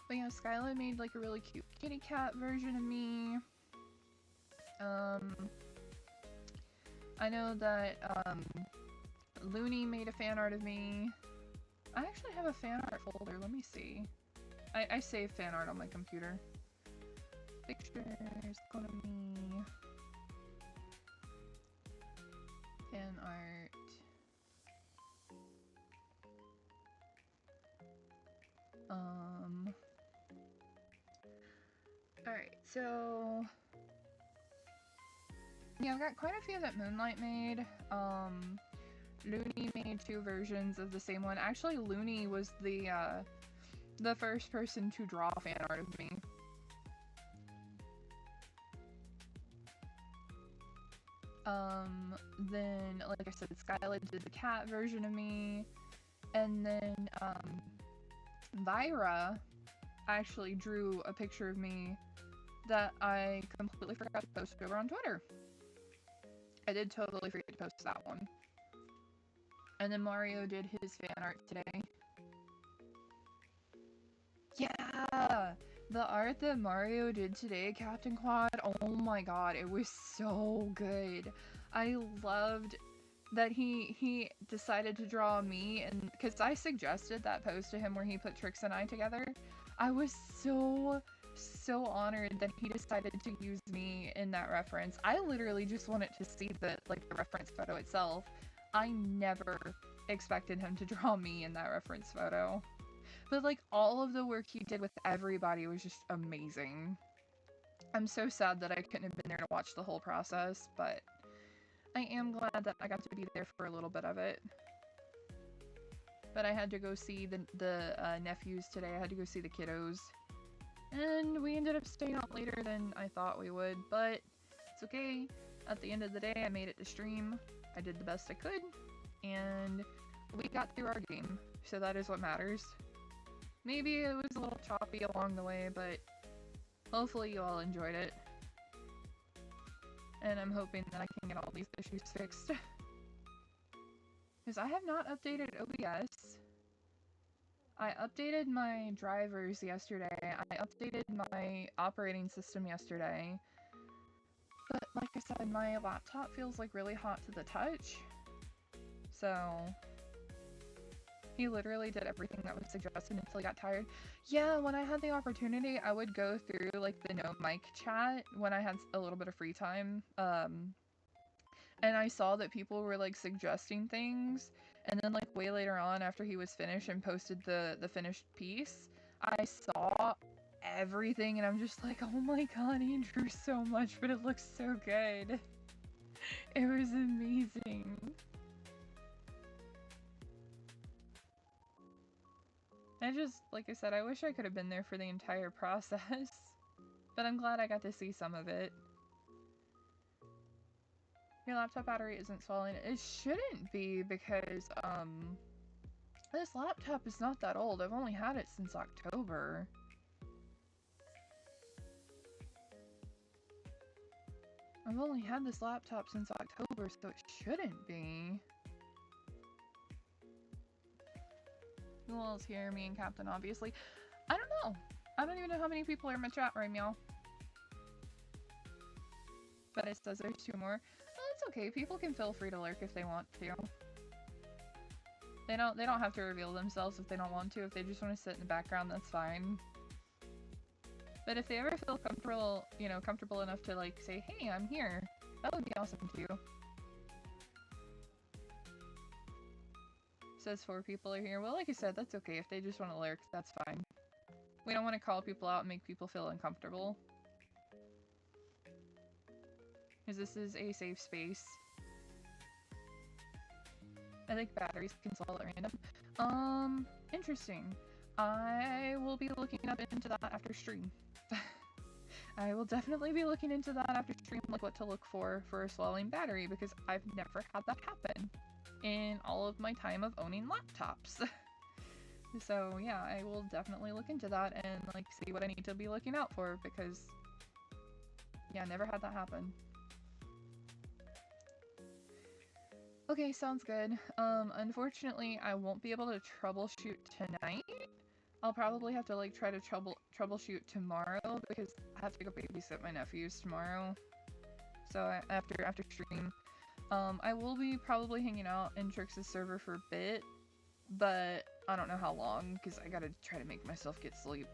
But yeah, Skyla made like a really cute kitty cat version of me. I know that Looney made a fan art of me. I actually have a fan art folder. Let me see. I save fan art on my computer. Pictures, go to me. Fan art. Alright, so yeah, I've got quite a few that Moonlight made. Looney made 2 versions of the same one. Actually, Looney was the first person to draw fan art of me. Then, like I said, Skylight did the cat version of me. And then, Vyra actually drew a picture of me that I completely forgot to post over on Twitter. I did totally forget to post that one. And then Mario did his fan art today. Yeah! The art that Mario did today, Captain Quad, oh my god, it was so good. I loved that he decided to draw me, and because I suggested that post to him where he put Trix and I together. I was so honored that he decided to use me in that reference. I literally just wanted to see the reference photo itself. I never expected him to draw me in that reference photo. But like all of the work he did with everybody was just amazing. I'm so sad that I couldn't have been there to watch the whole process, but I am glad that I got to be there for a little bit of it. But I had to go see the nephews today. I had to go see the kiddos. And we ended up staying out later than I thought we would, but it's okay. At the end of the day, I made it to stream. I did the best I could, and we got through our game, so that is what matters. Maybe it was a little choppy along the way, but hopefully you all enjoyed it. And I'm hoping that I can get all these issues fixed. Because I have not updated OBS. I updated my drivers yesterday. I updated my operating system yesterday. But like I said, my laptop feels like really hot to the touch. So he literally did everything that was suggested until he got tired. Yeah, when I had the opportunity, I would go through like the no mic chat when I had a little bit of free time. And I saw that people were like suggesting things, and then like way later on after he was finished and posted the finished piece, I saw everything, and I'm just like, oh my god, he drew so much, but it looks so good. It was amazing. I just, like I said, I wish I could have been there for the entire process, but I'm glad I got to see some of it. Your laptop battery isn't swelling. It shouldn't be because, this laptop is not that old. I've only had it since October. I've only had this laptop since October, so it shouldn't be. Who else here? Me and Captain, obviously. I don't know. I don't even know how many people are in my chat right now. But it says there's 2 more. Well, it's okay. People can feel free to lurk if they want to. They don't have to reveal themselves if they don't want to. If they just want to sit in the background, that's fine. But if they ever feel comfortable, you know, comfortable enough to like say, hey, I'm here, that would be awesome too. Says 4 people are here. Well, like I said, that's okay. If they just want to lurk, that's fine. We don't want to call people out and make people feel uncomfortable. Because this is a safe space. I think batteries can swell at random. Interesting. I will be looking up into that after stream. I will definitely be looking into that after stream, like what to look for a swelling battery, because I've never had that happen in all of my time of owning laptops. So yeah, I will definitely look into that and like see what I need to be looking out for, because yeah, never had that happen. Okay, sounds good. Unfortunately, I won't be able to troubleshoot tonight. I'll probably have to like try to troubleshoot tomorrow, because I have to go babysit my nephews tomorrow. So after stream, I will be probably hanging out in Trix's server for a bit, but I don't know how long, because I gotta try to make myself get sleep.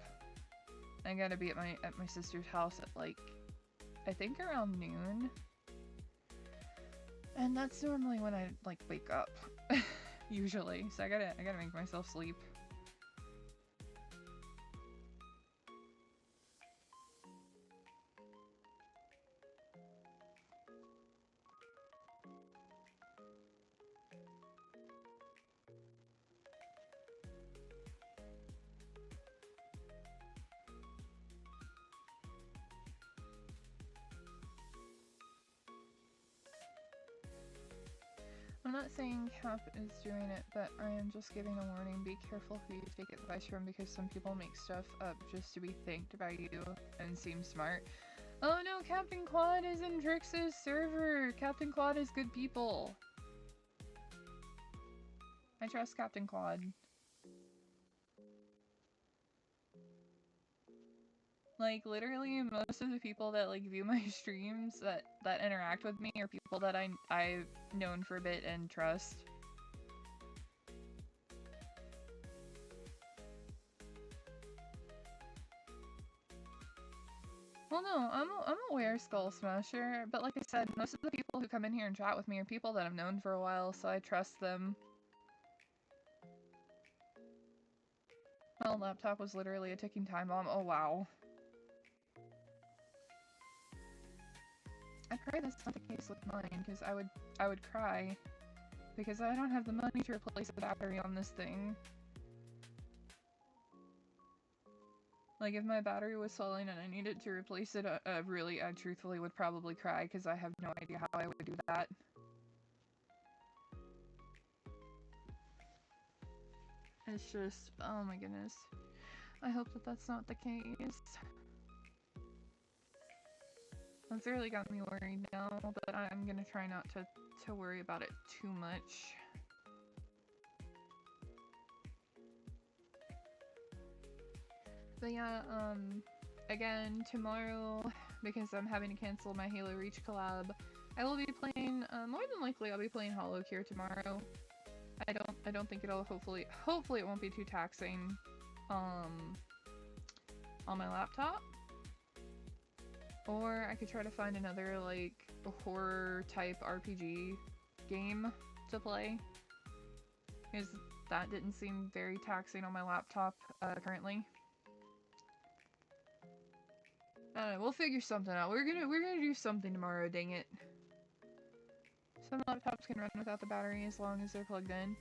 I gotta be at my sister's house at like, I think around noon. And that's normally when I like wake up, usually. So I gotta make myself sleep. I'm not saying Cap is doing it, but I am just giving a warning. Be careful who you take advice from, because some people make stuff up just to be thanked by you and seem smart. Oh no, Captain Quad is in Trix's server! Captain Quad is good people. I trust Captain Quad. Like, literally, most of the people that, like, view my streams that interact with me are people that I've known for a bit and trust. Well, no, I'm aware, Skull Smasher, but like I said, most of the people who come in here and chat with me are people that I've known for a while, so I trust them. My laptop was literally a ticking time bomb. Oh, wow. I pray that's not the case with mine, because I would cry. Because I don't have the money to replace the battery on this thing. Like, if my battery was swelling and I needed to replace it, really, I truthfully would probably cry, because I have no idea how I would do that. It's just, oh my goodness. I hope that that's not the case. It's really got me worried now, but I'm gonna try not to worry about it too much. But yeah, again, tomorrow, because I'm having to cancel my Halo Reach collab, I will be playing, more than likely I'll be playing Hollow Cure tomorrow. I don't think it'll, hopefully it won't be too taxing, on my laptop. Or I could try to find another, like, horror-type RPG game to play. Because that didn't seem very taxing on my laptop, currently. We'll figure something out. We're gonna do something tomorrow, dang it. Some laptops can run without the battery as long as they're plugged in.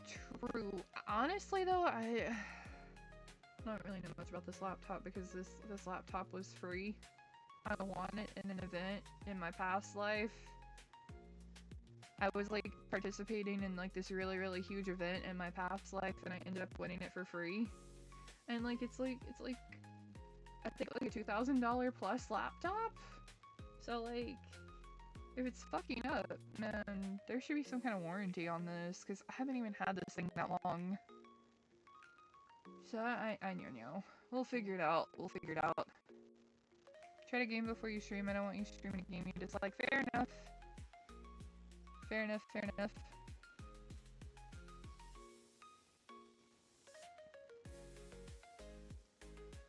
True. Honestly though, I don't really know much about this laptop because this laptop was free. I won it in an event in my past life. I was like participating in like this really huge event in my past life and I ended up winning it for free. And like it's like I think like a $2,000 plus laptop. So like if it's fucking up, man, there should be some kind of warranty on this because I haven't even had this thing that long. So I know. We'll figure it out. We'll figure it out. Try to game before you stream. I don't want you streaming a game you dislike. Fair enough. Fair enough, fair enough.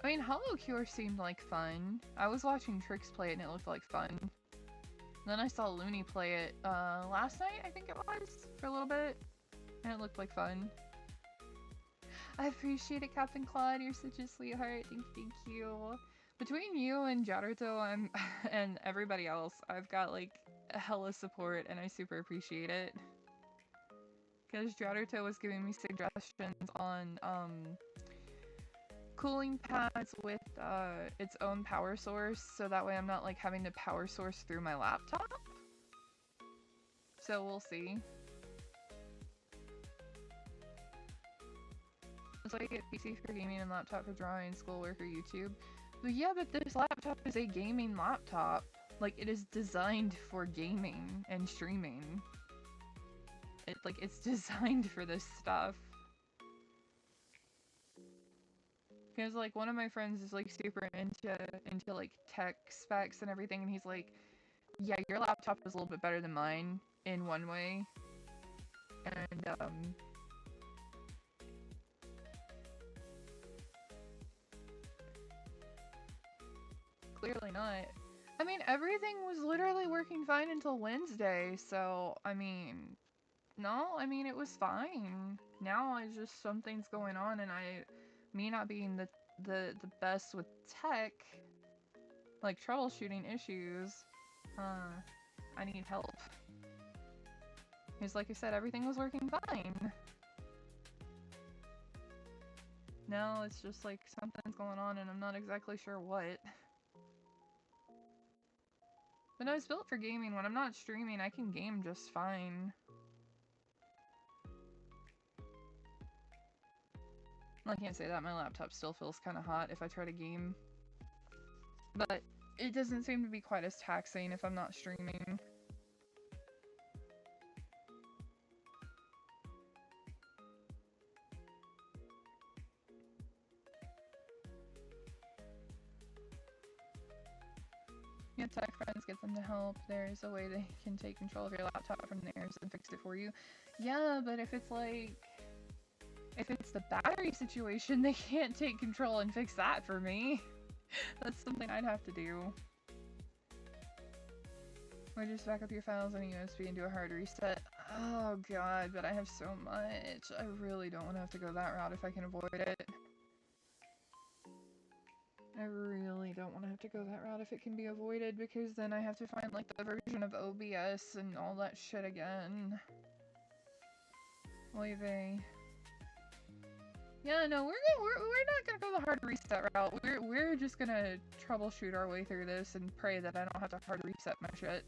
I mean, Hollow Cure seemed like fun. I was watching Trix play it and it looked like fun. Then I saw Looney play it last night, I think it was, for a little bit. And it looked like fun. I appreciate it, Captain Claude. You're such a sweetheart. Thank you. Between you and Jaruto, and everybody else, I've got like a hella support and I super appreciate it. Because Jaruto was giving me suggestions on cooling pads with its own power source, so that way I'm not like having to power source through my laptop. So we'll see. So I get PC for gaming and laptop for drawing, schoolwork, or YouTube. But yeah, but this laptop is a gaming laptop. Like, it is designed for gaming and streaming. It's designed for this stuff. Because, like, one of my friends is, like, super into like, tech specs and everything, and he's like, yeah, your laptop is a little bit better than mine in one way. And, clearly not. I mean, everything was literally working fine until Wednesday, so, I mean, no, I mean, it was fine. Now it's just something's going on, and me not being the best with tech, like troubleshooting issues, I need help. Because like I said, everything was working fine. Now it's just like something's going on and I'm not exactly sure what. But no, it's built for gaming. When I'm not streaming, I can game just fine. I can't say that. My laptop still feels kind of hot if I try to game. But it doesn't seem to be quite as taxing if I'm not streaming. You have tech friends, get them to help. There's a way they can take control of your laptop from theirs and fix it for you. Yeah, but if it's like... if it's the battery situation, they can't take control and fix that for me. That's something I'd have to do. Or just back up your files on a USB and do a hard reset. Oh god, but I have so much. I really don't want to have to go that route if I can avoid it. I really don't want to have to go that route if it can be avoided, because then I have to find like the version of OBS and all that shit again. Oy vey. Yeah, no, we're not gonna go the hard reset route. We're just gonna troubleshoot our way through this and pray that I don't have to hard reset my shit.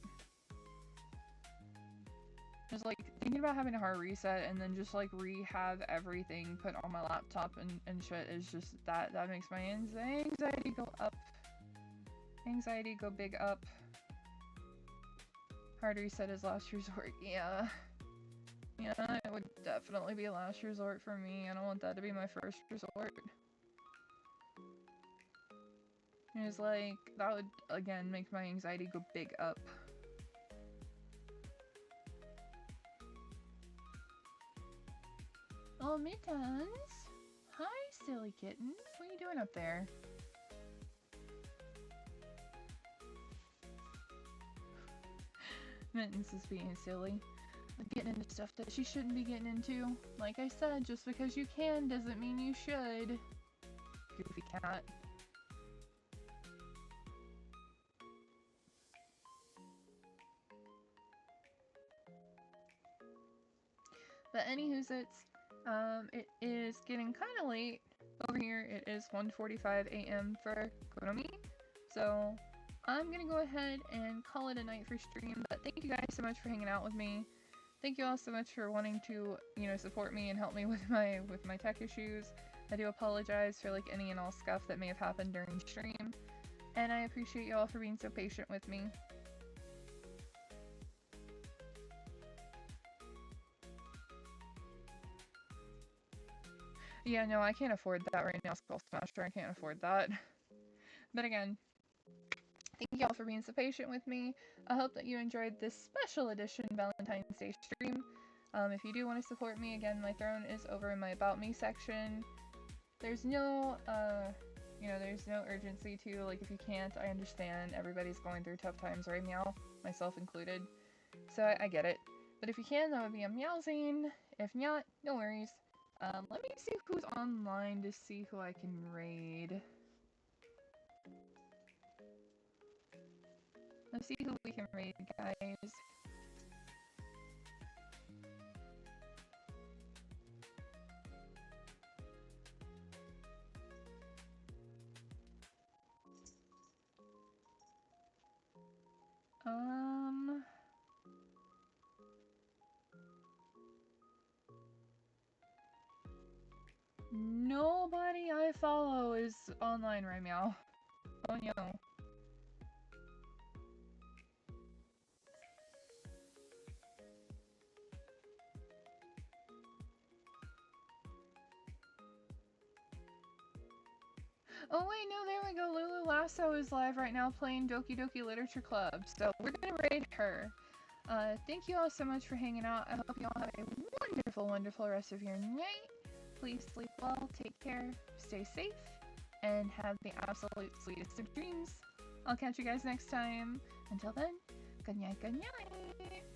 Just like thinking about having a hard reset and then just like rehab everything put on my laptop and shit is just that makes my anxiety go up. Anxiety go big up. Hard reset is last resort. Yeah. Yeah, it would definitely be a last resort for me. I don't want that to be my first resort. It's like, that would, again, make my anxiety go big up. Oh, Mittens! Hi, silly kitten. What are you doing up there? Mittens is being silly. Getting into stuff that she shouldn't be getting into. Like I said, just because you can doesn't mean you should. Goofy cat. But anywho's it is getting kind of late over here. It is 1:45 a.m. for Konomi, so I'm gonna go ahead and call it a night for stream. But thank you guys so much for hanging out with me. Thank you all so much for wanting to, support me and help me with my tech issues. I do apologize for like any and all scuff that may have happened during stream, and I appreciate you all for being so patient with me. Yeah, no, I can't afford that right now, Skull Smasher. I can't afford that. But again, thank you all for being so patient with me. I hope that you enjoyed this special edition Valentine's Day stream. If you do want to support me, again, my throne is over in my About Me section. There's no, there's no urgency to, like, if you can't, I understand. Everybody's going through tough times right now, myself included. So I get it. But if you can, that would be amazing. If not, no worries. Let me see who's online to see who I can raid. Let's see who we can raid, guys. Nobody I follow is online right now. Oh no. Oh wait, no, there we go. Lulu Lasso is live right now playing Doki Doki Literature Club, so we're gonna raid her. Thank you all so much for hanging out. I hope you all have a wonderful, wonderful rest of your night. Please sleep well, take care, stay safe, and have the absolute sweetest of dreams. I'll catch you guys next time. Until then, good night, good night.